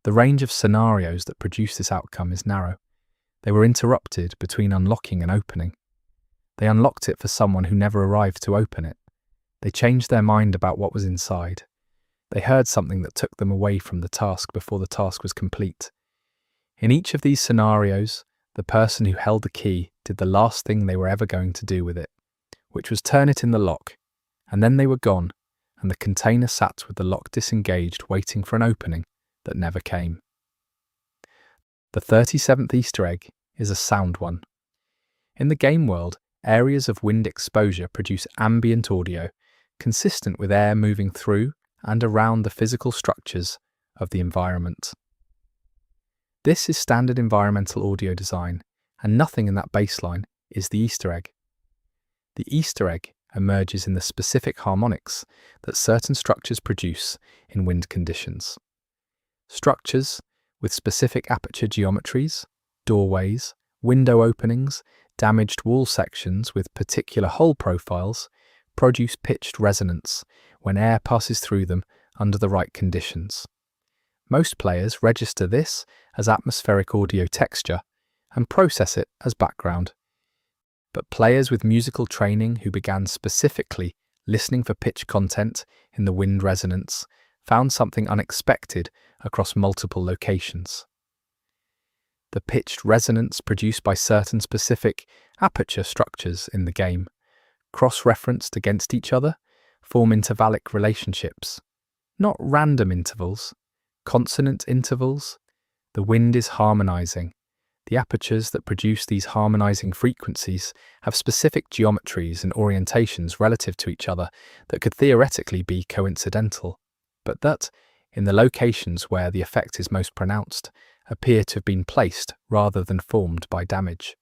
The range of scenarios that produce this outcome is narrow. They were interrupted between unlocking and opening. They unlocked it for someone who never arrived to open it. They changed their mind about what was inside. They heard something that took them away from the task before the task was complete. In each of these scenarios, the person who held the key did the last thing they were ever going to do with it, which was turn it in the lock, and then they were gone, and the container sat with the lock disengaged, waiting for an opening that never came. The 37th Easter egg is a sound one. In the game world, areas of wind exposure produce ambient audio consistent with air moving through and around the physical structures of the environment. This is standard environmental audio design, and nothing in that baseline is the Easter egg. The Easter egg emerges in the specific harmonics that certain structures produce in wind conditions. Structures with specific aperture geometries, doorways, window openings, damaged wall sections with particular hole profiles produce pitched resonance when air passes through them under the right conditions. Most players register this as atmospheric audio texture and process it as background. But players with musical training who began specifically listening for pitch content in the wind resonance found something unexpected across multiple locations. The pitched resonance produced by certain specific aperture structures in the game, cross-referenced against each other, form intervallic relationships, not random intervals, consonant intervals. The wind is harmonizing. The apertures that produce these harmonizing frequencies have specific geometries and orientations relative to each other that could theoretically be coincidental, but that, in the locations where the effect is most pronounced, appear to have been placed rather than formed by damage.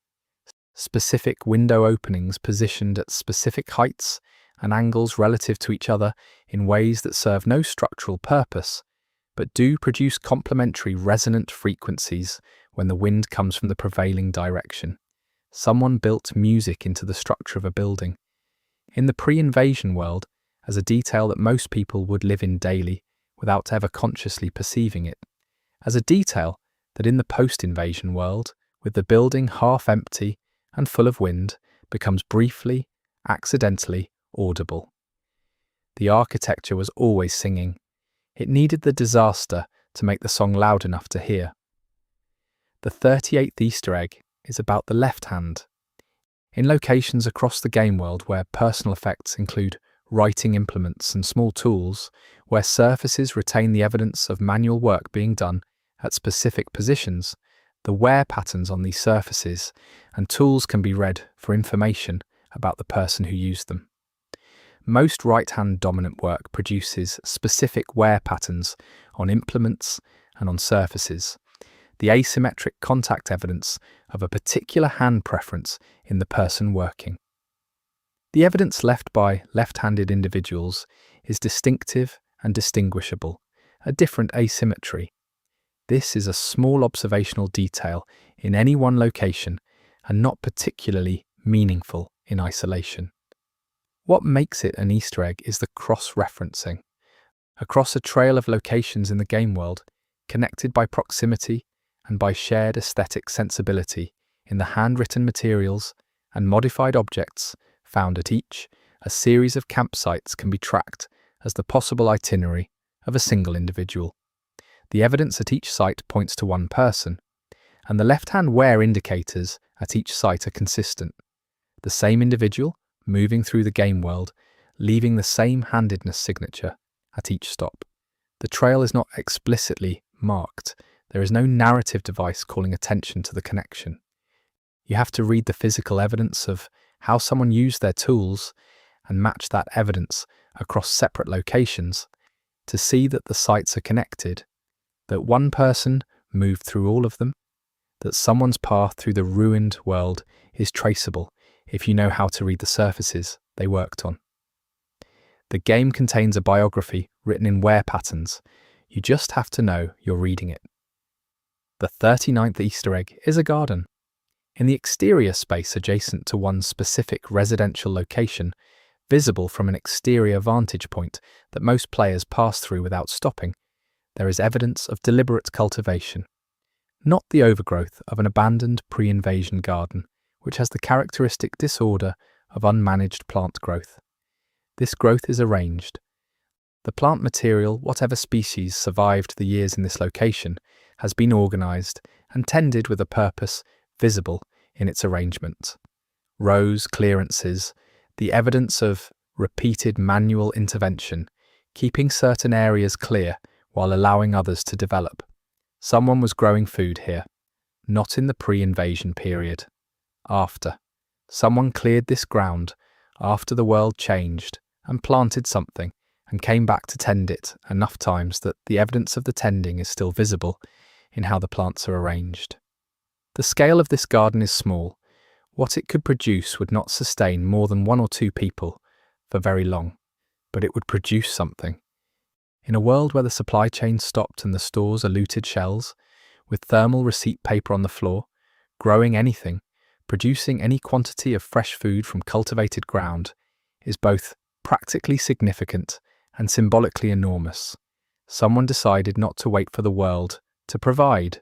Specific window openings positioned at specific heights and angles relative to each other in ways that serve no structural purpose, but do produce complementary resonant frequencies when the wind comes from the prevailing direction. Someone built music into the structure of a building. In the pre-invasion world, as a detail that most people would live in daily without ever consciously perceiving it. As a detail that in the post-invasion world, with the building half empty and full of wind, becomes briefly, accidentally audible. The architecture was always singing. It needed the disaster to make the song loud enough to hear. The 38th Easter egg is about the left hand. In locations across the game world where personal effects include writing implements and small tools, where surfaces retain the evidence of manual work being done at specific positions, the wear patterns on these surfaces and tools can be read for information about the person who used them. Most right-hand dominant work produces specific wear patterns on implements and on surfaces, the asymmetric contact evidence of a particular hand preference in the person working. The evidence left by left-handed individuals is distinctive and distinguishable, a different asymmetry. This is a small observational detail in any one location and not particularly meaningful in isolation. What makes it an Easter egg is the cross-referencing. Across a trail of locations in the game world, connected by proximity and by shared aesthetic sensibility in the handwritten materials and modified objects found at each, a series of campsites can be tracked as the possible itinerary of a single individual. The evidence at each site points to one person, and the left-hand wear indicators at each site are consistent. The same individual moving through the game world, leaving the same handedness signature at each stop. The trail is not explicitly marked. There is no narrative device calling attention to the connection. You have to read the physical evidence of how someone used their tools and match that evidence across separate locations to see that the sites are connected, that one person moved through all of them, that someone's path through the ruined world is traceable if you know how to read the surfaces they worked on. The game contains a biography written in wear patterns. You just have to know you're reading it. The 39th Easter egg is a garden. In the exterior space adjacent to one specific residential location, visible from an exterior vantage point that most players pass through without stopping, there is evidence of deliberate cultivation. Not the overgrowth of an abandoned pre-invasion garden, which has the characteristic disorder of unmanaged plant growth. This growth is arranged. The plant material, whatever species survived the years in this location, has been organised and tended with a purpose visible in its arrangement. Rows, clearances, the evidence of repeated manual intervention, keeping certain areas clear while allowing others to develop. Someone was growing food here, not in the pre-invasion period. After. Someone cleared this ground after the world changed and planted something and came back to tend it enough times that the evidence of the tending is still visible in how the plants are arranged. The scale of this garden is small. What it could produce would not sustain more than one or two people for very long, but it would produce something. In a world where the supply chain stopped and the stores are looted shells, with thermal receipt paper on the floor, growing anything, producing any quantity of fresh food from cultivated ground, is both practically significant and symbolically enormous. Someone decided not to wait for the world to provide,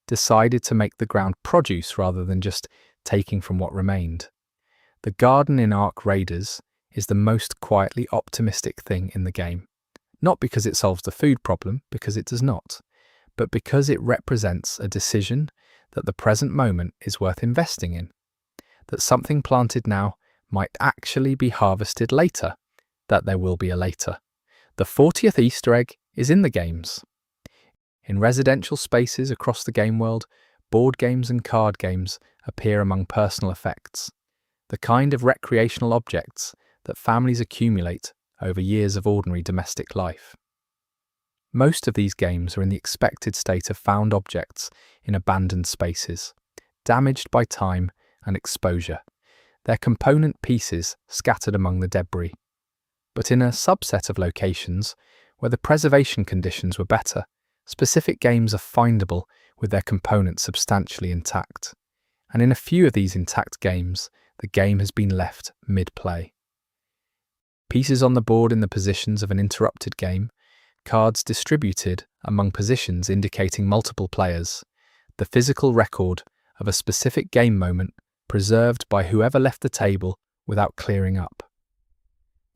decided to make the ground produce rather than just taking from what remained. The garden in Ark Raiders is the most quietly optimistic thing in the game. Not because it solves the food problem, because it does not, but because it represents a decision that the present moment is worth investing in, that something planted now might actually be harvested later, that there will be a later. The 40th Easter egg is in the games. In residential spaces across the game world, board games and card games appear among personal effects, the kind of recreational objects that families accumulate over years of ordinary domestic life. Most of these games are in the expected state of found objects in abandoned spaces, damaged by time and exposure, their component pieces scattered among the debris. But in a subset of locations where the preservation conditions were better, specific games are findable with their components substantially intact. And in a few of these intact games, the game has been left mid-play. Pieces on the board in the positions of an interrupted game, cards distributed among positions indicating multiple players, the physical record of a specific game moment preserved by whoever left the table without clearing up.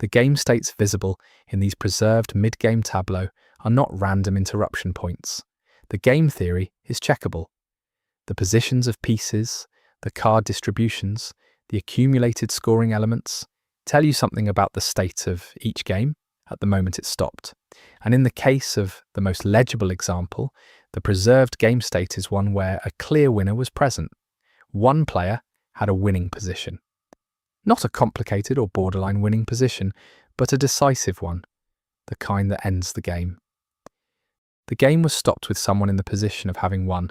The game states visible in these preserved mid-game tableau are not random interruption points. The game theory is checkable. The positions of pieces, the card distributions, the accumulated scoring elements tell you something about the state of each game at the moment it stopped. And in the case of the most legible example, the preserved game state is one where a clear winner was present. One player had a winning position. Not a complicated or borderline winning position, but a decisive one, the kind that ends the game. The game was stopped with someone in the position of having won,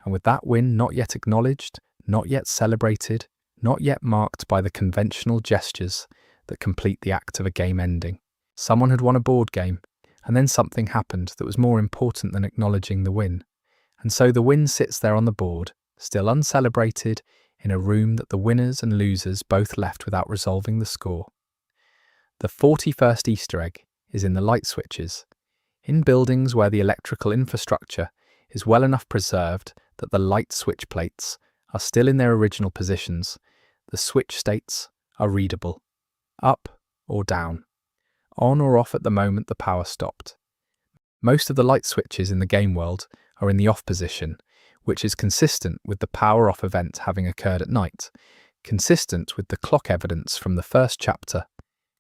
and with that win not yet acknowledged, not yet celebrated, not yet marked by the conventional gestures that complete the act of a game ending. Someone had won a board game, and then something happened that was more important than acknowledging the win. And so the win sits there on the board, still uncelebrated, in a room that the winners and losers both left without resolving the score. The 41st Easter egg is in the light switches. In buildings where the electrical infrastructure is well enough preserved that the light switch plates are still in their original positions, the switch states are readable, up or down, on or off at the moment the power stopped. Most of the light switches in the game world are in the off position, which is consistent with the power off event having occurred at night, consistent with the clock evidence from the first chapter,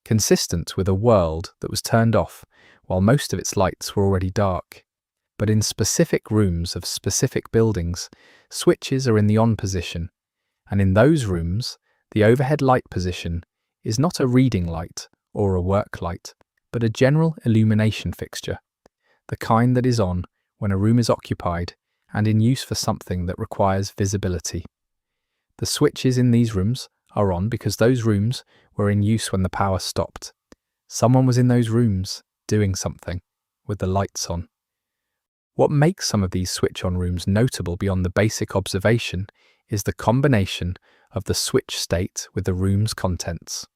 consistent with a world that was turned off while most of its lights were already dark. But in specific rooms of specific buildings, switches are in the on position, and in those rooms, the overhead light position is not a reading light or a work light, but a general illumination fixture, the kind that is on when a room is occupied and in use for something that requires visibility. The switches in these rooms are on because those rooms were in use when the power stopped. Someone was in those rooms doing something with the lights on. What makes some of these switch-on rooms notable beyond the basic observation is the combination of the switch state with the room's contents.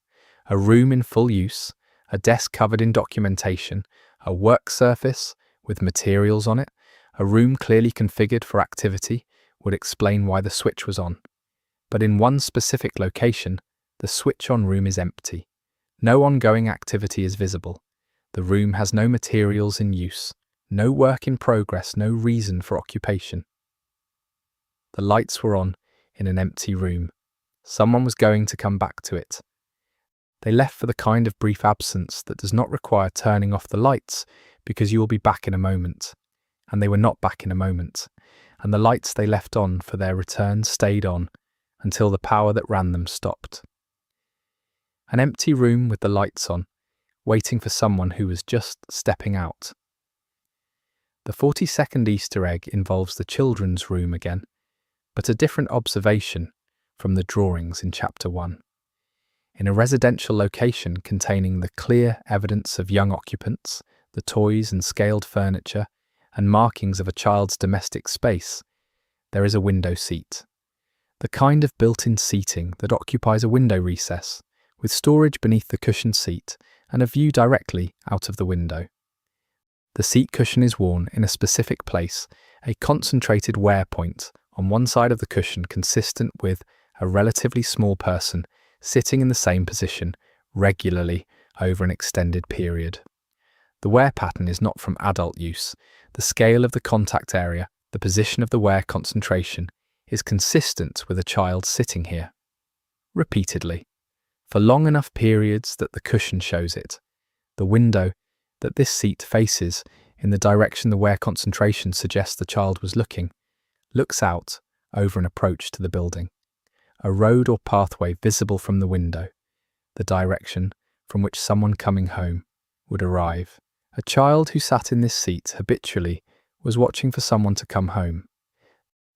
A room in full use, a desk covered in documentation, a work surface with materials on it, a room clearly configured for activity would explain why the switch was on. But in one specific location, the switch-on room is empty. No ongoing activity is visible. The room has no materials in use, no work in progress, no reason for occupation. The lights were on in an empty room. Someone was going to come back to it. They left for the kind of brief absence that does not require turning off the lights because you will be back in a moment. And they were not back in a moment, and the lights they left on for their return stayed on until the power that ran them stopped. An empty room with the lights on, waiting for someone who was just stepping out. The 42nd Easter egg involves the children's room again, but a different observation from the drawings in Chapter 1. In a residential location containing the clear evidence of young occupants, the toys and scaled furniture, and markings of a child's domestic space, there is a window seat. The kind of built-in seating that occupies a window recess, with storage beneath the cushioned seat and a view directly out of the window. The seat cushion is worn in a specific place, a concentrated wear point on one side of the cushion consistent with a relatively small person sitting in the same position regularly over an extended period. The wear pattern is not from adult use. The scale of the contact area, the position of the wear concentration, is consistent with a child sitting here. Repeatedly, for long enough periods that the cushion shows it. The window that this seat faces in the direction the wear concentration suggests the child was looking, looks out over an approach to the building, a road or pathway visible from the window, the direction from which someone coming home would arrive. A child who sat in this seat habitually was watching for someone to come home.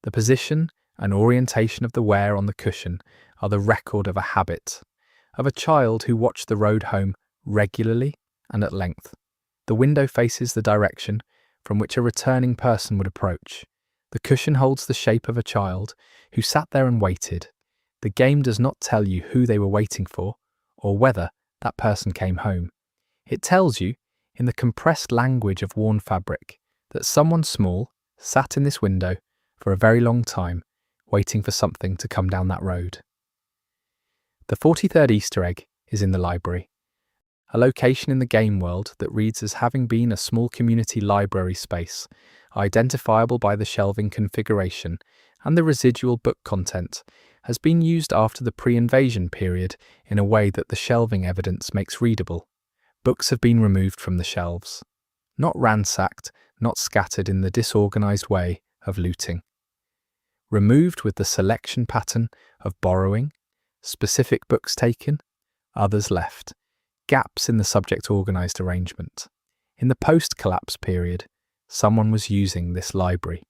The position and orientation of the wear on the cushion are the record of a habit, of a child who watched the road home regularly and at length. The window faces the direction from which a returning person would approach. The cushion holds the shape of a child who sat there and waited. The game does not tell you who they were waiting for or whether that person came home. It tells you, in the compressed language of worn fabric, that someone small sat in this window for a very long time, waiting for something to come down that road. The 43rd Easter egg is in the library, a location in the game world that reads as having been a small community library space, identifiable by the shelving configuration and the residual book content, has been used after the pre-invasion period in a way that the shelving evidence makes readable. Books have been removed from the shelves, not ransacked, not scattered in the disorganized way of looting. Removed with the selection pattern of borrowing, specific books taken, others left, gaps in the subject organized arrangement. In the post-collapse period, someone was using this library.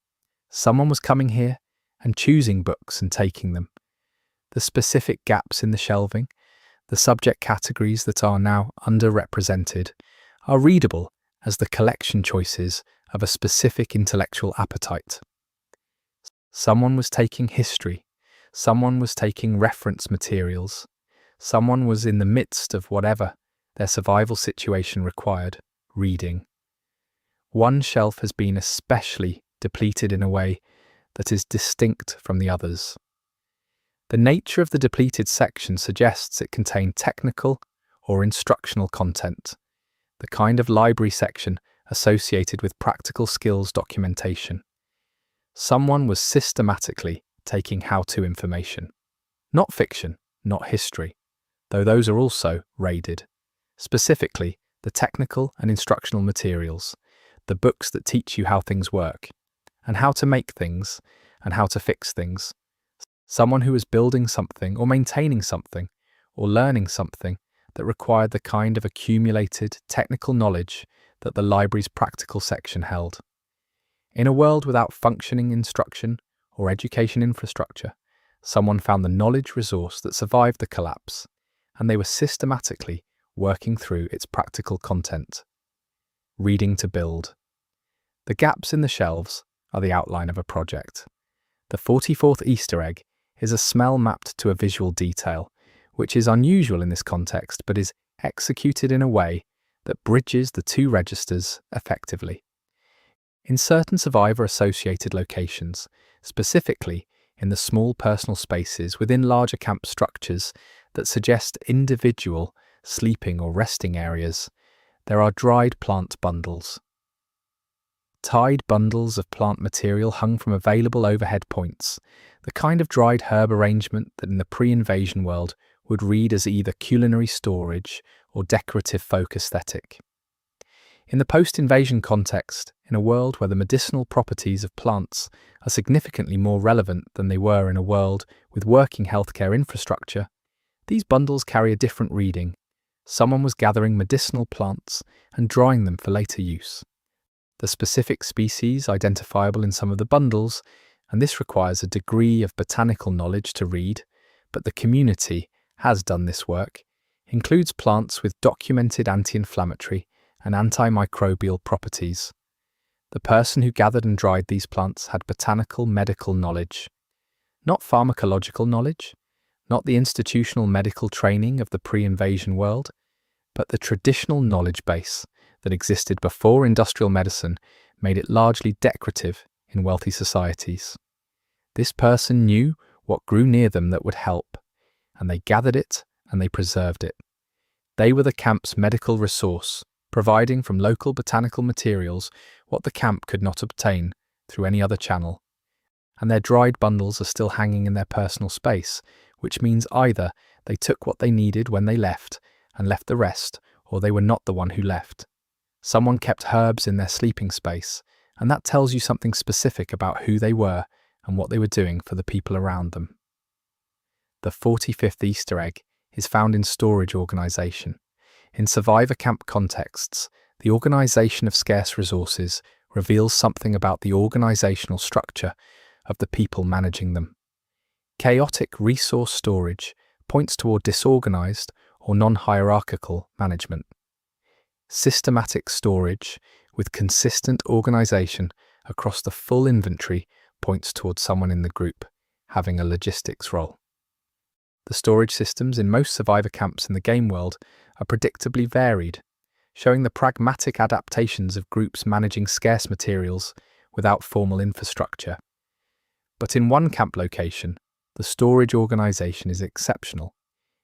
Someone was coming here and choosing books and taking them. The specific gaps in the shelving, the subject categories that are now underrepresented, are readable as the collection choices of a specific intellectual appetite. Someone was taking history, someone was taking reference materials, someone was in the midst of whatever their survival situation required, reading. One shelf has been especially depleted in a way that is distinct from the others. The nature of the depleted section suggests it contained technical or instructional content, the kind of library section associated with practical skills documentation. Someone was systematically taking how-to information. Not fiction, not history, though those are also raided. Specifically, the technical and instructional materials, the books that teach you how things work, and how to make things, and how to fix things. Someone who was building something or maintaining something or learning something that required the kind of accumulated technical knowledge that the library's practical section held. In a world without functioning instruction or education infrastructure, someone found the knowledge resource that survived the collapse, and they were systematically working through its practical content. Reading to build. The gaps in the shelves are the outline of a project. The 44th Easter egg is a smell mapped to a visual detail, which is unusual in this context but is executed in a way that bridges the two registers effectively. In certain survivor-associated locations, specifically in the small personal spaces within larger camp structures that suggest individual sleeping or resting areas, there are dried plant bundles. Tied bundles of plant material hung from available overhead points, the kind of dried herb arrangement that in the pre-invasion world would read as either culinary storage or decorative folk aesthetic. In the post-invasion context, in a world where the medicinal properties of plants are significantly more relevant than they were in a world with working healthcare infrastructure, these bundles carry a different reading. Someone was gathering medicinal plants and drying them for later use. The specific species identifiable in some of the bundles, and this requires a degree of botanical knowledge to read, but the community has done this work, includes plants with documented anti-inflammatory and antimicrobial properties. The person who gathered and dried these plants had botanical medical knowledge, not pharmacological knowledge, not the institutional medical training of the pre-invasion world, but the traditional knowledge base that existed before industrial medicine made it largely decorative in wealthy societies. This person knew what grew near them that would help, and they gathered it and they preserved it. They were the camp's medical resource, providing from local botanical materials what the camp could not obtain through any other channel. And their dried bundles are still hanging in their personal space, which means either they took what they needed when they left and left the rest, or they were not the one who left. Someone kept herbs in their sleeping space, and that tells you something specific about who they were and what they were doing for the people around them. The 45th Easter egg is found in storage organization. In survivor camp contexts, the organization of scarce resources reveals something about the organizational structure of the people managing them. Chaotic resource storage points toward disorganized or non-hierarchical management. Systematic storage with consistent organization across the full inventory points towards someone in the group having a logistics role. The storage systems in most survivor camps in the game world are predictably varied, showing the pragmatic adaptations of groups managing scarce materials without formal infrastructure. But in one camp location, the storage organization is exceptional.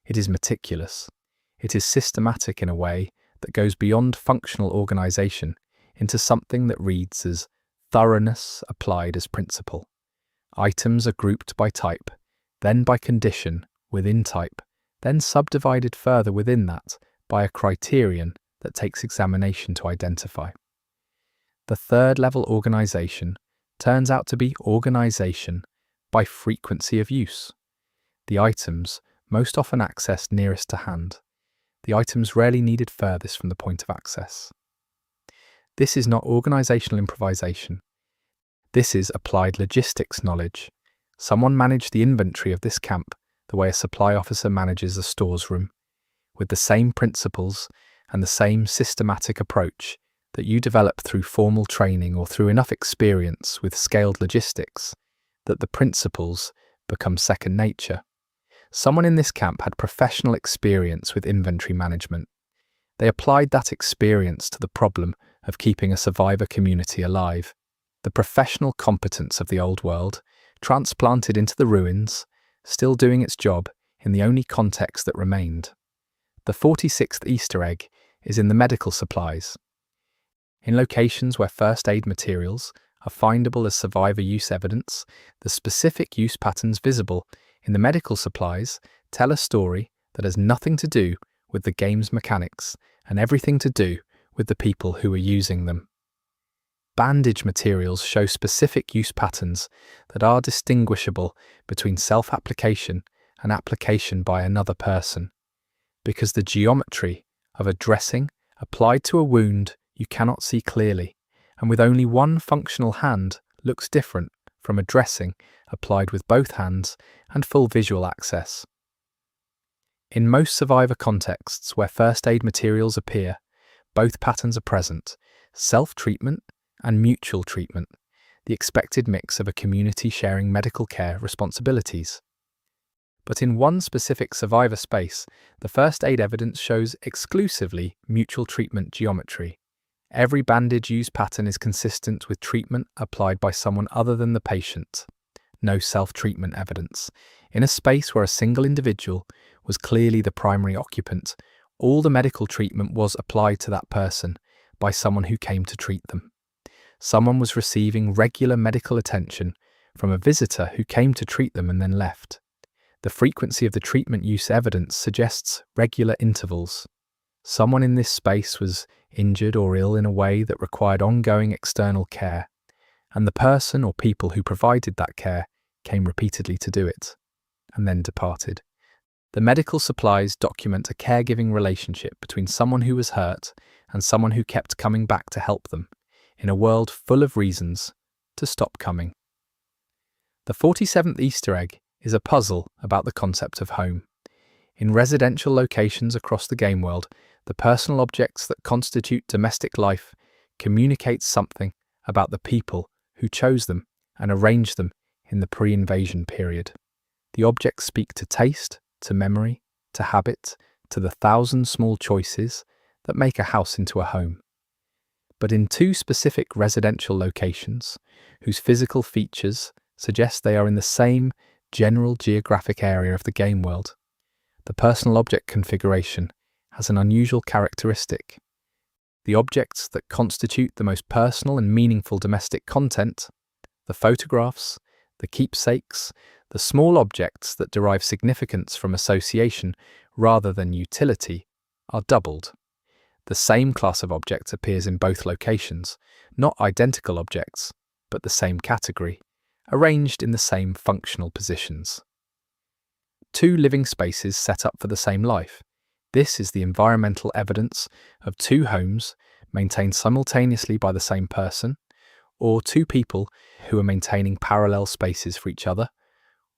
It is meticulous. It is systematic in a way that goes beyond functional organization into something that reads as thoroughness applied as principle. Items are grouped by type, then by condition within type, then subdivided further within that by a criterion that takes examination to identify. The third level organization turns out to be organization by frequency of use. The items most often accessed nearest to hand. The items rarely needed furthest from the point of access. This is not organizational improvisation. This is applied logistics knowledge. Someone managed the inventory of this camp the way a supply officer manages a stores room, with the same principles and the same systematic approach that you develop through formal training or through enough experience with scaled logistics that the principles become second nature. Someone in this camp had professional experience with inventory management. They applied that experience to the problem of keeping a survivor community alive. The professional competence of the old world, transplanted into the ruins, still doing its job in the only context that remained. The 46th Easter egg is in the medical supplies. In locations where first aid materials are findable as survivor use evidence, the specific use patterns visible in the medical supplies tell a story that has nothing to do with the game's mechanics and everything to do with the people who are using them. Bandage materials show specific use patterns that are distinguishable between self-application and application by another person, because the geometry of a dressing applied to a wound you cannot see clearly, and with only one functional hand looks different from a dressing applied with both hands and full visual access. In most survivor contexts where first aid materials appear, both patterns are present: self-treatment and mutual treatment, the expected mix of a community sharing medical care responsibilities. But in one specific survivor space, the first aid evidence shows exclusively mutual treatment geometry. Every bandage use pattern is consistent with treatment applied by someone other than the patient. No self-treatment evidence. In a space where a single individual was clearly the primary occupant, all the medical treatment was applied to that person by someone who came to treat them. Someone was receiving regular medical attention from a visitor who came to treat them and then left. The frequency of the treatment use evidence suggests regular intervals. Someone in this space was injured or ill in a way that required ongoing external care, and the person or people who provided that care came repeatedly to do it, and then departed. The medical supplies document a caregiving relationship between someone who was hurt and someone who kept coming back to help them, in a world full of reasons to stop coming. The 47th Easter egg is a puzzle about the concept of home. In residential locations across the game world, the personal objects that constitute domestic life communicate something about the people who chose them and arranged them in the pre-invasion period. The objects speak to taste, to memory, to habit, to the thousand small choices that make a house into a home. But in two specific residential locations, whose physical features suggest they are in the same general geographic area of the game world, the personal object configuration has an unusual characteristic. The objects that constitute the most personal and meaningful domestic content, the photographs, the keepsakes, the small objects that derive significance from association rather than utility, are doubled. The same class of objects appears in both locations, not identical objects, but the same category, arranged in the same functional positions. Two living spaces set up for the same life. This is the environmental evidence of two homes maintained simultaneously by the same person, or two people who are maintaining parallel spaces for each other,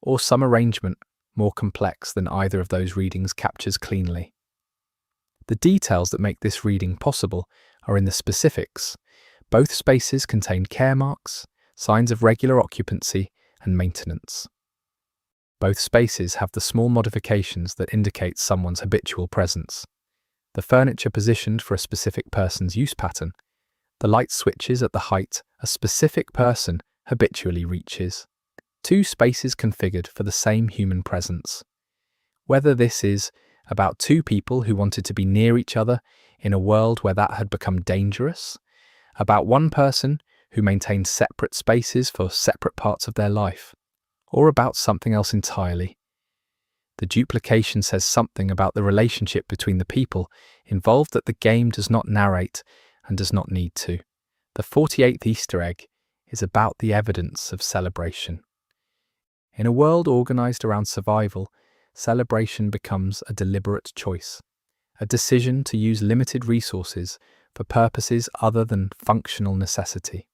or some arrangement more complex than either of those readings captures cleanly. The details that make this reading possible are in the specifics. Both spaces contain care marks, signs of regular occupancy and maintenance. Both spaces have the small modifications that indicate someone's habitual presence. The furniture positioned for a specific person's use pattern. The light switches at the height a specific person habitually reaches. Two spaces configured for the same human presence. Whether this is about two people who wanted to be near each other in a world where that had become dangerous, about one person who maintained separate spaces for separate parts of their life, or about something else entirely. The duplication says something about the relationship between the people involved that the game does not narrate and does not need to. The 48th Easter egg is about the evidence of celebration. In a world organized around survival, celebration becomes a deliberate choice, a decision to use limited resources for purposes other than functional necessity.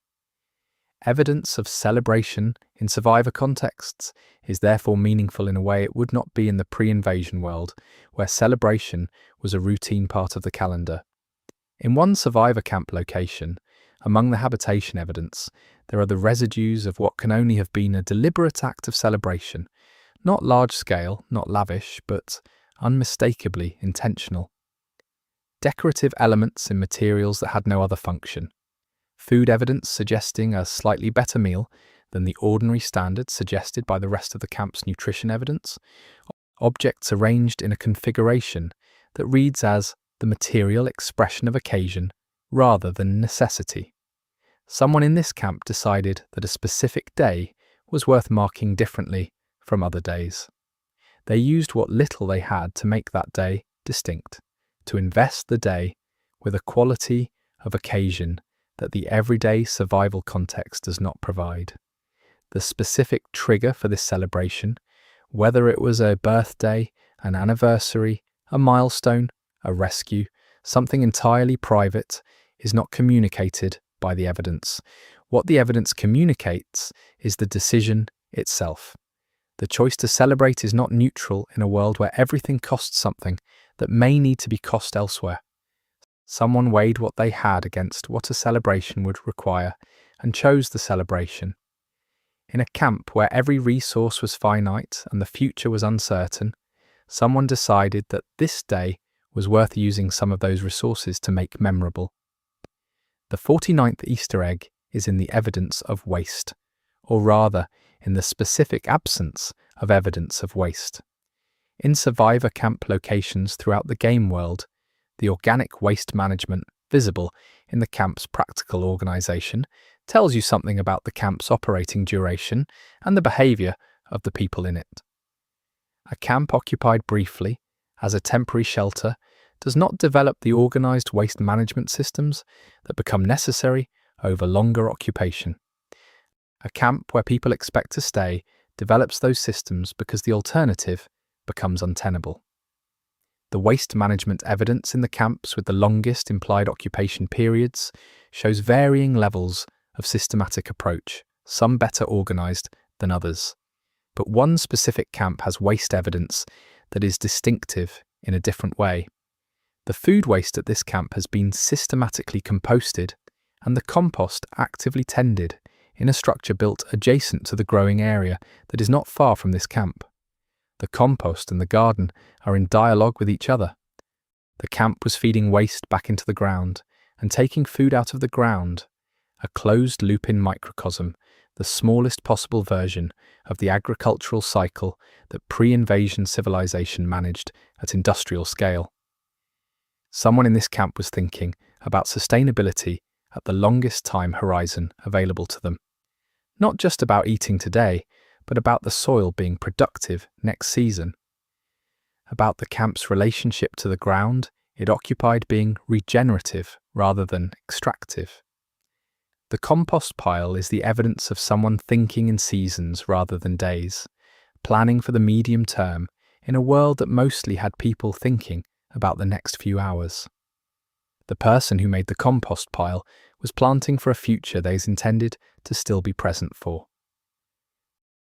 Evidence of celebration in survivor contexts is therefore meaningful in a way it would not be in the pre-invasion world, where celebration was a routine part of the calendar. In one survivor camp location, among the habitation evidence, there are the residues of what can only have been a deliberate act of celebration, not large-scale, not lavish, but unmistakably intentional. Decorative elements in materials that had no other function. Food evidence suggesting a slightly better meal than the ordinary standard suggested by the rest of the camp's nutrition evidence. Objects arranged in a configuration that reads as the material expression of occasion rather than necessity. Someone in this camp decided that a specific day was worth marking differently from other days. They used what little they had to make that day distinct, to invest the day with a quality of occasion that the everyday survival context does not provide. The specific trigger for this celebration, whether it was a birthday, an anniversary, a milestone, a rescue, something entirely private, is not communicated by the evidence. What the evidence communicates is the decision itself. The choice to celebrate is not neutral in a world where everything costs something that may need to be cost elsewhere. Someone weighed what they had against what a celebration would require and chose the celebration. In a camp where every resource was finite and the future was uncertain, someone decided that this day was worth using some of those resources to make memorable. The 49th Easter egg is in the evidence of waste, or rather, in the specific absence of evidence of waste. In survivor camp locations throughout the game world, the organic waste management visible in the camp's practical organization tells you something about the camp's operating duration and the behavior of the people in it. A camp occupied briefly as a temporary shelter does not develop the organized waste management systems that become necessary over longer occupation. A camp where people expect to stay develops those systems because the alternative becomes untenable. The waste management evidence in the camps with the longest implied occupation periods shows varying levels of systematic approach, some better organized than others. But one specific camp has waste evidence that is distinctive in a different way. The food waste at this camp has been systematically composted and the compost actively tended in a structure built adjacent to the growing area that is not far from this camp. The compost and the garden are in dialogue with each other. The camp was feeding waste back into the ground and taking food out of the ground, a closed loop in microcosm, the smallest possible version of the agricultural cycle that pre-invasion civilization managed at industrial scale. Someone in this camp was thinking about sustainability at the longest time horizon available to them. Not just about eating today, but about the soil being productive next season. About the camp's relationship to the ground it occupied being regenerative rather than extractive. The compost pile is the evidence of someone thinking in seasons rather than days, planning for the medium term in a world that mostly had people thinking about the next few hours. The person who made the compost pile was planting for a future they intended to still be present for.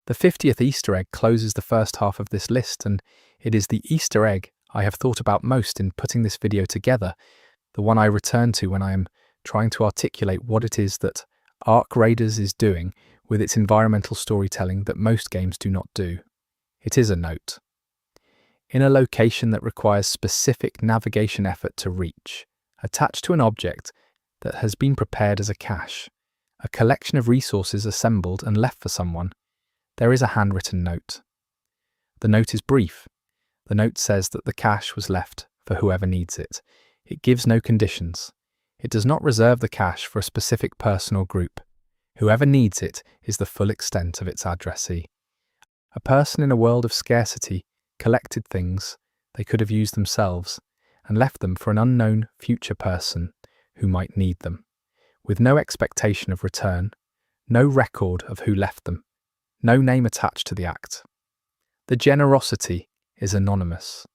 The 50th Easter egg closes the first half of this list, and it is the Easter egg I have thought about most in putting this video together, the one I return to when I am trying to articulate what it is that Ark Raiders is doing with its environmental storytelling that most games do not do. It is a note. In a location that requires specific navigation effort to reach, attached to an object that has been prepared as a cache, a collection of resources assembled and left for someone, there is a handwritten note. The note is brief. The note says that the cache was left for whoever needs it. It gives no conditions. It does not reserve the cache for a specific person or group. Whoever needs it is the full extent of its addressee. A person in a world of scarcity collected things they could have used themselves and left them for an unknown future person who might need them, with no expectation of return, no record of who left them, no name attached to the act. The generosity is anonymous.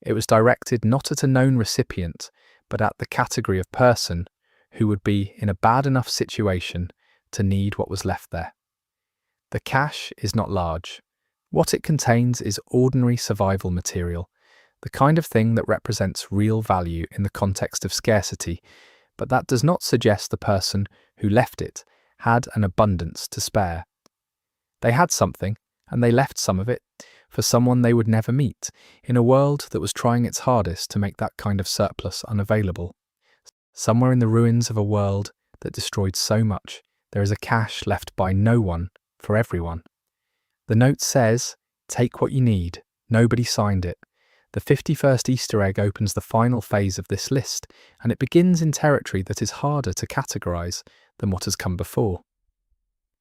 It was directed not at a known recipient, but at the category of person who would be in a bad enough situation to need what was left there. The cache is not large. What it contains is ordinary survival material, the kind of thing that represents real value in the context of scarcity, but that does not suggest the person who left it had an abundance to spare. They had something, and they left some of it for someone they would never meet, in a world that was trying its hardest to make that kind of surplus unavailable. Somewhere in the ruins of a world that destroyed so much, there is a cache left by no one for everyone. The note says, "Take what you need." Nobody signed it. The 51st Easter egg opens the final phase of this list, and it begins in territory that is harder to categorize than what has come before.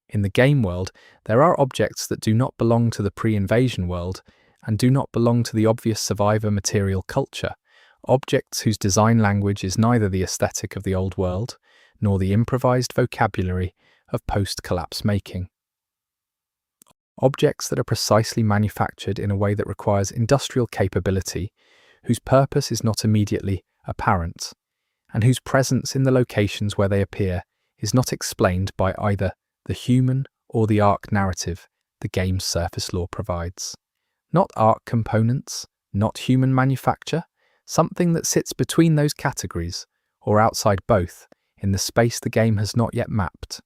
In the game world, there are objects that do not belong to the pre-invasion world and do not belong to the obvious survivor material culture, objects whose design language is neither the aesthetic of the old world nor the improvised vocabulary of post-collapse making. Objects that are precisely manufactured in a way that requires industrial capability, whose purpose is not immediately apparent, and whose presence in the locations where they appear is not explained by either the human or the Ark narrative the game's surface lore provides. Not Ark components, not human manufacture, something that sits between those categories, or outside both, in the space the game has not yet mapped.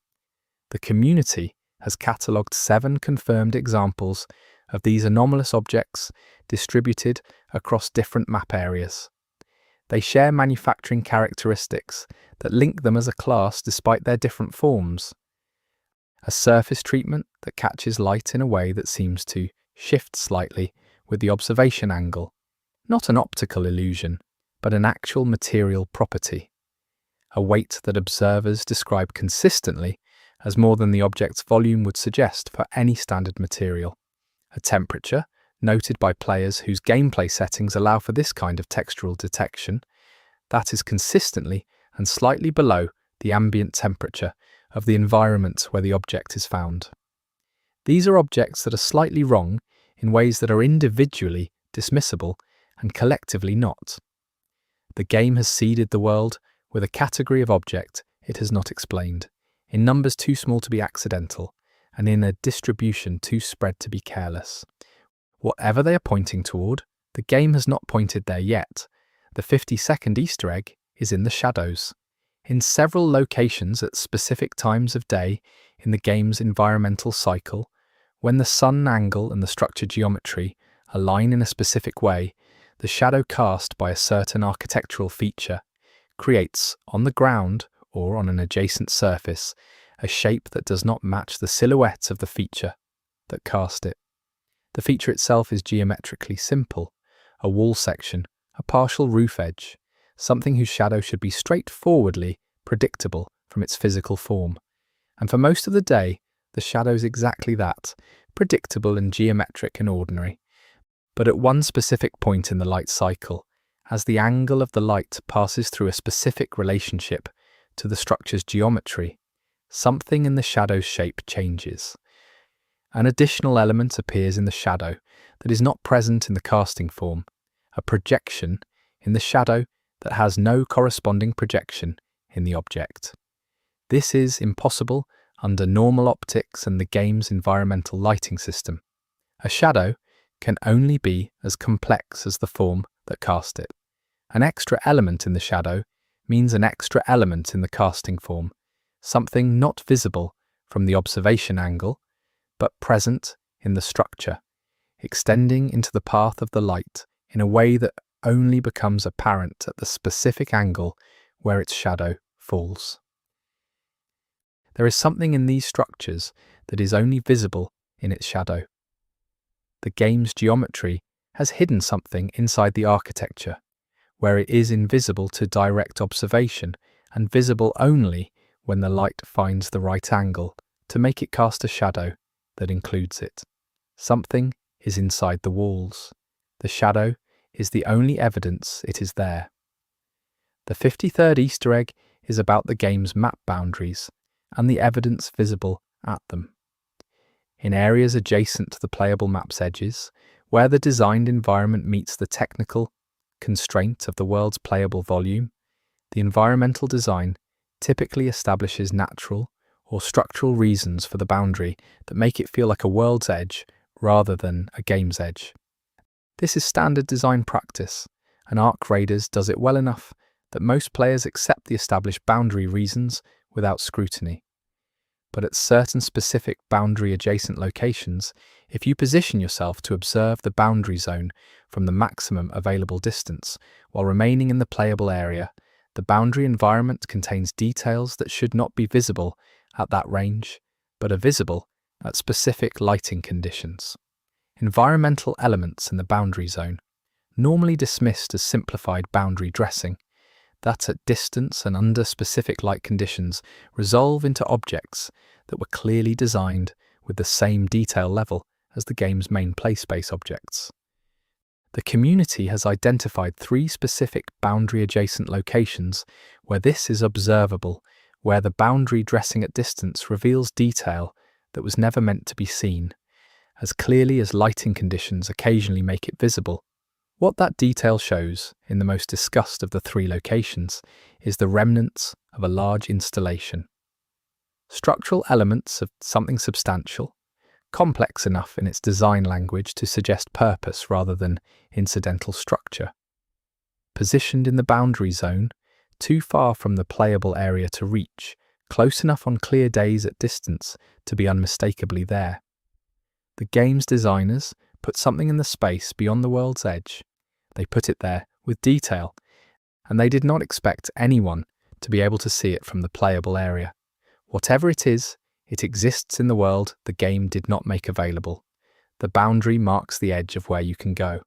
The community has catalogued 7 confirmed examples of these anomalous objects distributed across different map areas. They share manufacturing characteristics that link them as a class despite their different forms. A surface treatment that catches light in a way that seems to shift slightly with the observation angle, not an optical illusion, but an actual material property. A weight that observers describe consistently as more than the object's volume would suggest for any standard material. A temperature, noted by players whose gameplay settings allow for this kind of textural detection, that is consistently and slightly below the ambient temperature of the environment where the object is found. These are objects that are slightly wrong in ways that are individually dismissible and collectively not. The game has seeded the world with a category of object it has not explained, in numbers too small to be accidental, and in a distribution too spread to be careless. Whatever they are pointing toward, the game has not pointed there yet. The 52nd Easter egg is in the shadows. In several locations at specific times of day in the game's environmental cycle, when the sun angle and the structure geometry align in a specific way, the shadow cast by a certain architectural feature creates, on the ground or on an adjacent surface, a shape that does not match the silhouette of the feature that cast it. The feature itself is geometrically simple, a wall section, a partial roof edge, something whose shadow should be straightforwardly predictable from its physical form. And for most of the day, the shadow is exactly that, predictable and geometric and ordinary. But at one specific point in the light cycle, as the angle of the light passes through a specific relationship to the structure's geometry, something in the shadow's shape changes. An additional element appears in the shadow that is not present in the casting form, a projection in the shadow that has no corresponding projection in the object. This is impossible under normal optics and the game's environmental lighting system. A shadow can only be as complex as the form that cast it. An extra element in the shadow means an extra element in the casting form, something not visible from the observation angle, but present in the structure, extending into the path of the light in a way that only becomes apparent at the specific angle where its shadow falls. There is something in these structures that is only visible in its shadow. The game's geometry has hidden something inside the architecture, where it is invisible to direct observation and visible only when the light finds the right angle to make it cast a shadow that includes it. Something is inside the walls. The shadow is the only evidence it is there. The 53rd Easter egg is about the game's map boundaries and the evidence visible at them. In areas adjacent to the playable map's edges, where the designed environment meets the technical constraint of the world's playable volume, the environmental design typically establishes natural or structural reasons for the boundary that make it feel like a world's edge rather than a game's edge. This is standard design practice, and Ark Raiders does it well enough that most players accept the established boundary reasons without scrutiny. But at certain specific boundary-adjacent locations, if you position yourself to observe the boundary zone from the maximum available distance while remaining in the playable area, the boundary environment contains details that should not be visible at that range, but are visible at specific lighting conditions. Environmental elements in the boundary zone, normally dismissed as simplified boundary dressing, that at distance and under specific light conditions resolve into objects that were clearly designed with the same detail level as the game's main playspace objects. The community has identified 3 specific boundary-adjacent locations where this is observable, where the boundary dressing at distance reveals detail that was never meant to be seen, as clearly as lighting conditions occasionally make it visible. What that detail shows, in the most discussed of the 3 locations, is the remnants of a large installation. Structural elements of something substantial, complex enough in its design language to suggest purpose rather than incidental structure. Positioned in the boundary zone, too far from the playable area to reach, close enough on clear days at distance to be unmistakably there. The game's designers put something in the space beyond the world's edge. They put it there with detail, and they did not expect anyone to be able to see it from the playable area. Whatever it is, it exists in the world the game did not make available. The boundary marks the edge of where you can go,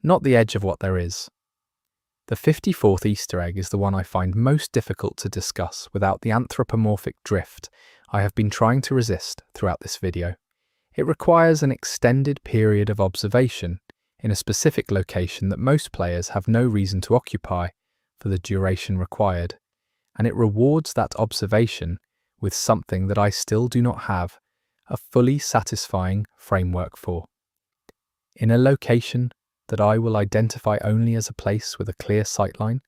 not the edge of what there is. The 54th Easter egg is the one I find most difficult to discuss without the anthropomorphic drift I have been trying to resist throughout this video. It requires an extended period of observation in a specific location that most players have no reason to occupy for the duration required, and it rewards that observation with something that I still do not have a fully satisfying framework for. In a location that I will identify only as a place with a clear sightline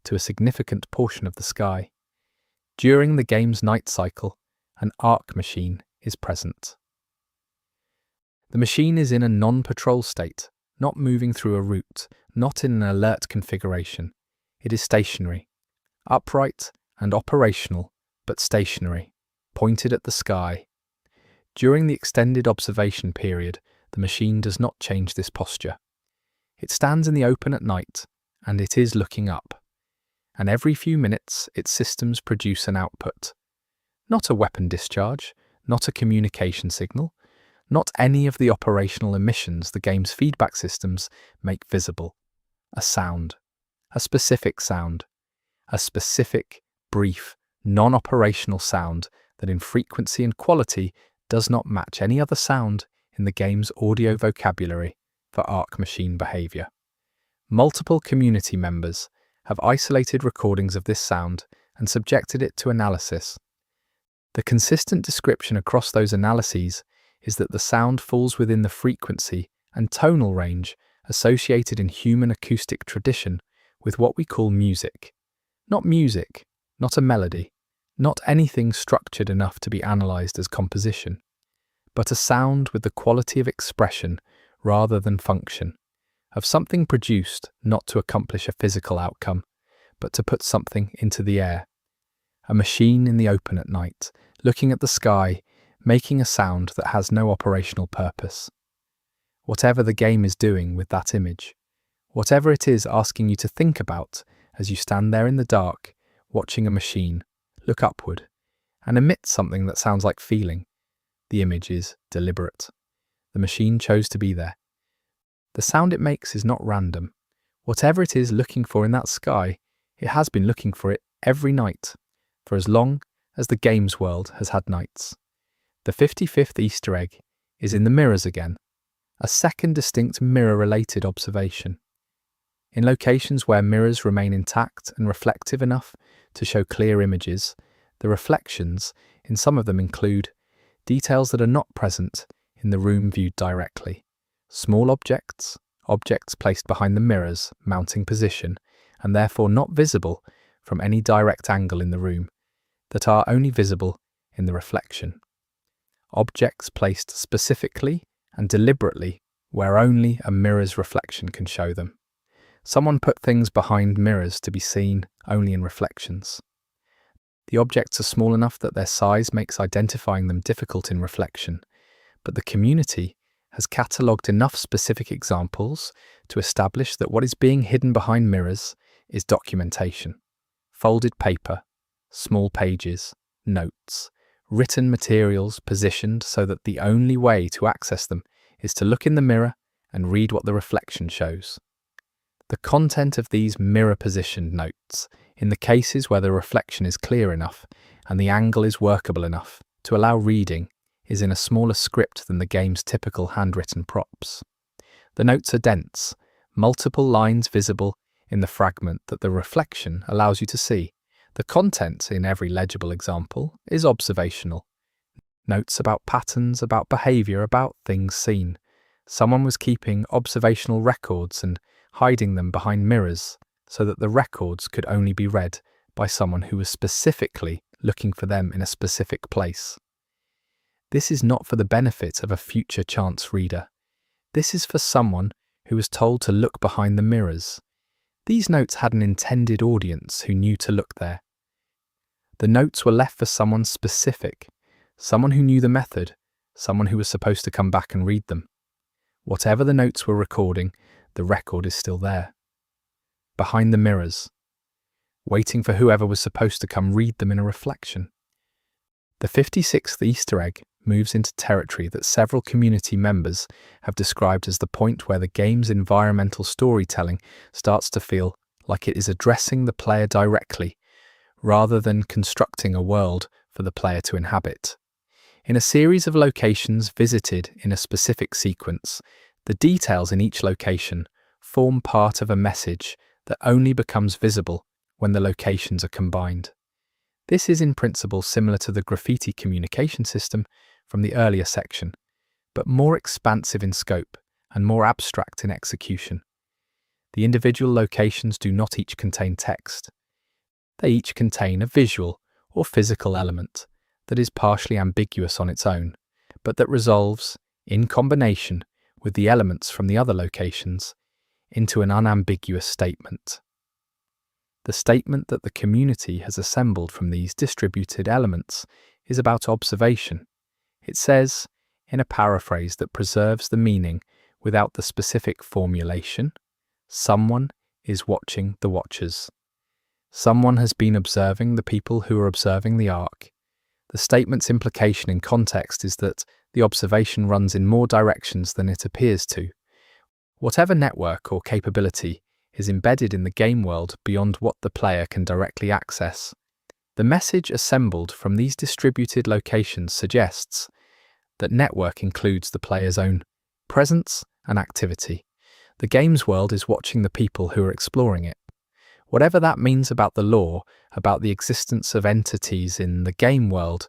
to a significant portion of the sky, during the game's night cycle, an Ark machine is present. The machine is in a non-patrol state, not moving through a route, not in an alert configuration. It is stationary, upright and operational, but stationary, pointed at the sky. During the extended observation period, the machine does not change this posture. It stands in the open at night, and it is looking up. And every few minutes, its systems produce an output. Not a weapon discharge, not a communication signal, not any of the operational emissions the game's feedback systems make visible. A sound. A specific sound. A specific, brief, non-operational sound that in frequency and quality does not match any other sound in the game's audio vocabulary for Ark machine behavior. Multiple community members have isolated recordings of this sound and subjected it to analysis. The consistent description across those analyses is that the sound falls within the frequency and tonal range associated in human acoustic tradition with what we call music. Not music, not a melody, not anything structured enough to be analysed as composition, but a sound with the quality of expression rather than function, of something produced not to accomplish a physical outcome, but to put something into the air. A machine in the open at night, looking at the sky, making a sound that has no operational purpose. Whatever the game is doing with that image, whatever it is asking you to think about as you stand there in the dark, watching a machine, look upward, and emit something that sounds like feeling, the image is deliberate. The machine chose to be there. The sound it makes is not random. Whatever it is looking for in that sky, it has been looking for it every night, for as long as the games world has had nights. The 55th Easter egg is in the mirrors again, a second distinct mirror-related observation. In locations where mirrors remain intact and reflective enough to show clear images, the reflections in some of them include details that are not present in the room viewed directly. Small objects, objects placed behind the mirror's mounting position, and therefore not visible from any direct angle in the room, that are only visible in the reflection. Objects placed specifically and deliberately where only a mirror's reflection can show them. Someone put things behind mirrors to be seen only in reflections. The objects are small enough that their size makes identifying them difficult in reflection, but the community has catalogued enough specific examples to establish that what is being hidden behind mirrors is documentation. Folded paper, small pages, notes, written materials positioned so that the only way to access them is to look in the mirror and read what the reflection shows. The content of these mirror-positioned notes, in the cases where the reflection is clear enough and the angle is workable enough to allow reading, is in a smaller script than the game's typical handwritten props. The notes are dense, multiple lines visible in the fragment that the reflection allows you to see. The content in every legible example is observational. Notes about patterns, about behaviour, about things seen. Someone was keeping observational records and hiding them behind mirrors so that the records could only be read by someone who was specifically looking for them in a specific place. This is not for the benefit of a future chance reader. This is for someone who was told to look behind the mirrors. These notes had an intended audience who knew to look there. The notes were left for someone specific, someone who knew the method, someone who was supposed to come back and read them. Whatever the notes were recording, the record is still there. Behind the mirrors, waiting for whoever was supposed to come read them in a reflection. The 56th Easter egg moves into territory that several community members have described as the point where the game's environmental storytelling starts to feel like it is addressing the player directly, rather than constructing a world for the player to inhabit. In a series of locations visited in a specific sequence, the details in each location form part of a message that only becomes visible when the locations are combined. This is in principle similar to the graffiti communication system from the earlier section, but more expansive in scope and more abstract in execution. The individual locations do not each contain text. They each contain a visual or physical element that is partially ambiguous on its own, but that resolves, in combination with the elements from the other locations, into an unambiguous statement. The statement that the community has assembled from these distributed elements is about observation. It says, in a paraphrase that preserves the meaning without the specific formulation, someone is watching the watchers. Someone has been observing the people who are observing the arc. The statement's implication in context is that the observation runs in more directions than it appears to. Whatever network or capability is embedded in the game world beyond what the player can directly access. The message assembled from these distributed locations suggests that network includes the player's own presence and activity. The game's world is watching the people who are exploring it. Whatever that means about the lore, about the existence of entities in the game world,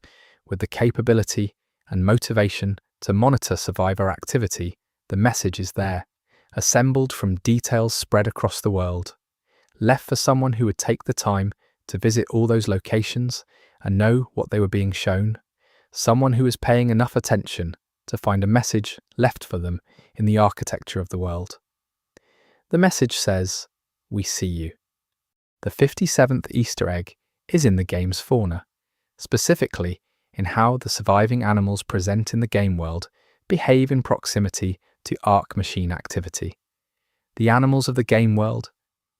with the capability and motivation to monitor survivor activity, the message is there, assembled from details spread across the world, left for someone who would take the time to visit all those locations and know what they were being shown, someone who is paying enough attention to find a message left for them in the architecture of the world. The message says, "We see you." The 57th Easter egg is in the game's fauna, specifically in how the surviving animals present in the game world behave in proximity to Ark machine activity. The animals of the game world,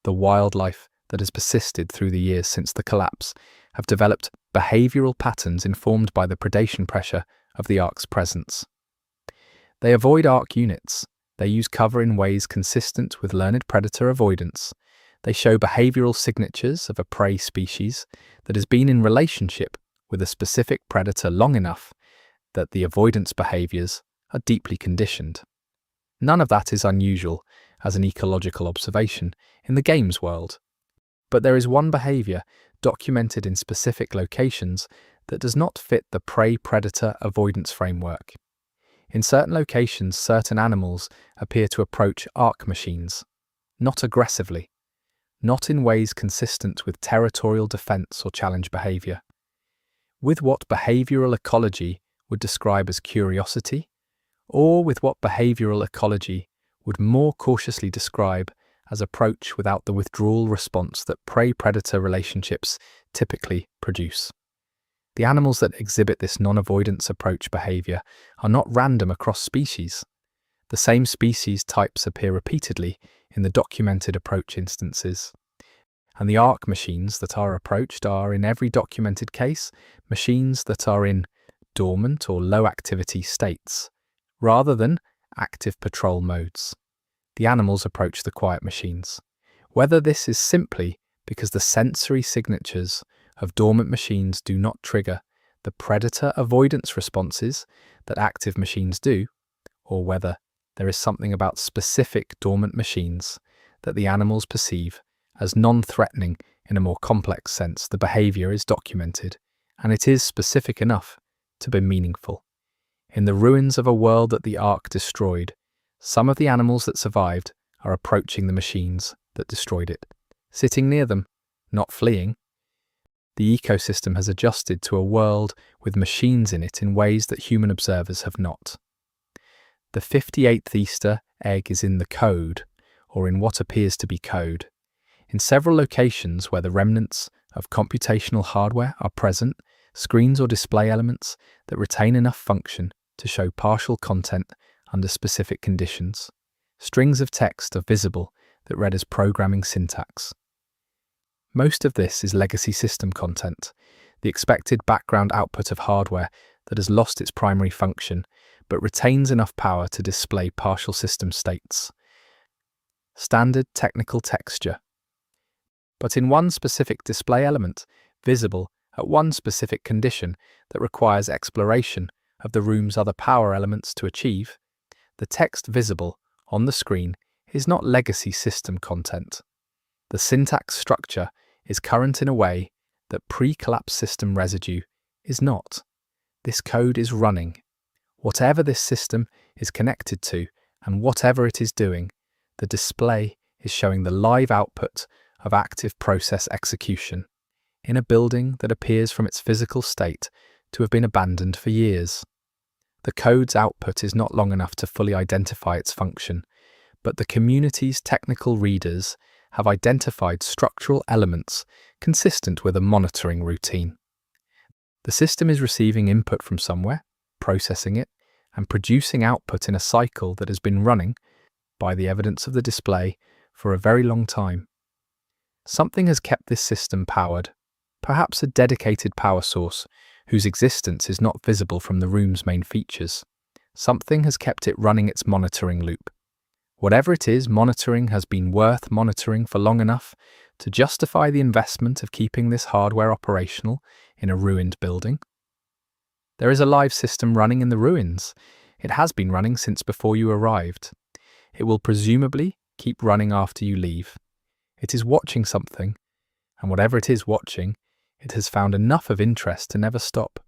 the wildlife that has persisted through the years since the collapse, have developed behavioral patterns informed by the predation pressure of the Ark's presence. They avoid Ark units. They use cover in ways consistent with learned predator avoidance. They show behavioral signatures of a prey species that has been in relationship with a specific predator long enough that the avoidance behaviors are deeply conditioned. None of that is unusual as an ecological observation in the game's world. But there is one behavior documented in specific locations that does not fit the prey-predator avoidance framework. In certain locations, certain animals appear to approach Ark machines, not aggressively, not in ways consistent with territorial defense or challenge behavior, with what behavioral ecology would describe as curiosity, or with what behavioral ecology would more cautiously describe as approach without the withdrawal response that prey-predator relationships typically produce. The animals that exhibit this non-avoidance approach behavior are not random across species. The same species types appear repeatedly in the documented approach instances. And the Ark machines that are approached are, in every documented case, machines that are in dormant or low activity states, rather than active patrol modes. The animals approach the quiet machines. Whether this is simply because the sensory signatures of dormant machines do not trigger the predator avoidance responses that active machines do, or whether there is something about specific dormant machines that the animals perceive as non-threatening in a more complex sense, the behavior is documented, and it is specific enough to be meaningful. In the ruins of a world that the Ark destroyed, some of the animals that survived are approaching the machines that destroyed it, sitting near them, not fleeing. The ecosystem has adjusted to a world with machines in it in ways that human observers have not. The 58th Easter egg is in the code, or in what appears to be code. In several locations where the remnants of computational hardware are present, screens or display elements that retain enough function to show partial content under specific conditions. Strings of text are visible that read as programming syntax. Most of this is legacy system content, the expected background output of hardware that has lost its primary function but retains enough power to display partial system states. Standard technical texture. But in one specific display element, visible at one specific condition that requires exploration of the room's other power elements to achieve, the text visible on the screen is not legacy system content. The syntax structure is current in a way that pre-collapse system residue is not. This code is running. Whatever this system is connected to and whatever it is doing, the display is showing the live output of active process execution in a building that appears from its physical state to have been abandoned for years. The code's output is not long enough to fully identify its function, but the community's technical readers have identified structural elements consistent with a monitoring routine. The system is receiving input from somewhere, processing it, and producing output in a cycle that has been running, by the evidence of the display, for a very long time. Something has kept this system powered, perhaps a dedicated power source whose existence is not visible from the room's main features. Something has kept it running its monitoring loop. Whatever it is, monitoring has been worth monitoring for long enough to justify the investment of keeping this hardware operational in a ruined building. There is a live system running in the ruins. It has been running since before you arrived. It will presumably keep running after you leave. It is watching something, and whatever it is watching, it has found enough of interest to never stop.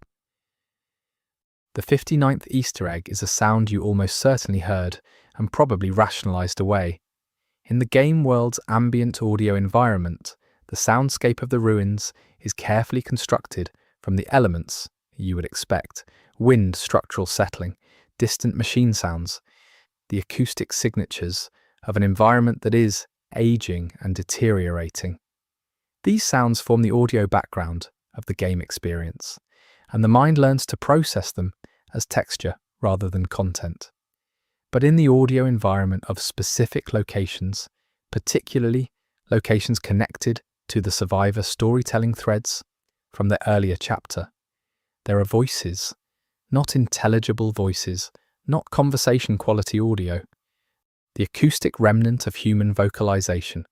The 59th Easter egg is a sound you almost certainly heard and probably rationalized away. In the game world's ambient audio environment, the soundscape of the ruins is carefully constructed from the elements you would expect: wind, structural settling, distant machine sounds, the acoustic signatures of an environment that is aging and deteriorating. These sounds form the audio background of the game experience, and the mind learns to process them as texture rather than content. But in the audio environment of specific locations, particularly locations connected to the survivor storytelling threads from the earlier chapter, there are voices, not intelligible voices, not conversation quality audio, the acoustic remnant of human vocalization,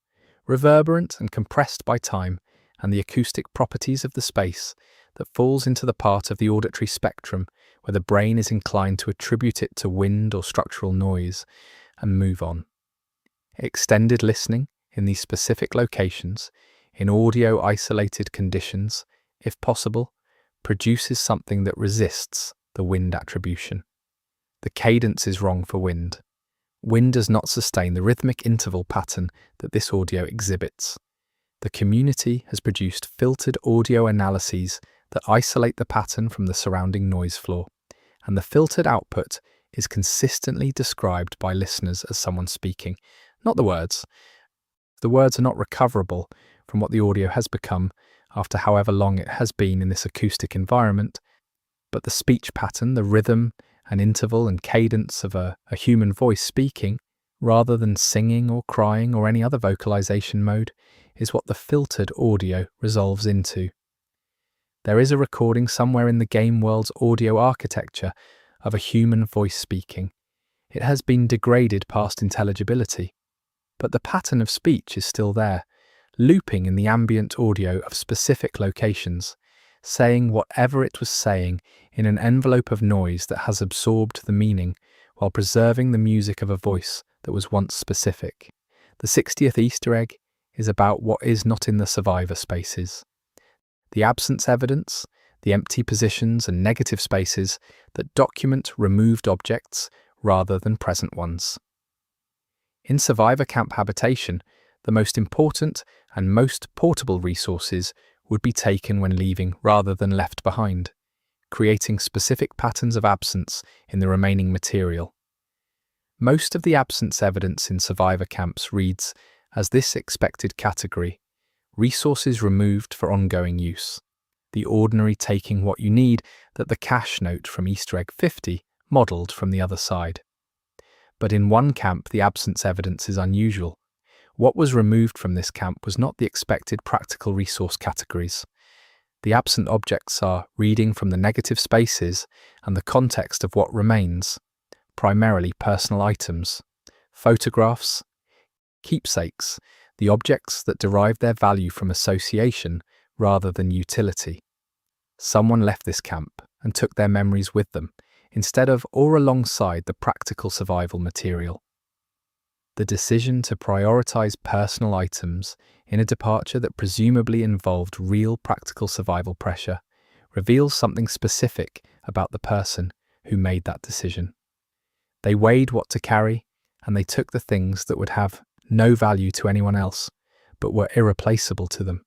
reverberant and compressed by time and the acoustic properties of the space that falls into the part of the auditory spectrum where the brain is inclined to attribute it to wind or structural noise and move on. Extended listening in these specific locations, in audio-isolated conditions, if possible, produces something that resists the wind attribution. The cadence is wrong for wind. Wind does not sustain the rhythmic interval pattern that this audio exhibits. The community has produced filtered audio analyses that isolate the pattern from the surrounding noise floor, and the filtered output is consistently described by listeners as someone speaking, not the words. The words are not recoverable from what the audio has become after however long it has been in this acoustic environment, but the speech pattern, the rhythm and interval and cadence of a human voice speaking, rather than singing or crying or any other vocalization mode, is what the filtered audio resolves into. There is a recording somewhere in the game world's audio architecture of a human voice speaking. It has been degraded past intelligibility, but the pattern of speech is still there, looping in the ambient audio of specific locations, saying whatever it was saying in an envelope of noise that has absorbed the meaning while preserving the music of a voice that was once specific. The 60th Easter egg is about what is not in the survivor spaces. The absence evidence, the empty positions and negative spaces that document removed objects rather than present ones. In survivor camp habitation, the most important and most portable resources would be taken when leaving rather than left behind, creating specific patterns of absence in the remaining material. Most of the absence evidence in survivor camps reads as this expected category: resources removed for ongoing use, the ordinary taking what you need that the cache note from Easter egg 50 modelled from the other side. But in one camp the absence evidence is unusual. What was removed from this camp was not the expected practical resource categories. The absent objects are reading from the negative spaces and the context of what remains, primarily personal items, photographs, keepsakes, the objects that derive their value from association rather than utility. Someone left this camp and took their memories with them, instead of or alongside the practical survival material. The decision to prioritize personal items in a departure that presumably involved real practical survival pressure reveals something specific about the person who made that decision. They weighed what to carry, and they took the things that would have no value to anyone else, but were irreplaceable to them.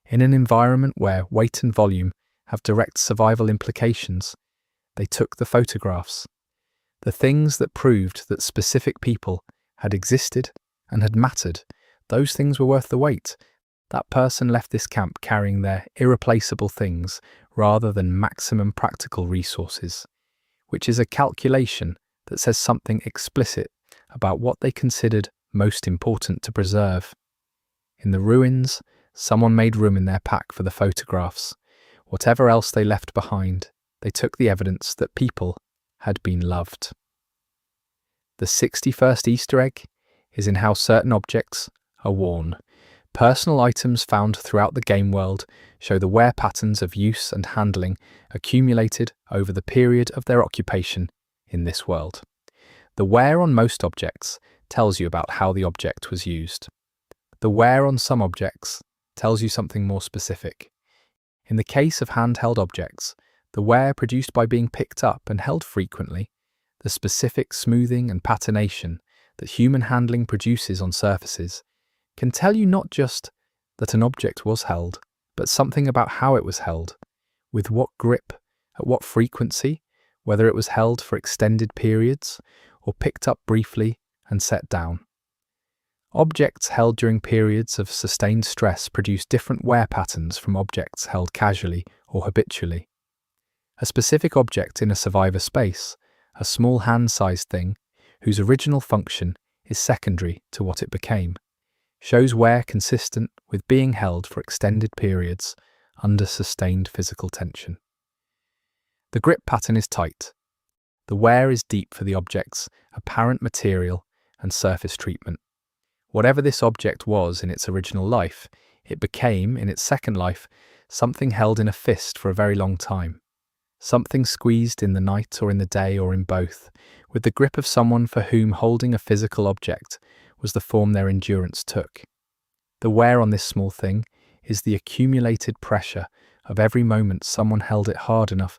In an environment where weight and volume have direct survival implications, they took the photographs, the things that proved that specific people had existed and had mattered. Those things were worth the wait. That person left this camp carrying their irreplaceable things rather than maximum practical resources, which is a calculation that says something explicit about what they considered most important to preserve. In the ruins, someone made room in their pack for the photographs. Whatever else they left behind, they took the evidence that people had been loved. The 61st Easter egg is in how certain objects are worn. Personal items found throughout the game world show the wear patterns of use and handling accumulated over the period of their occupation in this world. The wear on most objects tells you about how the object was used. The wear on some objects tells you something more specific. In the case of handheld objects, The wear produced by being picked up and held frequently, the specific smoothing and patination that human handling produces on surfaces, can tell you not just that an object was held, but something about how it was held, with what grip, at what frequency, whether it was held for extended periods or picked up briefly and set down. Objects held during periods of sustained stress produce different wear patterns from objects held casually or habitually. A specific object in a survivor space, a small hand-sized thing, whose original function is secondary to what it became, shows wear consistent with being held for extended periods under sustained physical tension. The grip pattern is tight. The wear is deep for the object's apparent material and surface treatment. Whatever this object was in its original life, it became, in its second life, something held in a fist for a very long time. Something squeezed in the night or in the day or in both, with the grip of someone for whom holding a physical object was the form their endurance took. The wear on this small thing is the accumulated pressure of every moment someone held it hard enough